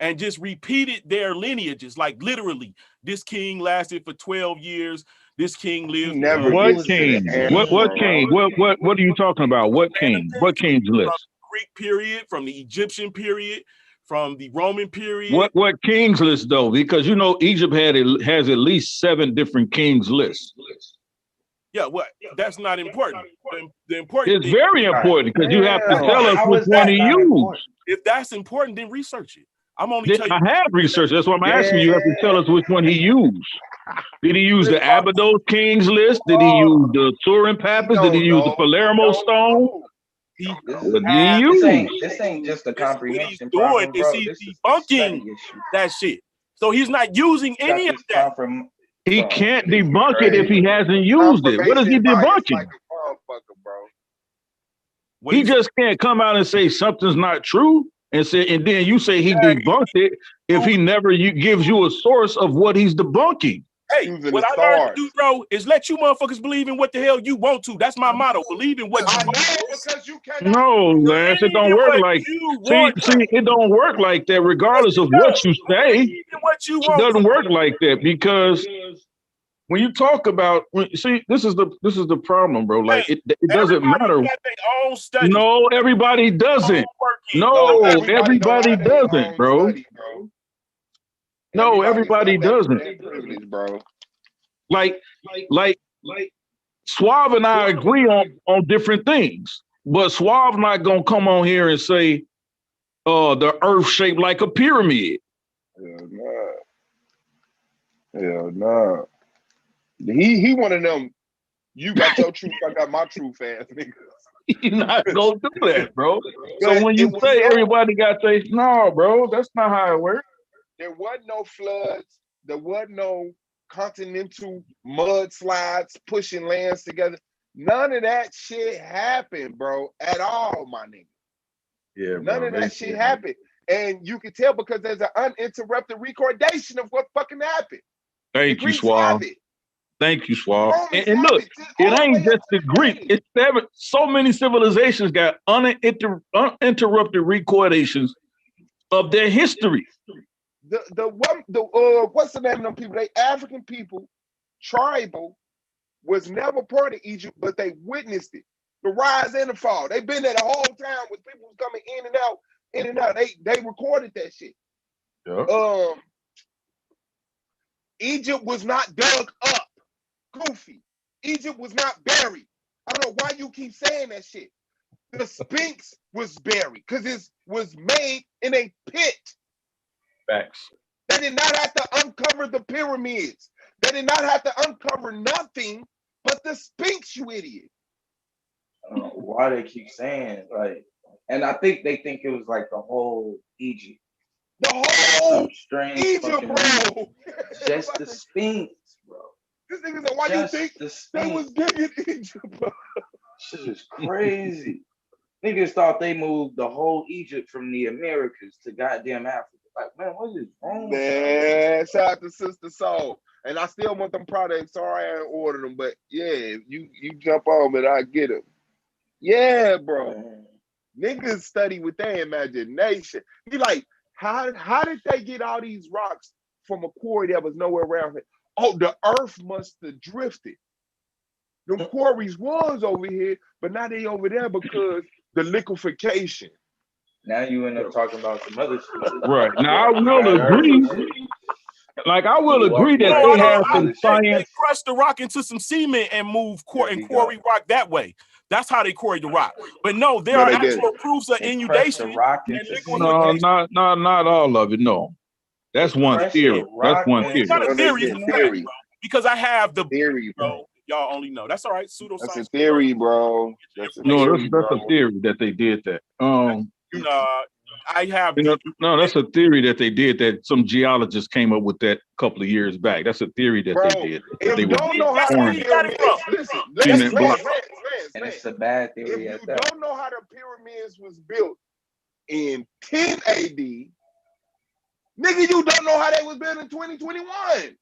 and just repeated their lineages. Like literally, this king lasted for 12 years. This king lived. What king? What king? What are you talking about? What king? What king's list? From the Greek period, from the Egyptian period, from the Roman period. What kings list though? Because you know Egypt has at least 7 different kings lists. Yeah, well, that's not important. The important. It's very important because you have to tell us which one to use. If that's important, then research it. I'm only telling I you. have research. That's why I'm asking you. You have to tell us which one he used. Did he use the Abydos Kings list? Did he use the Turin Papyrus? Did he use the Palermo Stone? What did he use? This ain't just a What he's comprehension doing problem, is bro. he's This is debunking that shit. So he's not using any of that. He can't debunk it if he hasn't used it. What is he debunking? He just can't come out and say something's not true and then you say he debunked it if he never gives you a source of what he's debunking. Hey, what I learned to do, bro, is let you motherfuckers believe in what the hell you want to. That's my motto. Believe in what you want. Because you cannot. No, Lance, it don't work like see, it don't work like that, regardless of what you say. It doesn't work like that because when you talk about this is the problem, bro. Like it doesn't matter. No, everybody doesn't. No, everybody doesn't, bro. No, everybody doesn't, bro. Like Suave and I agree on different things, but Suave not gonna come on here and say, the earth shaped like a pyramid. Hell no. He one of them. You got your truth, I got my truth, ass niggas. You're not gonna do that, bro. So when you say everybody got their no, bro, that's not how it works. There wasn't no floods. There wasn't no continental mudslides pushing lands together. None of that shit happened, bro, at all, my nigga. Yeah, None of that shit happened. And you can tell because there's an uninterrupted recordation of what fucking happened. Thank you, Suave. Thank you, Suave. And look, it ain't just the Greek. It's so many civilizations got uninterrupted recordations of their history. What's the name of them people? They African people, tribal, was never part of Egypt, but they witnessed it. The rise and the fall. They've been there the whole time with people coming in and out. They recorded that shit. Yeah. Egypt was not dug up. Goofy. Egypt was not buried. I don't know why you keep saying that shit. The Sphinx was buried because it was made in a pit. Facts. They did not have to uncover the pyramids. They did not have to uncover nothing but the Sphinx, you idiot. I don't know why they keep saying like, and I think they think it was like the whole Egypt. The whole strange Egypt, bro. Just the Sphinx, bro. This nigga said, why you think they was digging Egypt, bro? Shit is crazy. Niggas thought they moved the whole Egypt from the Americas to goddamn Africa. Like, man, what is wrong? Man, shout out to Sister Soul. And I still want them products. Sorry I ain't ordered them, but yeah, you jump on it, I get them. Yeah, bro. Man. Niggas study with their imagination. Be like, how did they get all these rocks from a quarry that was nowhere around here? Oh, the earth must have drifted. The quarries was over here, but now they over there because the liquefaction. Now you end up talking about some other shit. Right. Now I will agree. Like I will agree that they have some science. They crushed the rock into some cement and moved quarry rock that way. That's how they quarried the rock. But no, there are actual proofs of inundation. No, not all of it. No, that's one theory. That's one theory. It's not a theory. It's a theory, bro. Because I have the theory, bro. Y'all only know. That's all right. Pseudoscience. That's a theory, bro. That's a theory that they did that. I have. No, that's a theory that they did that some geologists came up with that a couple of years back. That's a theory that they did. If they you don't know how the pyramids, and it's a bad theory. If you don't know how the pyramids was built in 10 AD, nigga, you don't know how they was built in 2021.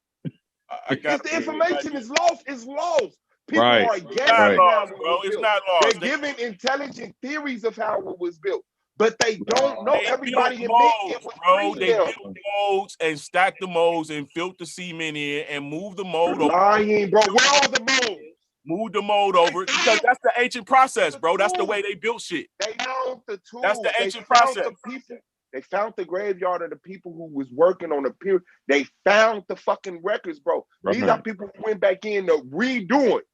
If the information is lost, it's lost. People are guessing how it's not lost. They're giving intelligent theories of how it was built. But they don't know. Everybody admit it was bro. They built molds and stacked the molds and filled the cement in and moved the mold over. Lying, bro. Where are the molds? Move the mold over because that's the ancient process, bro. That's the way they built shit. They found the tools. That's the ancient process. They found the graveyard of the people who was working on the pyramid. They found the fucking records, bro. These are people who went back in to redo it.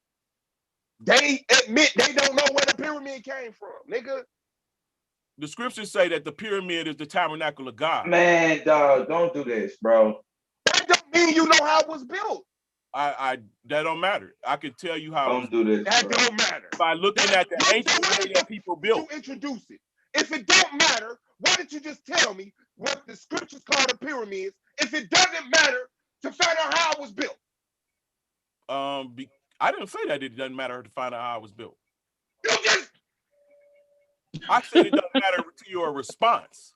They admit they don't know where the pyramid came from, nigga. The scriptures say that the pyramid is the tabernacle of God. Man, dog, don't do this, bro. That don't mean you know how it was built. That don't matter. I can tell you how. Don't do this. That bro. don't matter. By looking at the ancient way that people built. You introduce it. If it don't matter, why did you just tell me what the scriptures call the pyramids? If it doesn't matter to find out how it was built. I didn't say that it doesn't matter to find out how it was built. You just. I said it doesn't matter to your response.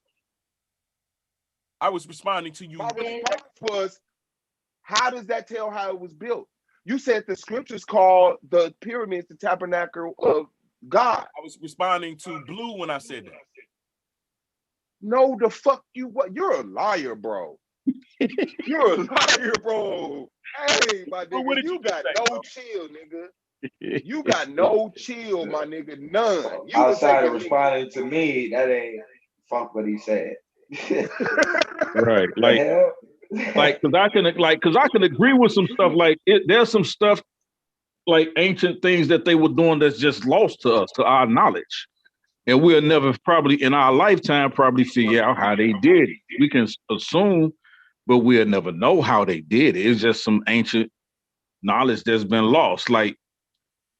I was responding to you. My response was, how does that tell how it was built? You said the scriptures call the pyramids the tabernacle of God. I was responding to Blue when I said that. No, the fuck you what? You're a liar, bro. You're a liar, bro. Hey, my nigga, you got no chill, nigga. You got no chill, my nigga. None. You Outside of responding to me, that ain't fuck what he said. Right, because I can agree with some stuff. Like there's some stuff like ancient things that they were doing that's just lost to us, to our knowledge, and we'll never probably in our lifetime probably figure out how they did it. We can assume, but we'll never know how they did it. It's just some ancient knowledge that's been lost. Like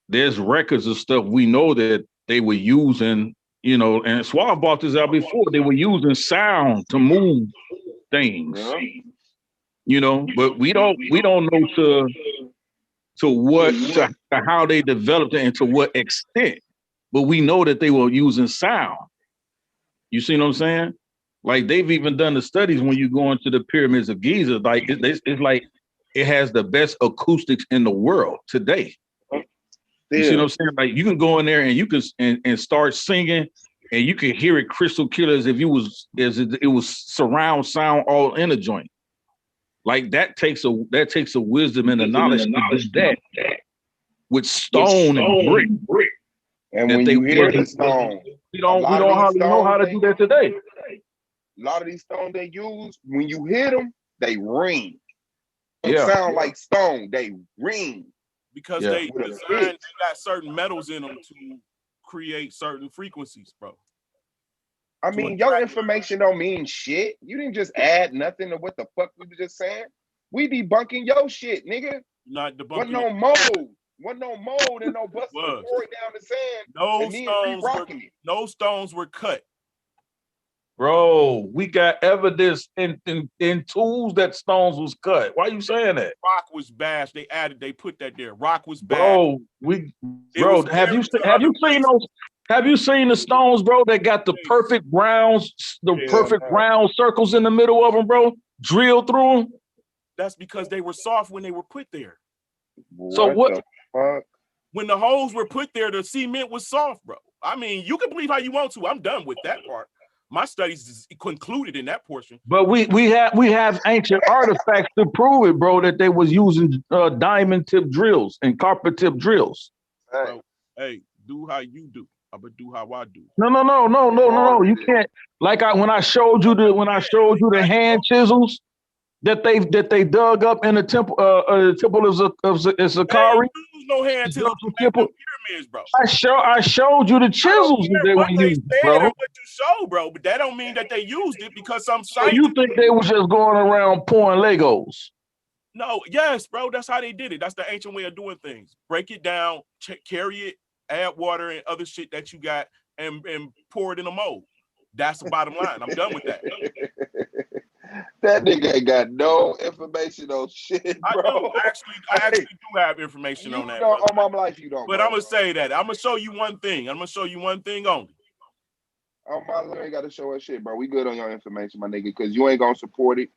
there's records of stuff we know that they were using, you know, and Suave brought this out before. They were using sound to move things, you know, but we don't know to how they developed it and to what extent. But we know that they were using sound. You see what I'm saying? Like they've even done the studies when you go into the pyramids of Giza. Like it's like it has the best acoustics in the world today. You see what I'm saying? Like you can go in there and you can and start singing, and you can hear it crystal clear as if it was surround sound all in a joint. Like that takes a wisdom and a knowledge to do that with stone and brick. And when you hear the stone, we don't hardly know how to do that today. A lot of these stones they use, when you hit them, they ring. They sound like stone. They ring. Because they got certain metals in them to create certain frequencies, bro. I mean, your information don't mean shit. You didn't just add nothing to what the fuck we were just saying. We debunking your shit, nigga. Not debunking. Wasn't no mold and no busting the quarry down the sand. No stones were cut. Bro, we got evidence in tools that stones was cut. Why are you saying that? Rock was bashed. They put that there. Rock was bashed. Have you seen the stones, bro, that got the perfect rounds, perfect round circles in the middle of them, bro? Drilled through them? That's because they were soft when they were put there. So what the fuck? When the holes were put there, the cement was soft, bro. I mean, you can believe how you want to. I'm done with that part. My studies is concluded in that portion. But we have ancient artifacts to prove it, bro, that they was using diamond tip drills and copper tip drills. Bro, hey, do how you do. I'm gonna do how I do. No. You can't. Like when I showed you the hand chisels that they dug up in the temple of Zakari. No hand chisels to make the pyramids, bro. I showed you the chisels that they were using, bro. What you show, bro, but that don't mean that they used it because some So you think they was just going around pouring Legos? No, yes, bro. That's how they did it. That's the ancient way of doing things. Break it down, carry it, add water and other shit that you got, and pour it in a mold. That's the bottom line. I'm done with that. That nigga ain't got no information on shit, bro. I actually do have information on that. On my life, you don't. But I'm gonna say that. I'm gonna show you one thing. I'm gonna show you one thing only. On my life, ain't gotta show us shit, bro. We good on your information, my nigga, because you ain't gonna support it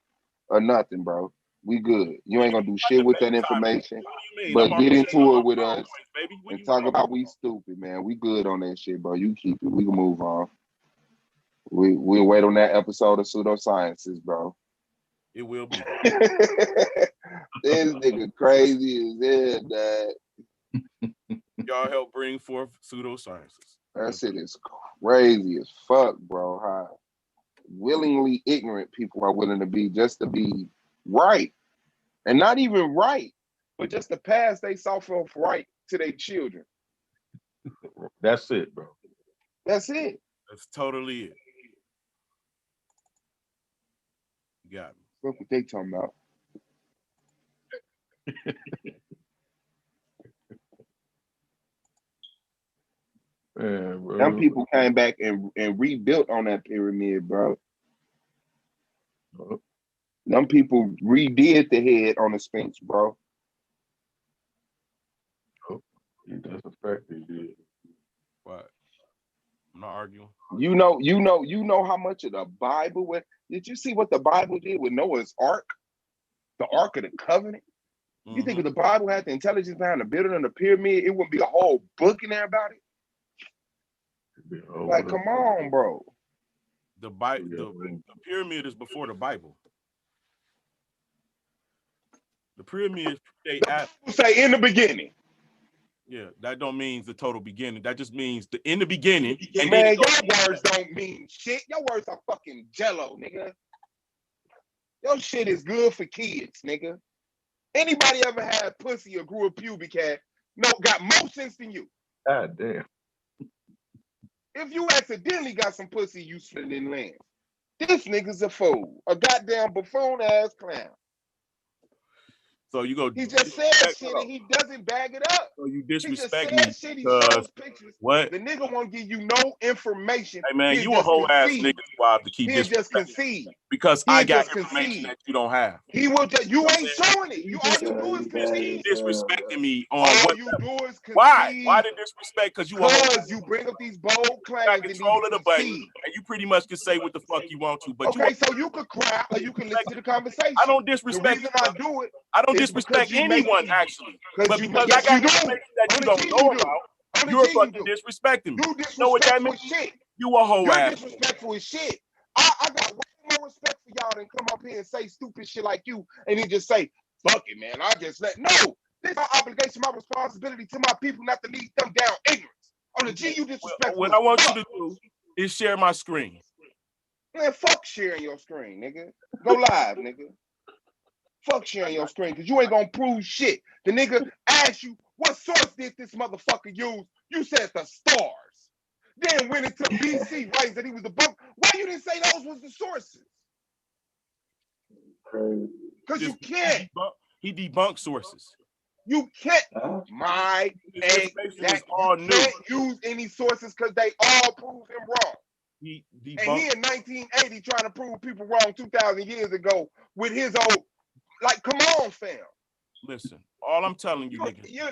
or nothing, bro. We good. You ain't gonna do shit with that information. But get into it with us and talk about we stupid, man. We good on that shit, bro. You keep it. We can move on. We'll wait on that episode of Pseudosciences, bro. It will be. This nigga crazy as hell, dad. Y'all help bring forth Pseudosciences. That shit is crazy as fuck, bro. How willingly ignorant people are willing to be just to be right. And not even right, but just to pass they self-off right to their children. That's it, bro. That's it. That's totally it. You got me. What they talking about? Man, bro. Some people came back and rebuilt on that pyramid, bro. Some people redid the head on the Sphinx, bro. That's a fact they did. What? I'm not arguing. You know how much of the Bible was. Did you see what the Bible did with Noah's Ark? The Ark of the Covenant? You think if the Bible had the intelligence behind the building of the pyramid, it wouldn't be a whole book in there about it? Like, come on, bro. The pyramid is before the Bible. The pyramid they say in the beginning. Yeah, that don't mean the total beginning. That just means in the beginning. And Man, your words don't mean shit. Your words are fucking jello, nigga. Your shit is good for kids, nigga. Anybody ever had pussy or grew a pubic hair, got more sense than you. God damn. If you accidentally got some pussy, you slid in land. This nigga's a fool. A goddamn buffoon ass clown. So you go. He just said shit and he doesn't bag it up. So you disrespect he just said me shit, he shows pictures. What? The nigga won't give you no information. Hey man, you a whole ass nigga wild to keep He'll just disrespecting. concede. Because I got information that you don't have. He will just, you ain't showing it. All you do is concede. Disrespecting me on all what you do is concede. Why did disrespect? Because you bring up these bold claims. got control of the button, and you pretty much can say what the fuck you want to. But okay, so you could cry or you can listen to the conversation. I don't disrespect. The reason I do it, I don't disrespect anyone actually. But because I got information that you don't know about, you're fucking disrespecting me. You know what that means? Shit. You a whole ass. You're disrespectful as shit. I got way more respect for y'all than come up here and say stupid shit like you and then just say, fuck it, man. I just no. This is my obligation, my responsibility to my people not to lead them down ignorance. On the G, you disrespectful. What I want you to do is share my screen. Man, fuck sharing your screen, nigga. Go live, nigga. Fuck sharing your screen, because you ain't gonna prove shit. The nigga asked you, what source did this motherfucker use? You said the stars. Then went into BC, right? That he was the book. Why you didn't say those was the sources? Because you can't. He debunked sources. You can't. My ain't that you can't use any sources because they all prove him wrong. And he in 1980 trying to prove people wrong 2,000 years ago with his old, like, come on, fam. Listen, all I'm telling you, nigga. You're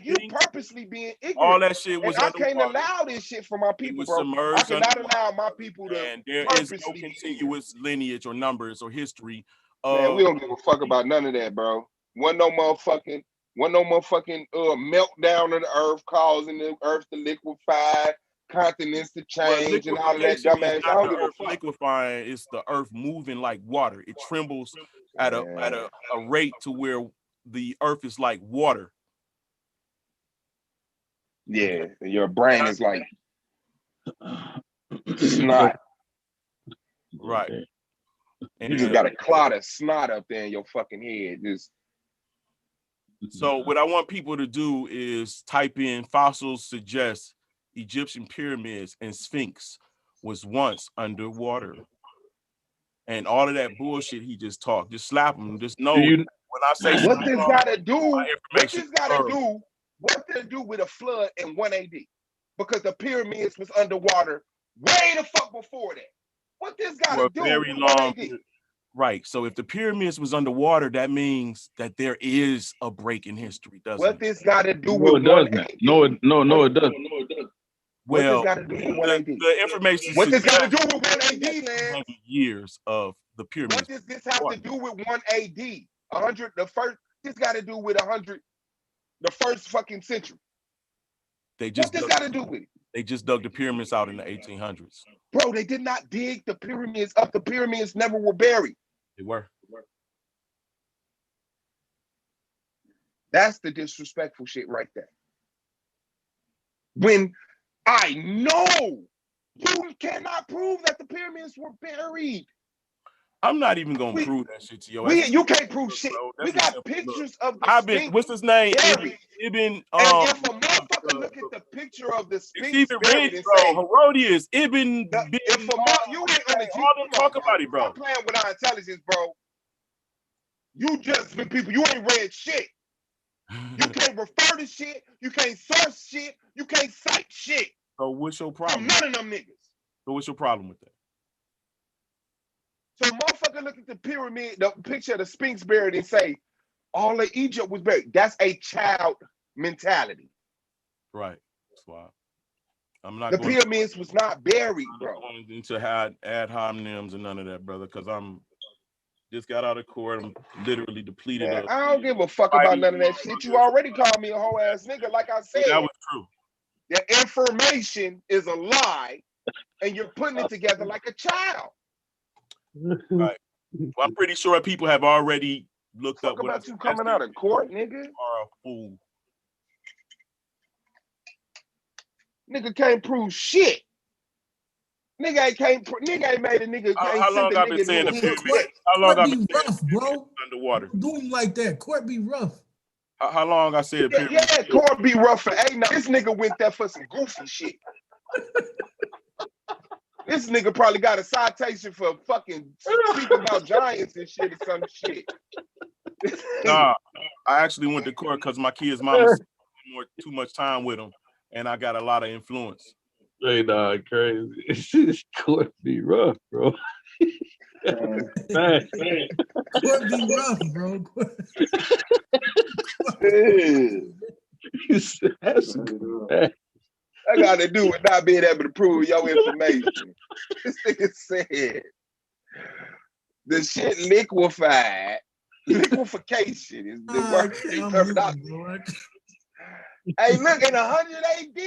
you purposely being ignorant. All that shit was I can't allow this shit for my people, bro. I cannot allow my people to. And there is no continuous lineage or numbers or history. Man, we don't give a fuck about none of that, bro. Wasn't no motherfucking meltdown of the earth causing the earth to liquefy, continents to change, and all of that dumbass. I don't give a fuck. Liquefying is the earth moving like water. It trembles at a rate to where the earth is like water. Yeah, and your brain is like snot. Right. And you just got a clot of snot up there in your fucking head. So what I want people to do is type in fossils suggest Egyptian pyramids and Sphinx was once underwater. And all of that bullshit he just talked, just slap him. Just know when I say what this got to do with a flood in 1 AD? Because the pyramids was underwater way the fuck before that. What this got to do very with long 1 AD? Right. So if the pyramids was underwater, that means that there is a break in history, doesn't it? What this got to do with it doesn't. No, it doesn't. Well, what this got to do with 1 AD? The information. What this got to do with 1 AD, man? Years of the pyramids. What does this have to do with 1 AD? 100. The first. This got to do with 100. The first fucking century. They just. What this got to do with it? They just dug the pyramids out in the 1800s. Bro, they did not dig the pyramids up. The pyramids never were buried. They were. That's the disrespectful shit right there. When I know you cannot prove that the pyramids were buried. I'm not even gonna prove that shit to your ass. You can't prove shit. We got pictures of the Sphinx. What's his name? Buried. Ibn. And if a motherfucker look at the picture of the Sphinx even buried rich, and bro. say, Herodias, Ibn. if a you ain't on the G, all them talk about it, bro. Stop playing with our intelligence, bro. You just been people. You ain't read shit. You can't refer to shit. You can't source shit. You can't cite shit. So what's your problem? None of them niggas. So what's your problem with that? So motherfucker look at the pyramid, the picture of the Sphinx buried and say, all of Egypt was buried. That's a child mentality. Right. That's why I'm not. The pyramids was not buried, bro. I'm not going into ad hominems and none of that, brother, because I'm just got out of court. I'm literally depleted. Man, I don't give a fuck about none of that shit. You already called me a whole ass nigga, like I said. That was true. The information is a lie, and you're putting it together like a child. Right. Well, I'm pretty sure people have already looked up. Talk about you coming out of court, nigga. Are a fool. Nigga can't prove shit. Nigga ain't made a nigga. How long I've been saying the pyramid? How long I've been rough, bro? Underwater. Do him like that. Court be rough. How long I said pyramid? Yeah, court be rough for 8 now. This nigga went there for some goofy shit. This nigga probably got a citation for fucking speaking about giants and shit or some shit. Nah, I actually went to court because my kid's mama spent too much time with him, and I got a lot of influence. Hey, nah, crazy. This court be rough, bro. Man. Court be rough, bro. I got to do with not being able to prove your information. This nigga said the shit liquefied. Liquefaction is the word. Hey, look, in 100 AD.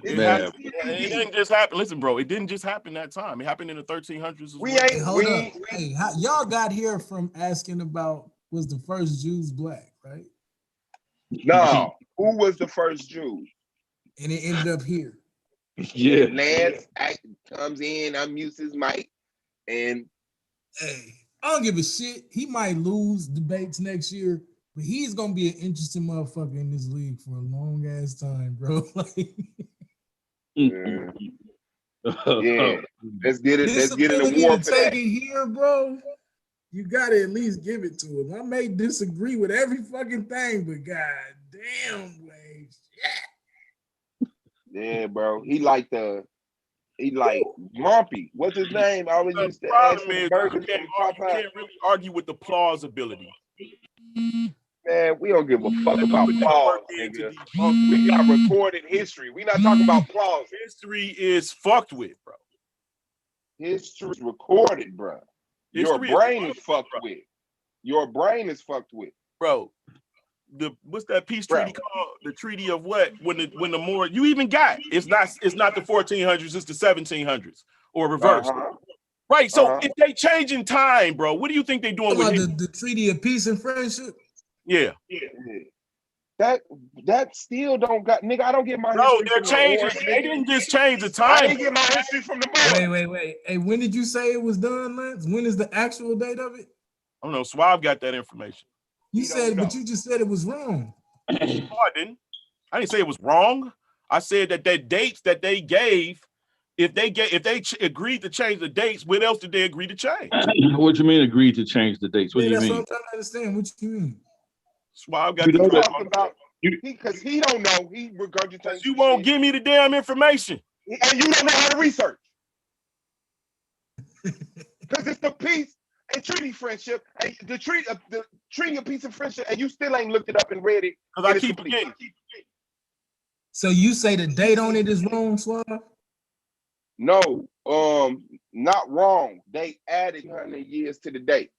It didn't just happen. Listen, bro, it didn't just happen that time. It happened in the 1300s. Hold up. Hey, y'all got here from asking about was the first Jews black, right? No. Who was the first Jew? And it ended up here. Yeah. Lance comes in, unmutes his mic, and hey, I don't give a shit. He might lose debates next year, but he's gonna be an interesting motherfucker in this league for a long ass time, bro. Yeah. Let's get it. Let's get an award for that. Take it here, bro. You gotta at least give it to him. I may disagree with every fucking thing, but god damn, way shit. Yeah, bro. He like Mumpy. What's his name? I always used to ask for the burgers. You can't really argue with the plausibility. Man, we don't give a fuck about applause, nigga. We got recorded history. We not talking about applause. History is fucked with, bro. History's recorded, bro. Your brain is fucked with. Your brain is fucked with, bro. What's that peace treaty called? The treaty of what? When the more you even got, it's not the 1400s, it's the 1700s or reverse. Right. So if they change in time, bro, what do you think they're doing with the treaty of peace and friendship? Yeah. That still don't got, nigga. I don't get my history. No, they're changing. They didn't just change the time. I didn't get my history from the book. Wait. Hey, when did you say it was done, Lance? When is the actual date of it? I don't know. Suave got that information. You said, but you just said it was wrong. No, I didn't. I didn't say it was wrong. I said that dates that they gave, if they agreed to change the dates, what else did they agree to change? What you mean agreed to change the dates? What do you mean? That's what I'm trying to understand. What you mean? Suave got because he don't know. He regurgitates. You won't give me the damn information. And you don't know how to research. Because it's the peace and treaty friendship, and the treaty of peace and friendship, and you still ain't looked it up and read it. Because I keep forgetting. So you say the date on it is wrong, Suave? No, not wrong. They added 100 years to the date.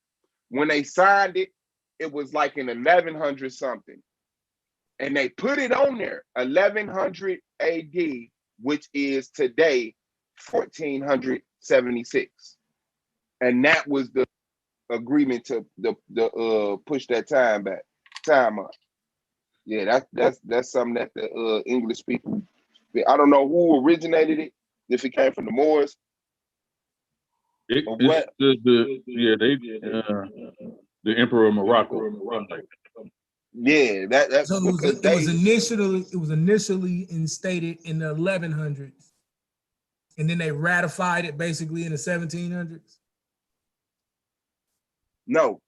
When they signed it, it was like in 1100 something. And they put it on there, 1100 AD, which is today 1476. And that was the agreement to the push that time up. Yeah, that's something that the English people, I don't know who originated it, if it came from the Moors. It's what? the Emperor of Morocco. Yeah, that So because it was initially instated in the 1100s, and then they ratified it basically in the 1700s. No,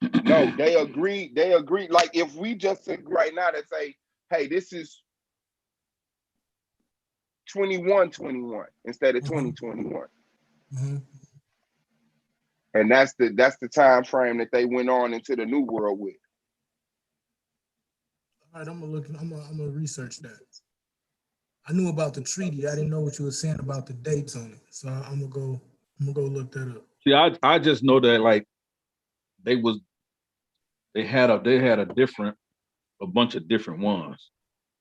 they agreed. They agreed. Like if we just agree right now to say, hey, this is 2121 instead of 2021. Mm-hmm. And that's the time frame that they went on into the new world with. All right, I'm gonna research that. I knew about the treaty. I didn't know what you were saying about the dates on it. So I'm gonna go look that up. See, I just know that like they had a bunch of different ones.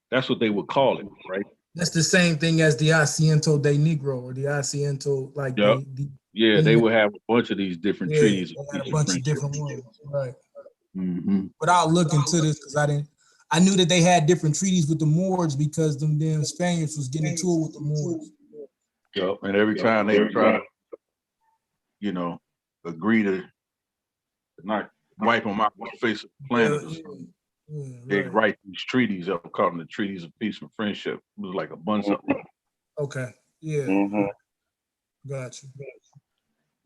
That's what they would call it, right? That's the same thing as the Asiento de Negro or the Asiento, like Yep. They would have a bunch of these different treaties. They had a bunch of different ones, right? Mm-hmm. But I'll look into this because I knew that they had different treaties with the Moors because them damn Spaniards was getting into it with the Moors. Yep. And every time they try to, agree to not wipe them out the face of the planet or something, they write these treaties up, call them the treaties of peace and friendship. It was like a bunch of them. Okay. Yeah. Mm-hmm. Got you.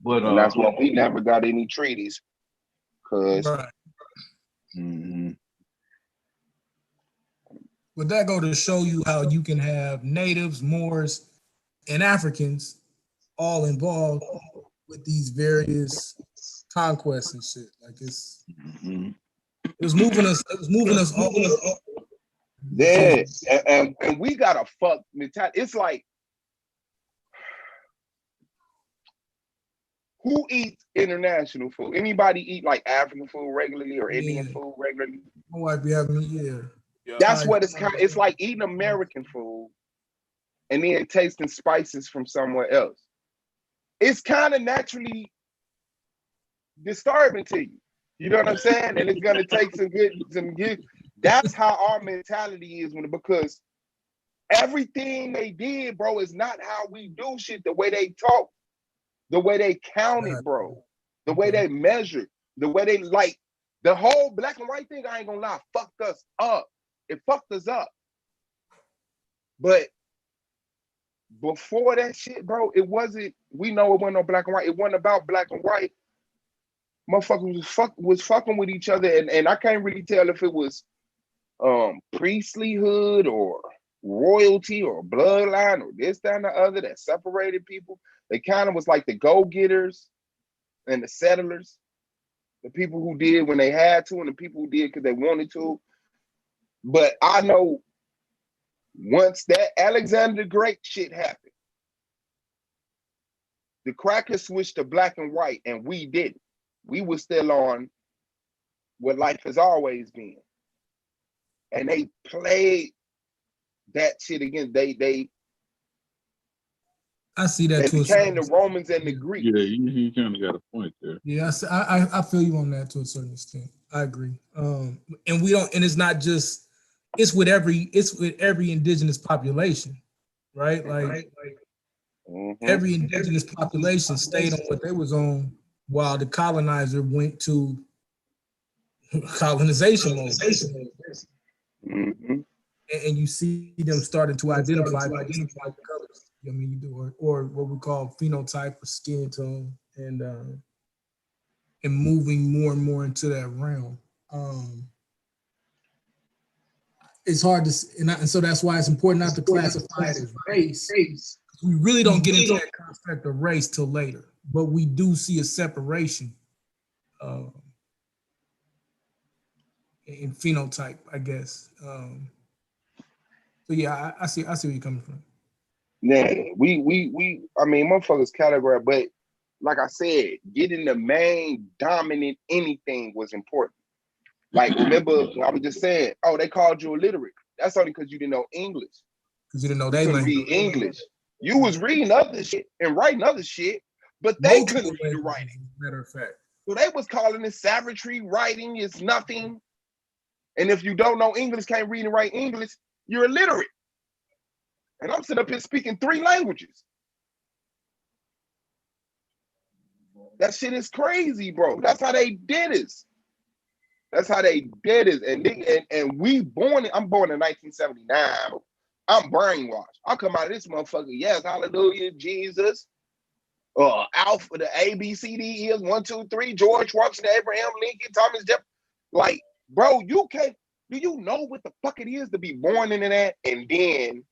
But and that's why we never got any treaties. Cause But that go to show you how you can have natives, Moors, and Africans all involved with these various conquests and shit. Like it was moving us all. Yeah, and we got a fuck mentality. It's like, who eats international food? Anybody eat like African food regularly or Indian food regularly? My wife be having me, That's what it's kind of. It's like eating American food and then tasting spices from somewhere else. It's kind of naturally disturbing to you. You know what I'm saying? And it's gonna take some good. That's how our mentality is because everything they did, bro, is not how we do shit. The way they talk, the way they counted, bro, the way they measured, the way they like the whole black and white thing. I ain't gonna lie, fucked us up. It fucked us up. But before that shit, bro, it wasn't. We know it wasn't no black and white. It wasn't about black and white. Motherfuckers was fucking with each other, and I can't really tell if it was priestlyhood or royalty or bloodline or this, that, and the other that separated people. They kind of was like the go-getters and the settlers, the people who did when they had to and the people who did because they wanted to. But I know once that Alexander the Great shit happened, the crackers switched to black and white and we didn't. We were still on what life has always been. And they played that shit again. I see that they too. became the Romans and the Greeks. Yeah, you kind of got a point there. Yeah, I feel you on that to a certain extent. I agree. And we don't, and it's not just, it's with every indigenous population, right? Like every indigenous population stayed on what they was on while the colonizer went to colonization mode. And you see them starting to identify by colors. I mean, you do, or what we call phenotype or skin tone, and moving more and more into that realm. It's hard to, and so that's why it's important not to classify it as race. We really don't get into that concept of race till later, but we do see a separation in phenotype, I guess. So yeah, I see where you're coming from. Yeah, I mean, motherfuckers category, but like I said, getting the main dominant anything was important. Like, remember, I was just saying, oh, they called you illiterate. That's only because you didn't know English. Because you didn't know you they couldn't read English. You was reading other shit and writing other shit, but they couldn't read the writing. Matter of fact. So they was calling it savagery. Writing is nothing. And if you don't know English, can't read and write English, you're illiterate. And I'm sitting up here speaking 3 languages. That shit is crazy, bro. That's how they did us. That's how they did it. And we born, I'm born in 1979. I'm brainwashed. I come out of this motherfucker, yes, hallelujah, Jesus. Alpha, the A, B, C, D, E, 1, 2, 3, George Washington, Abraham Lincoln, Thomas Jefferson. Like, bro, you can't, do you know what the fuck it is to be born into that and then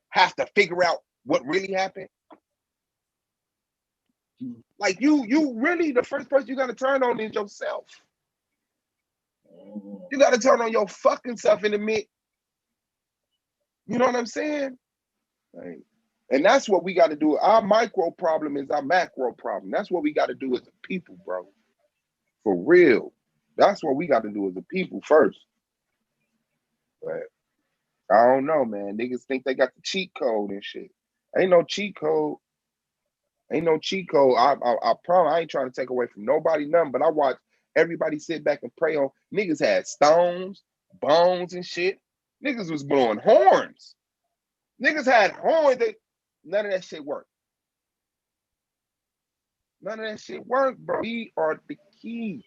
have to figure out what really happened? Like, you really, the first person you got to turn on is yourself. You got to turn on your fucking self in the mid. You know what I'm saying? Like, and that's what we got to do. Our micro problem is our macro problem. That's what we got to do as a people, bro. For real. That's what we got to do as a people first. But I don't know, man. Niggas think they got the cheat code and shit. Ain't no cheat code. Ain't no cheat code. I promise I ain't trying to take away from nobody, nothing, but I watch everybody sit back and pray on. Niggas had stones, bones, and shit. Niggas was blowing horns. Niggas had horns. None of that shit worked. None of that shit worked, bro. We are the key.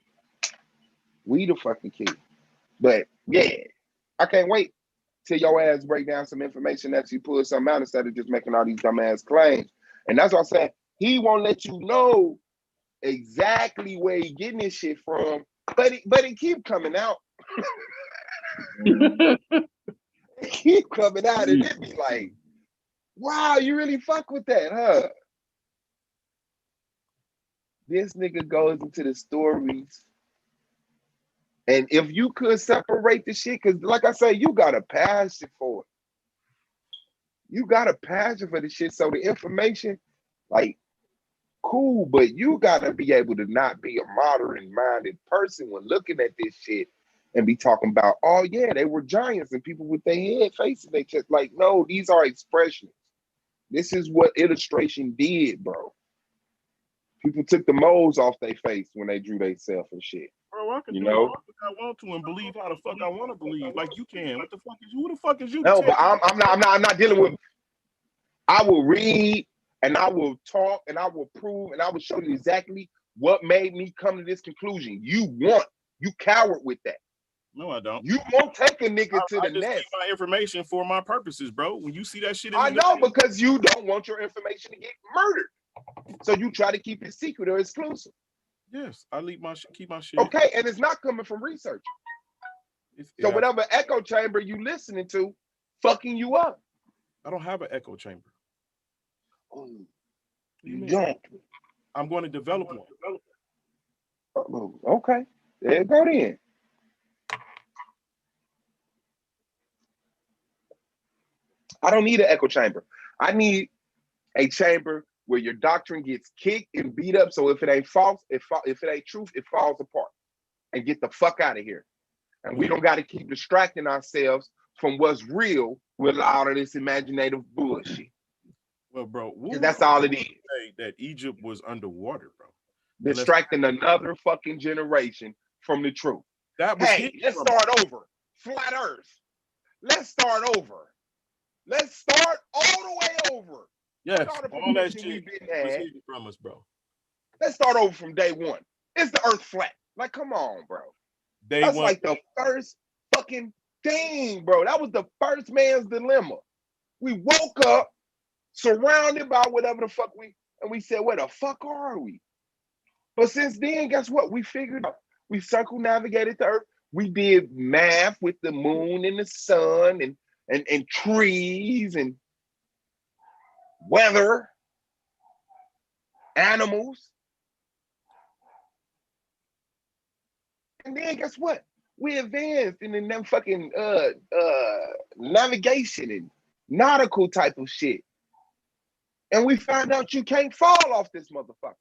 We the fucking key. But yeah, I can't wait till your ass break down some information that you pull something out instead of just making all these dumbass claims. And that's what I'm saying. He won't let you know exactly where he getting this shit from, but it keep coming out. It keep coming out, and it be like, wow, you really fuck with that, huh? This nigga goes into the stories. And if you could separate the shit, because like I say, you got a passion for it. You got a passion for the shit. So the information, like, cool, but you gotta be able to not be a modern-minded person when looking at this shit and be talking about, oh yeah, they were giants and people with their head facing their chest. Like, no, these are expressions. This is what illustration did, bro. People took the molds off their face when they drew themselves and shit. Bro, I can you do know? what I want to and believe how the fuck I want to believe, like you can. What the fuck is you? Who the fuck is you? No, but I'm not dealing with. I will read and I will talk and I will prove and I will show you exactly what made me come to this conclusion. You coward with that. No, I don't. You won't take a nigga to I the just nest. keep my information for my purposes, bro. When you see that shit in I the know, because you don't want your information to get murdered. So you try to keep it secret or exclusive. Yes, I keep my shit. Okay, and it's not coming from research. So whatever echo chamber you listening to, fucking you up. I don't have an echo chamber. Oh, you don't. I'm going to develop one. Oh, okay, there you go then. I don't need an echo chamber. I need a chamber where your doctrine gets kicked and beat up. So if it ain't false, if it ain't truth, it falls apart. And get the fuck out of here. And we don't got to keep distracting ourselves from what's real with all of this imaginative bullshit. Well, bro, that's all it is. That Egypt was underwater, bro. Distracting another fucking generation from the truth. Hey, let's start over. Flat Earth. Let's start over. Let's start all the way over. Yes, all that shit was hidden from us, bro. Let's start over from day one. Is the Earth flat? Like, come on, bro. That's like the first fucking thing, bro. That was the first man's dilemma. We woke up surrounded by whatever the fuck we said, where the fuck are we? But since then, guess what? We figured out. We circumnavigated the Earth. We did math with the moon and the sun and trees and weather, animals. And then guess what? We advanced in them fucking navigation and nautical type of shit. And we found out you can't fall off this motherfucker.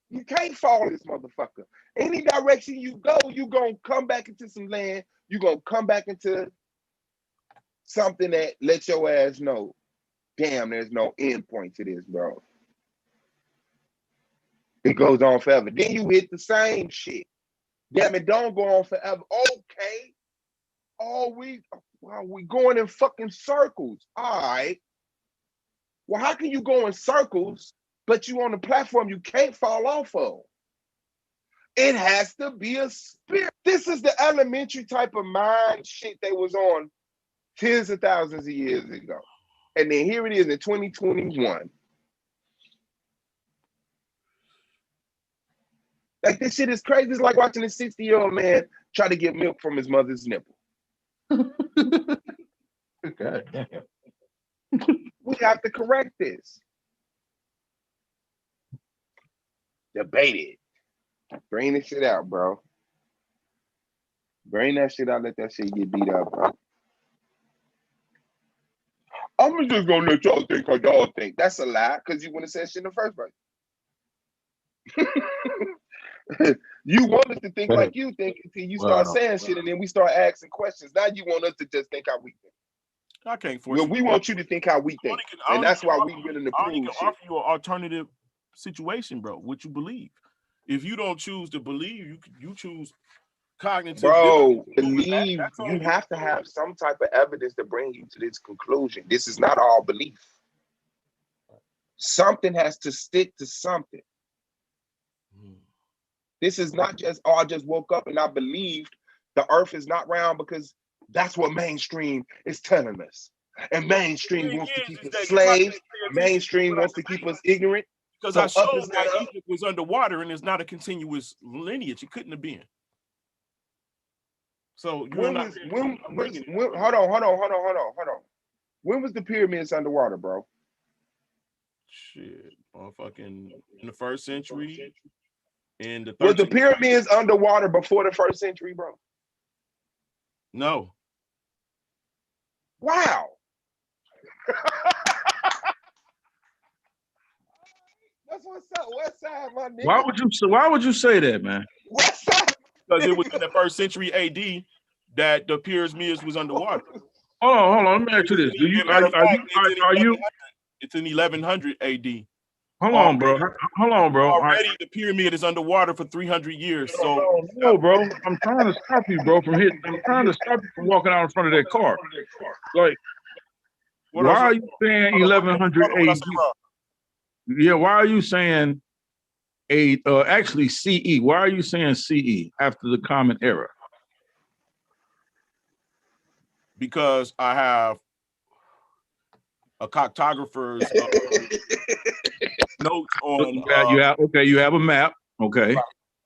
You can't fall this motherfucker. Any direction you go, you're going to come back into some land. You're going to come back into something that lets your ass know, damn, there's no end point to this, bro. It goes on forever. Then you hit the same shit. Damn, it don't go on forever. Okay. We going in fucking circles. All right. Well, how can you go in circles, but you on a platform you can't fall off of? It has to be a spirit. This is the elementary type of mind shit they was on tens of thousands of years ago. And then here it is in 2021. Like, this shit is crazy. It's like watching a 60-year-old man try to get milk from his mother's nipple. God damn. We have to correct this. Debate it. Bring this shit out, bro. Bring that shit out. Let that shit get beat up, bro. I'm just gonna let y'all think how y'all think. That's a lie, because you wouldn't have said shit in the first place. You want us to think like you think until you start saying shit, and then we start asking questions. Now you want us to just think how we think. I can't force you. We want you to think how we think, and that's why we willing to prove shit. Offer you an alternative situation, bro. What you believe. If you don't choose to believe, you choose cognitive. Bro, believe you have to have some type of evidence to bring you to this conclusion. This is not all belief. Something has to stick to something. This is not just, oh, I just woke up and I believed the earth is not round because that's what mainstream is telling us. And mainstream wants to keep us slaves. Mainstream wants to keep us ignorant. Because I showed that Egypt was underwater and it's not a continuous lineage. It couldn't have been. So you're not. Hold on. When was the pyramids underwater, bro? Shit, fucking in the 1st century. In the 13th. Was the pyramids underwater before the 1st century, bro? No. Wow. That's what's up. West Side, my nigga. Why would you say that, man? West Side. Because it was in the 1st century AD that the pyramids was underwater. Hold on. Let me ask you this: It's in 1100 AD. Hold on, bro. Already, the pyramid is underwater for 300 years. So no, bro. I'm trying to stop you, bro, from hitting. I'm trying to stop you from walking out in front of that car. Like, why are you saying 1100 AD? Yeah, why are you saying actually CE? Why are you saying CE after the Common Era? Because I have a cartographer's notes on. You have a map. Okay.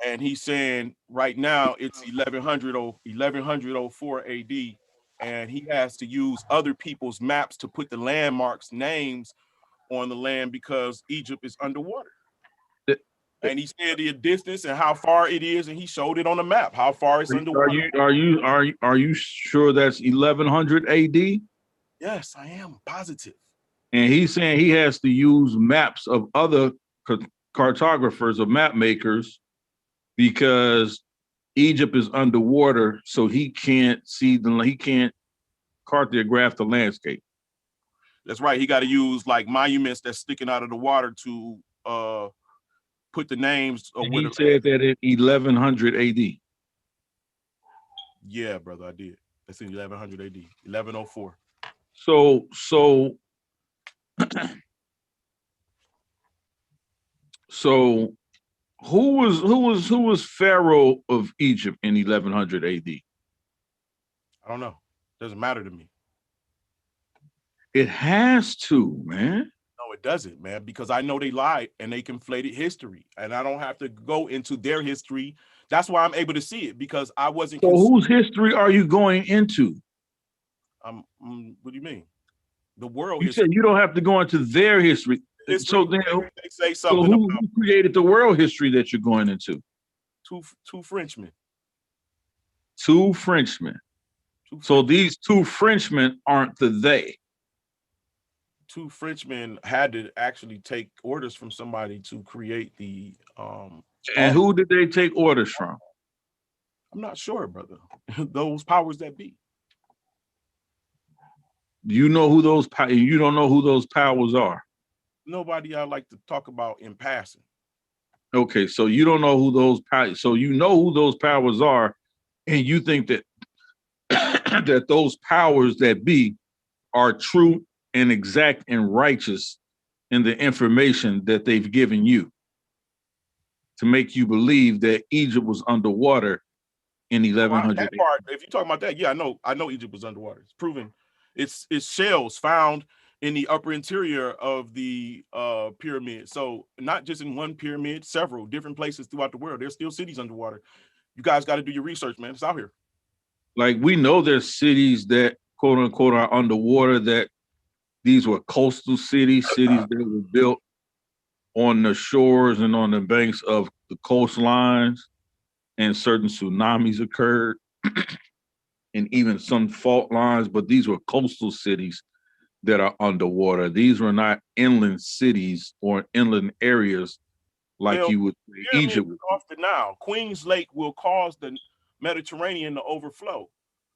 And he's saying right now it's 1104 AD, and he has to use other people's maps to put the landmarks names on the land because Egypt is underwater. And he said the distance and how far it is, and he showed it on the map how far it's underwater. Are you sure that's 1100 AD? Yes, I am positive. And he's saying he has to use maps of other cartographers or map makers because Egypt is underwater, so he can't cartograph the landscape. That's right. He got to use like monuments that's sticking out of the water to put the names of he said that in 1100 AD. Yeah, brother, I did. That's in 1100 AD, 1104. So who was Pharaoh of Egypt in 1100 AD? I don't know. Doesn't matter to me. It has to, man. No, it doesn't, man, because I know they lied and they conflated history, and I don't have to go into their history. That's why I'm able to see it, because I wasn't. So whose history are you going into? What do you mean? The world. You said you don't have to go into their history. So then, they say something. So who created the world history that you're going into? Two Frenchmen. Two Frenchmen. So these two Frenchmen aren't the they. Two Frenchmen had to actually take orders from somebody to create the. And who did they take orders from? I'm not sure, brother. Those powers that be. You know who those? You don't know who those powers are. Nobody I like to talk about in passing. Okay, so you don't know who those powers. So you know who those powers are, and you think that that those powers that be are true and exact and righteous in the information that they've given you to make you believe that Egypt was underwater in 1100 That part, if you're talking about that, yeah, I know Egypt was underwater. It's proven. It's shells found in the upper interior of the pyramid. So not just in one pyramid, several different places throughout the world. There's still cities underwater. You guys got to do your research, man. It's out here. Like, we know there's cities that quote unquote are underwater, that these were coastal cities that were built on the shores and on the banks of the coastlines, and certain tsunamis occurred and even some fault lines, but these were coastal cities that are underwater. These were not inland cities or inland areas like you would say Egypt. Off the Nile. Queens Lake will cause the Mediterranean to overflow.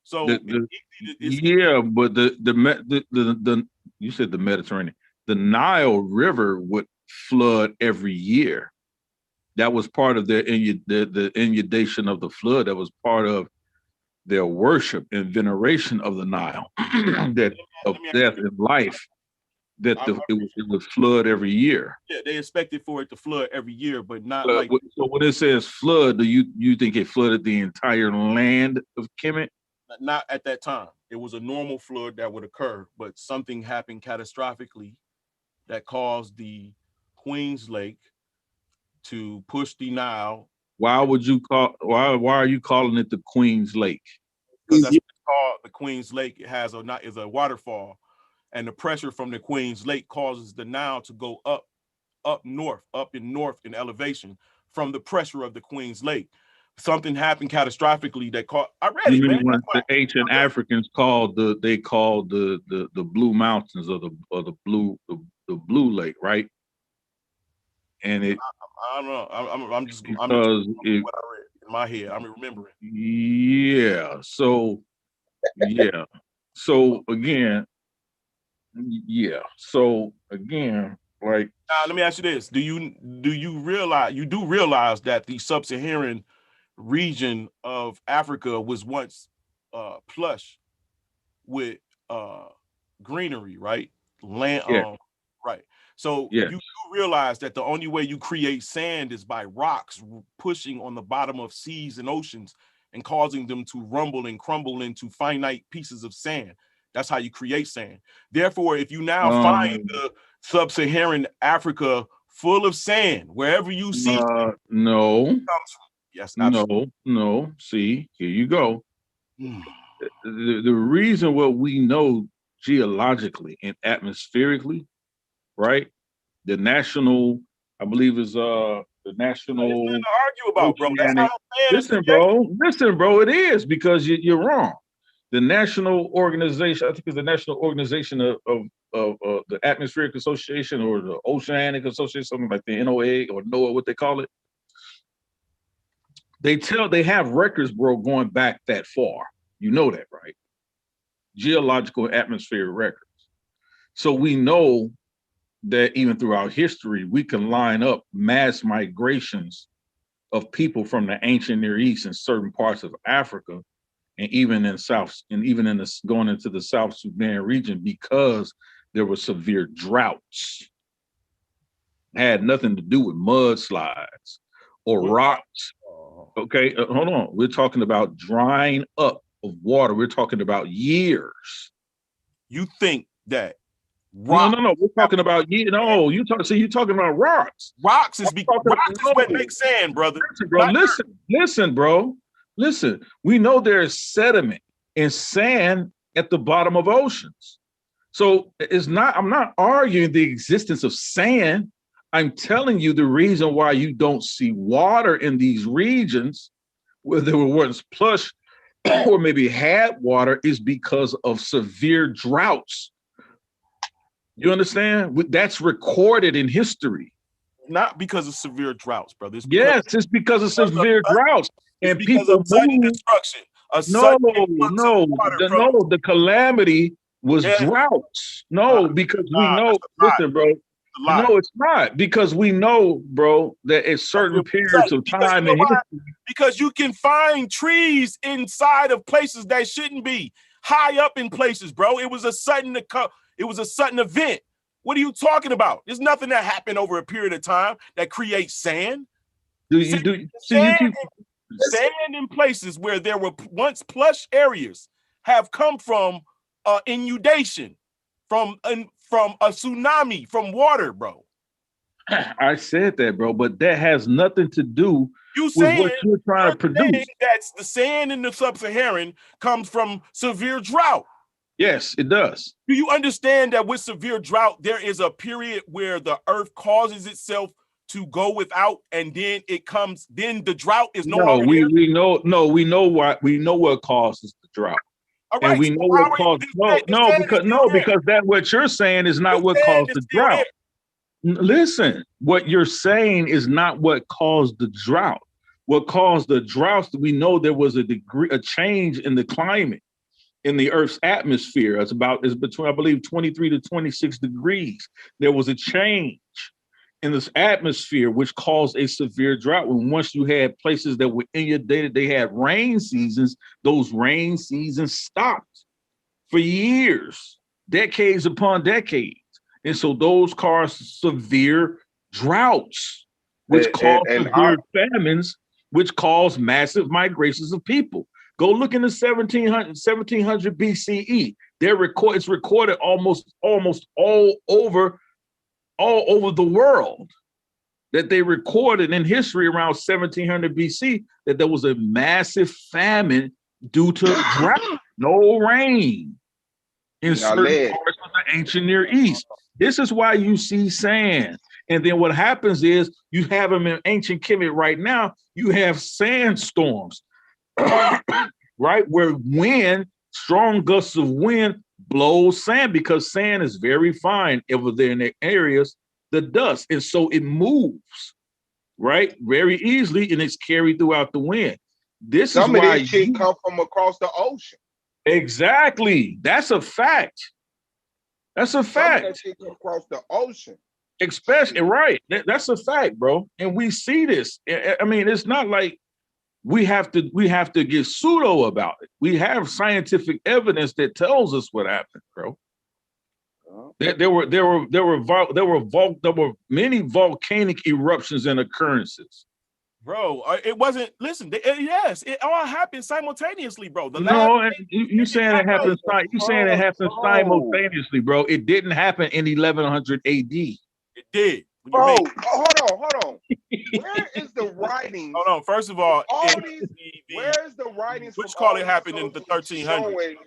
So yeah, but the you said the Mediterranean. The Nile River would flood every year. That was part of the inundation of the flood. That was part of their worship and veneration of the Nile, that of death and life, that it would flood every year. Yeah, they expected for it to flood every year, but not like. So when it says flood, do you think it flooded the entire land of Kemet? Not at that time. It was a normal flood that would occur, but something happened catastrophically that caused the Queens Lake to push the Nile. Why are you calling it the Queens Lake? Because that's what it's called. The Queens Lake is a waterfall, and the pressure from the Queens Lake causes the Nile to go up north in elevation from the pressure of the Queens Lake. Something happened catastrophically that caused. I read it, man. The ancient Africans called the Blue Mountains or the Blue Lake, right? And it. I don't know. I'm just what I read in my head. I'm remembering. Yeah. So yeah. So again. Yeah. So again, like. Now let me ask you this: Do you realize that the sub-Saharan region of Africa was once plush with greenery, right? Land, yeah. Right. So you do realize that the only way you create sand is by rocks pushing on the bottom of seas and oceans and causing them to rumble and crumble into finite pieces of sand. That's how you create sand. Therefore, if you now find the sub-Saharan Africa full of sand, wherever you see no. Yes, absolutely. No. See, here you go. The reason what we know geologically and atmospherically, right? The national, I believe, is the national. There's nothing to argue about, bro. That's how I'm saying. Listen, bro. It is, because you're wrong. The national organization, I think it's the National Organization of the Atmospheric Association or the Oceanic Association, something like the NOAA or NOAA, what they call it. They have records, bro, going back that far. You know that, right? Geological and atmospheric records. So we know that even throughout history, we can line up mass migrations of people from the ancient Near East in certain parts of Africa, and even in going into the South Sudan region, because there were severe droughts. It had nothing to do with mudslides or rocks. Okay, hold on. We're talking about drying up of water. We're talking about years. You think that No. We're talking about you're talking about rocks. Rocks is what makes sand, brother. Listen, bro. Listen. We know there's sediment and sand at the bottom of oceans. So I'm not arguing the existence of sand. I'm telling you the reason why you don't see water in these regions where there were once plush or maybe had water is because of severe droughts. You understand? That's recorded in history. Not because of severe droughts, brother. It's because of severe droughts. And people of sudden destruction. The calamity was droughts. Because we know, listen, bro. No, it's not, because we know, bro, that at certain periods of time in history. Because you can find trees inside of places that shouldn't be, high up in places, bro. It was a sudden event. What are you talking about? There's nothing that happened over a period of time that creates sand. Sand in places where there were once plush areas have come from inundation, from a tsunami, from water, bro. I said that, bro, but that has nothing to do with what you're trying to produce. That's the sand in the sub-Saharan comes from severe drought. Yes, it does. Do you understand that with severe drought, there is a period where the earth causes itself to go without, and then then the drought is no longer we know what causes the drought. All right, and we know what caused because that what you're saying is not what caused the drought. Listen, what you're saying is not what caused the drought. What caused the droughts, we know there was a change in the climate in the Earth's atmosphere. It's between, I believe, 23 to 26 degrees. There was a change in this atmosphere, which caused a severe drought. When once you had places that were inundated, they had rain seasons, those rain seasons stopped for years, decades upon decades. And so those caused severe droughts, which caused severe famines, which caused massive migrations of people. Go look in the 1700 BCE. It's recorded almost all over the world that they recorded in history around 1700 BC that there was a massive famine due to drought, no rain in certain parts of the ancient Near East. This is why you see sand. And then what happens is you have them in ancient Kemet right now, you have sandstorms, right? Where strong gusts of wind blows sand because sand is very fine over there in the areas, the dust. And so it moves, right? Very easily, and it's carried throughout the wind. Some of this shit come from across the ocean. Exactly. That's a fact. That's a fact. Some of that shit come across the ocean. Especially, right. That's a fact, bro. And we see this. I mean, it's not like we have to get pseudo about it. We have scientific evidence that tells us what happened, bro. There were many volcanic eruptions and occurrences. Bro, it wasn't. Listen, yes, it all happened simultaneously, bro. You saying it happened? You saying it happened simultaneously, bro? It didn't happen in 1100 AD. It did. Bro, hold on. Where is the writings? Hold on. First of all, where is the writings? Which call it happened in the 1300s?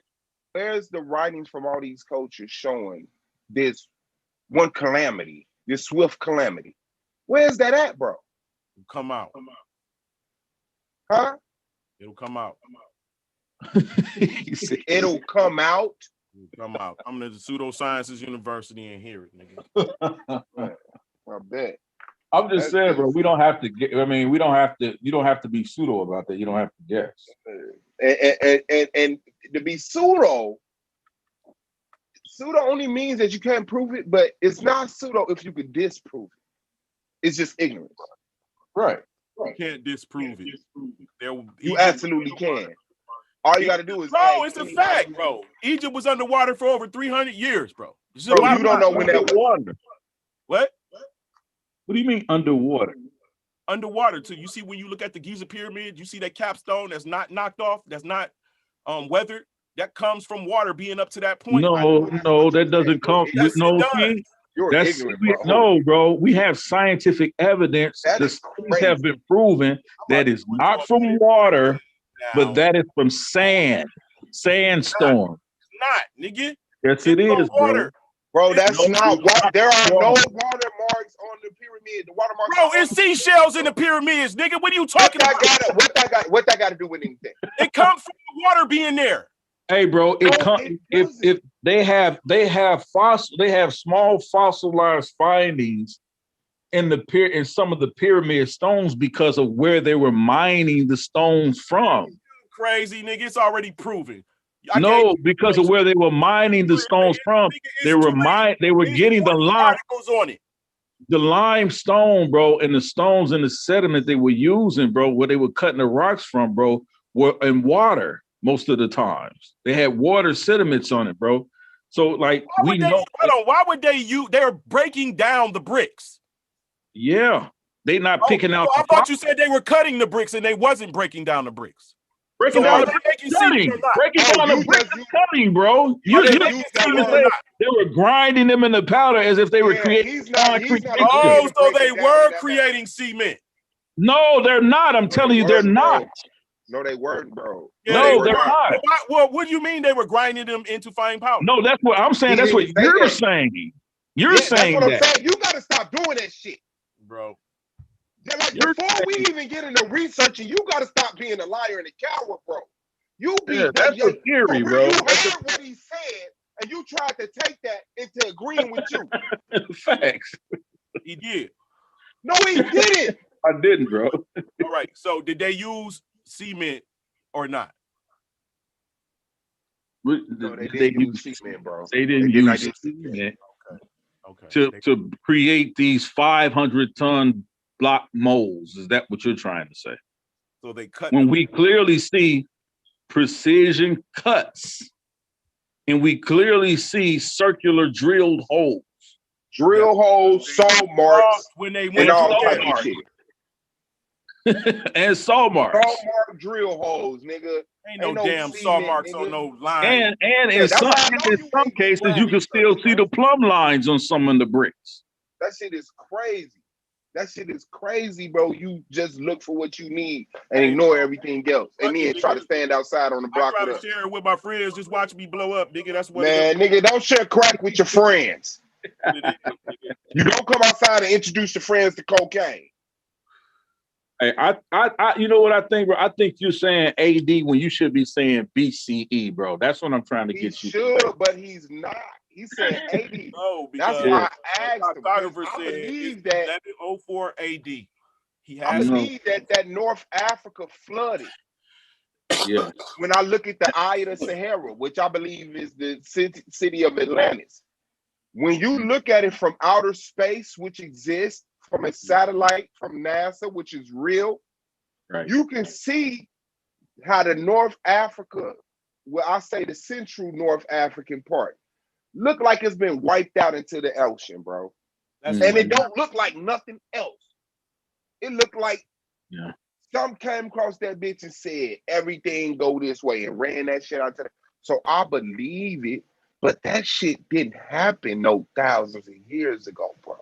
Where's the writings from all these cultures showing this one calamity, this swift calamity? Where's that at, bro? It'll come out. Huh? It'll come out. It'll come out. Come out. I'm at the Pseudosciences University and hear it, nigga. I bet. I'm just saying, bro. We don't have to get. I mean, we don't have to. You don't have to be pseudo about that. You don't have to guess. And to be pseudo only means that you can't prove it, but it's not pseudo if you could disprove it. It's just ignorance. Right. You can't disprove it. You absolutely can. All you got to do is. Bro, it's a fact, bro. Egypt was underwater for over 300 years, bro. Bro, you don't know when that water. What? What do you mean underwater? Underwater too. You see when you look at the Giza pyramid, you see that capstone that's not knocked off, that's not weathered. That comes from water being up to that point. No, that doesn't come. Yes, no, it does. You're ignorant, bro. No, bro. We have scientific evidence that have been proven that is not from water, but that is from sand, sandstorm. It's not, nigga. Yes, it is, bro. Bro, that's not what. There are no watermarks on the pyramid. The watermarks. Bro, it's seashells in the pyramids, nigga. What are you talking about? What that got to do with anything? It comes from the water being there. Hey, bro, if they have small fossilized findings in some of the pyramid stones because of where they were mining the stones from. Crazy, nigga. It's already proven. No, because of where they were mining the stones from. They were getting the lime. The limestone, bro, and the stones and the sediment they were using, bro, where they were cutting the rocks from, bro, were in water most of the times. They had water sediments on it, bro. So like we know. Why would they use? They're breaking down the bricks. Yeah, they not picking out. I thought you said they were cutting the bricks and they wasn't breaking down the bricks. Breaking down the bricks, cutting. Breaking down the bricks, cutting, bro. You they were grinding them in the powder as if they were creating concrete. Oh, so they were creating cement. No, they're not. I'm telling you, they're not. No, they weren't, bro. No, they're not. Well, what do you mean they were grinding them into fine powder? No, that's what I'm saying. That's what you're saying. You're saying that's what that. I'm saying. You gotta stop doing that shit, bro. Like before we even get into researching, you gotta stop being a liar and a coward, bro. You be that's a theory, bro. You heard what he said, and you tried to take that into agreeing with you. Facts. He did. No, he didn't. I didn't, bro. All right. So did they use cement or not? No, they didn't use cement, bro. They didn't use cement to create these 500-ton block molds. Is that what you're trying to say? So they cut when we clearly see precision cuts, and we clearly see circular drilled holes, saw marks, when they went all type of shit. And saw marks. Saw mark drill holes, nigga. Ain't no damn saw marks on no line. And in some cases, you can still see the plumb lines on some of the bricks. That shit is crazy. That shit is crazy, bro. You just look for what you need and ignore everything else, and then try to stand outside on the block. I try to share it with my friends. Just watch me blow up, nigga. That's what. Man, nigga, don't share crack with your friends. You don't come outside and introduce your friends to cocaine. Hey, I, you know what I think, bro? I think you're saying AD when you should be saying BCE, bro. That's what I'm trying to get you. Should, but he's not. He's saying AD. No, that's why I asked him. I believe that 1104 AD. I believe that North Africa flooded. Yeah. When I look at the Eye of the Sahara, which I believe is the city of Atlantis, when you look at it from outer space, which exists, from a satellite from NASA, which is real, right, you can see how the North Africa, well, I say the central North African part, look like it's been wiped out into the ocean, bro. And it don't look like nothing else. It looked like some came across that bitch and said everything go this way and ran that shit out to the. So I believe it, but that shit didn't happen no thousands of years ago, bro.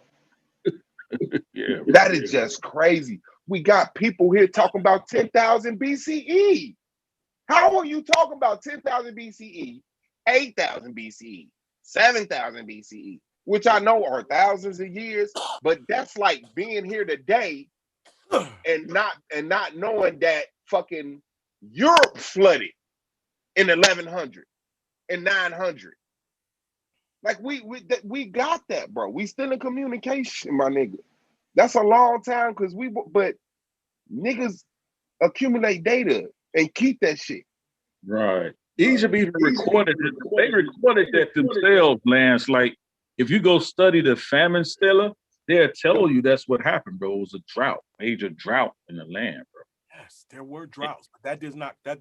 That is just crazy. We got people here talking about 10,000 BCE. How are you talking about 10,000 BCE, 8,000 BCE, 7,000 BCE, which I know are thousands of years, but that's like being here today and not knowing that fucking Europe flooded in 1100 and 900. Like we got that, bro. We still in communication, my nigga. That's a long time but niggas accumulate data and keep that shit. Right. Egypt even recorded it. They recorded that themselves, Lance. Like if you go study the famine stela, they'll tell you that's what happened, bro. It was a drought, major drought in the land, bro. Yes, there were droughts, but that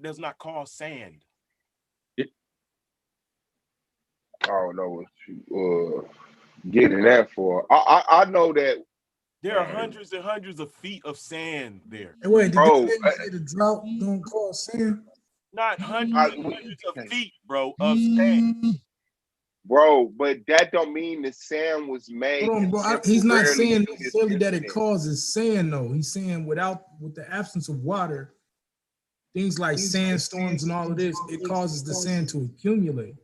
does not cause sand. I don't know what you getting that for. I know that there are hundreds and hundreds of feet of sand there. Hey, wait, did you say the drought don't cause sand? Not hundreds and hundreds of feet, bro, of sand. Bro, but that don't mean the sand was made. Hold on, bro. He's not saying necessarily that it causes sand, though. He's saying with the absence of water, things like sandstorms and all of this, it causes the sand to accumulate.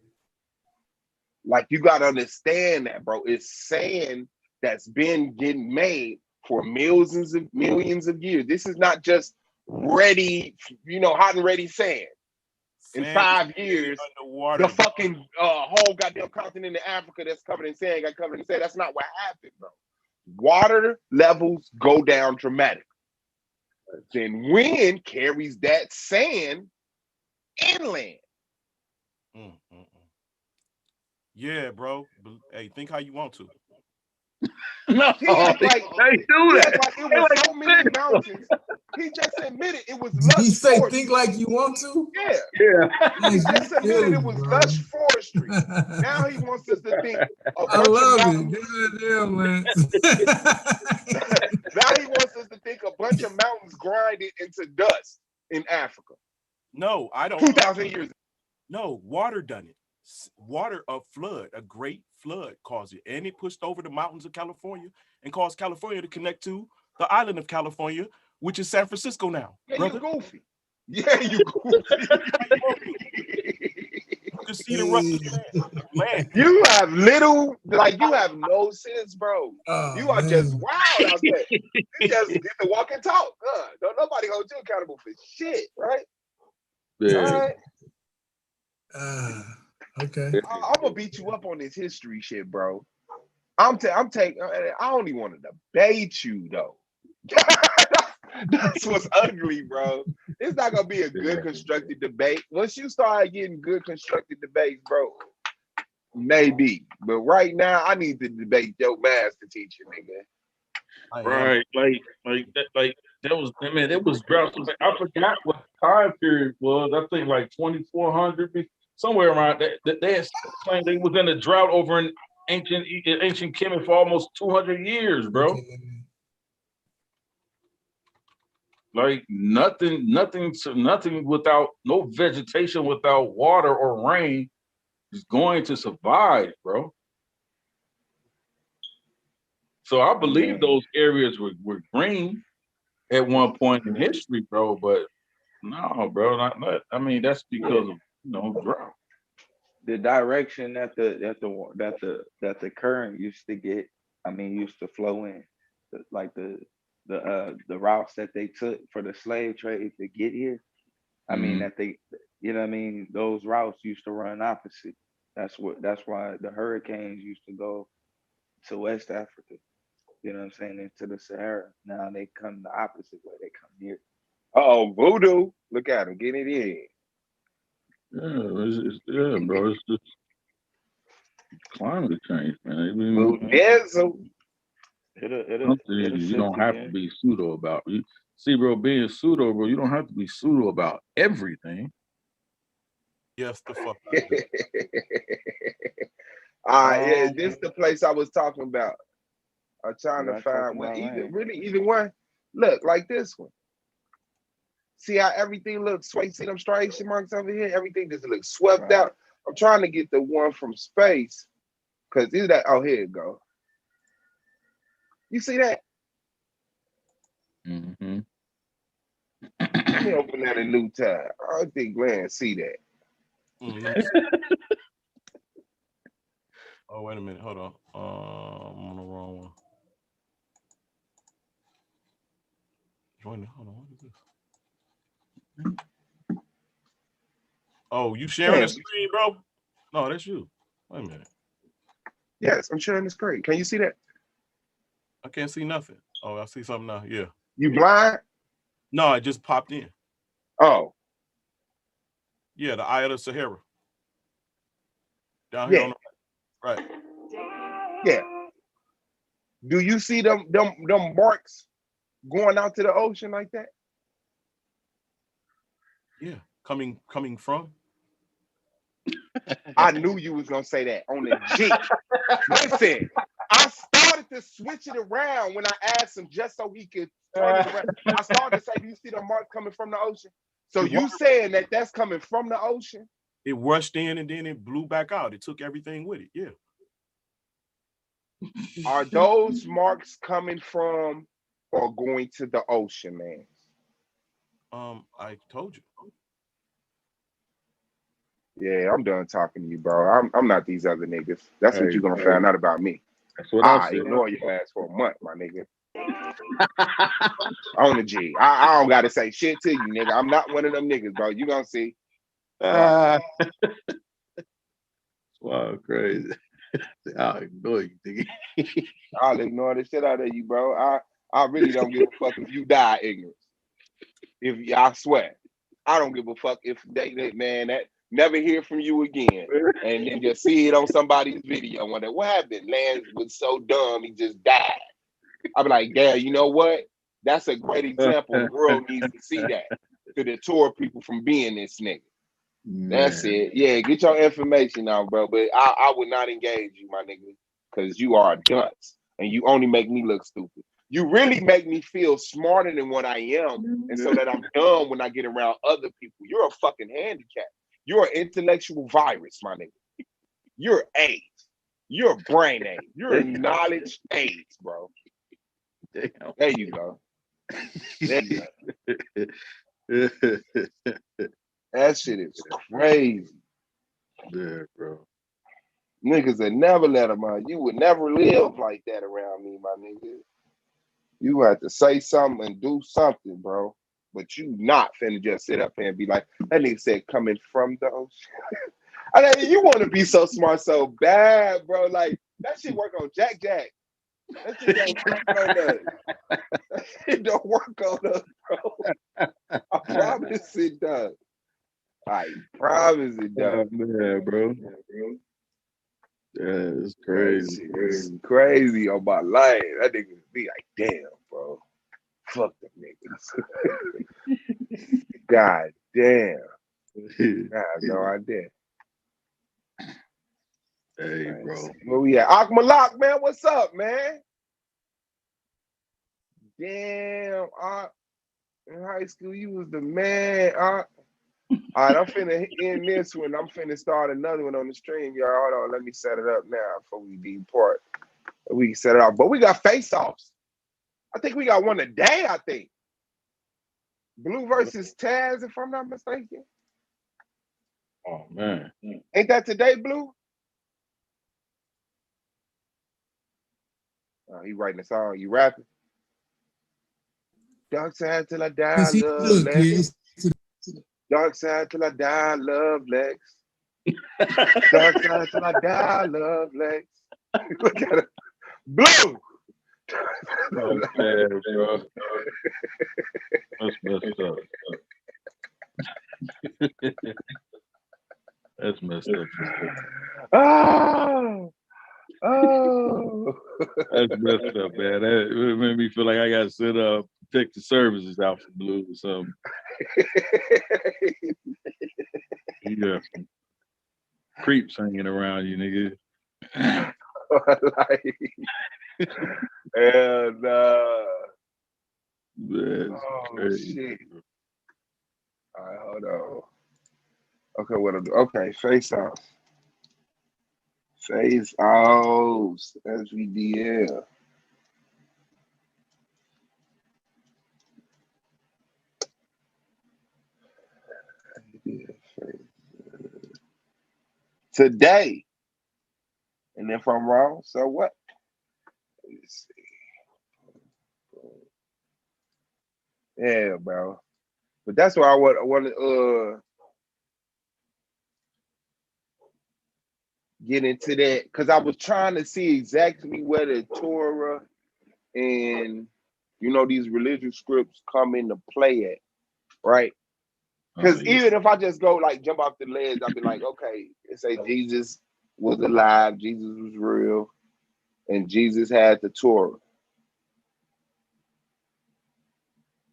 Like you gotta understand that, bro. It's sand that's been getting made for millions of years. This is not just ready, hot and ready sand. In 5 years, the fucking whole goddamn continent of Africa that's covered in sand got covered in sand. That's not what happened, bro. Water levels go down dramatically. Then wind carries that sand inland. Yeah, bro. Hey, think how you want to. No, they do that. Like it was so many mountains. He just admitted it was Did lush he say forestry. think like you want to? Yeah. Yeah. He Nice, just you admitted killing it me, was bro. lush forestry. Now he wants us to think a I bunch of love mountains. it. Damn, man. Now he wants us to think a bunch of mountains grinded into dust in Africa. No, I don't. 2,000 years. No, water done it. Water, a flood, a great flood caused it. And it pushed over the mountains of California and caused California to connect to the island of California, which is San Francisco now. Yeah, brother. you goofy. Yeah, you goofy. You can see the rough land. You have little, like you have no sense, bro. Oh, you are man. just wild out there. You just get to walk and talk. Don't nobody hold you accountable for shit, right? Yeah. All right. Okay. I'm gonna beat you up on this history shit, bro. I'm taking. I only want to debate you though. That's what's ugly, bro. It's not gonna be a good constructed debate. Once you start getting good constructed debates, bro, maybe. But right now, I need to debate your master teacher, nigga. Right, that was. I mean, it was drought. I forgot what time period was. I think like 2400, somewhere around that. They had claimed they was in a drought over in ancient Kemet for almost 200 years, bro. Like nothing without no vegetation, without water or rain is going to survive, bro. So I believe those areas were green at one point in history, bro. But no, bro, not. I mean, that's because of drought. The direction that the current used to get, used to flow in, like the routes that they took for the slave trade to get here. That they, those routes used to run opposite. That's why the hurricanes used to go to West Africa. You know what I'm saying? Into the Sahara. Now they come the opposite way. They come here. Oh, voodoo! Look at him, getting it in. Yeah, bro. It's just climate change, man. You don't have to be pseudo about it. See, bro, being pseudo, bro, you don't have to be pseudo about everything. Yes, the fuck. Yeah, this is the place I was talking about. I'm trying to find one. Either one. Look, like this one. See how everything looks sweet? See them striation marks over here? Everything just looks swept out. I'm trying to get the one from space. Because is that, oh, here it go. You see that? Mm-hmm. Let me open that a new tab. I don't think Glenn see that. Oh, wait a minute. Hold on. I'm on the wrong one. Hold on. What is this? Oh, you sharing the screen, bro? No, that's you. Wait a minute. Yes, I'm sharing the screen. Can you see that? I can't see nothing. Oh, I see something now. Yeah. You blind? No, it just popped in. Oh. Yeah, the Eye of the Sahara. Down here on the right. Yeah. Do you see them marks going out to the ocean like that? Yeah, coming from. I knew you was gonna say that on the G. Listen, I started to switch it around when I asked him just so he could turn it around. I started to say, "Do you see the mark coming from the ocean?" So you saying that that's coming from the ocean? It rushed in and then it blew back out. It took everything with it. Yeah. Are those marks coming from or going to the ocean, man? I told you. Yeah, I'm done talking to you, bro. I'm not these other niggas. That's what you're gonna find out about me. That's what I said. Ignore your ass for a month, my nigga. On the G. I don't gotta say shit to you, nigga. I'm not one of them niggas, bro. You gonna see. Wow, crazy. I'll ignore you, nigga. I'll ignore the shit out of you, bro. I really don't give a fuck if you die ignorant. I swear, I don't give a fuck if they man that never hear from you again, and then just see it on somebody's video. I wonder what happened. Lance was so dumb he just died. I be like, damn, you know what? That's a great example. The world needs to see that to deter people from being this nigga. That's it. Yeah, get your information out, bro. But I would not engage you, my nigga, because you are a dunce and you only make me look stupid. You really make me feel smarter than what I am, and so that I'm dumb when I get around other people. You're a fucking handicap. You're an intellectual virus, my nigga. You're AIDS. You're a brain AIDS. You're a knowledge AIDS, bro. There you go. There you go. That shit is crazy. Yeah, bro. Niggas that never let them out. You would never live like that around me, my nigga. You have to say something and do something, bro. But you not finna just sit up here and be like, that nigga said coming from those. I mean, you want to be so smart so bad, bro. Like, that shit work on Jack Jack. That shit don't work on us. That shit don't work on us, bro. I promise it does. I promise it does. Yeah, bro. Yeah, it's crazy. It's crazy on my life. That nigga be like, damn, bro. Fuck them niggas. God damn. I have no idea. Hey, bro. Where we at? Akmalak, man, what's up, man? Damn, in high school, you was the man. All right, I'm finna end this one. I'm finna start another one on the stream, y'all. Hold on, let me set it up now before we depart. We can set it up, but we got face-offs. I think we got one today, I think. Blue versus Taz, if I'm not mistaken. Oh, man. Ain't that today, Blue? Oh, he writing a song. You rapping? Dark side till I die, love Lex. Dark side till I die, love Lex. Dark side till I die, love Lex. Look at it. Blue! Oh, man, bro. That's messed up. That's messed up. Oh! That's messed up, man. It made me feel like I got to sit up, take the services out for Blue or something. You got some creeps hanging around you, nigga. And That's crazy. Shit. All right, hold on. Okay, what I'll do? Okay, face off. Face off. SVDL. Today. And if I'm wrong, so what? Let's see. Yeah, bro. But that's why I want to get into that, because I was trying to see exactly where the Torah and these religious scripts come into play at, right? Because even if I just go jump off the ledge, I'll be like, okay, it say Jesus was alive, Jesus was real, and Jesus had the Torah.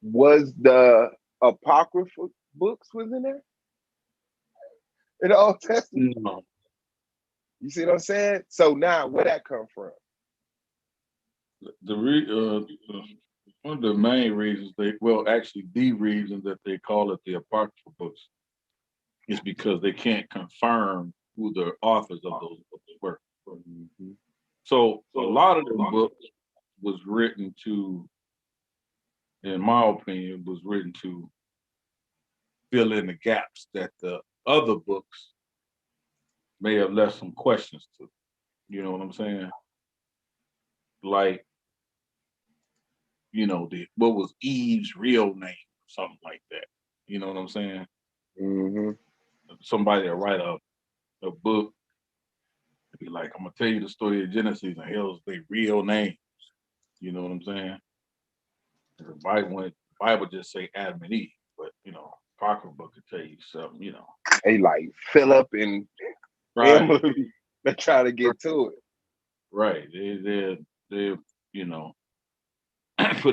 Was the Apocryphal books was in there? In the Old Testament? No. You see what I'm saying? So now, where that come from? One of the main reasons the reason that they call it the Apocryphal books is because they can't confirm who the authors of those books were. Mm-hmm. So a lot of the books was written to, in my opinion, fill in the gaps that the other books may have left some questions to. You know what I'm saying? Like, what was Eve's real name? Something like that. You know what I'm saying? Mm-hmm. Somebody will write a book, be like, I'm gonna tell you the story of Genesis, and hell's their real names. You know what I'm saying? The Bible just say Adam and Eve, but Apocryphal book could tell you something. They like Philip and Emily. They try to get to it. Right. They put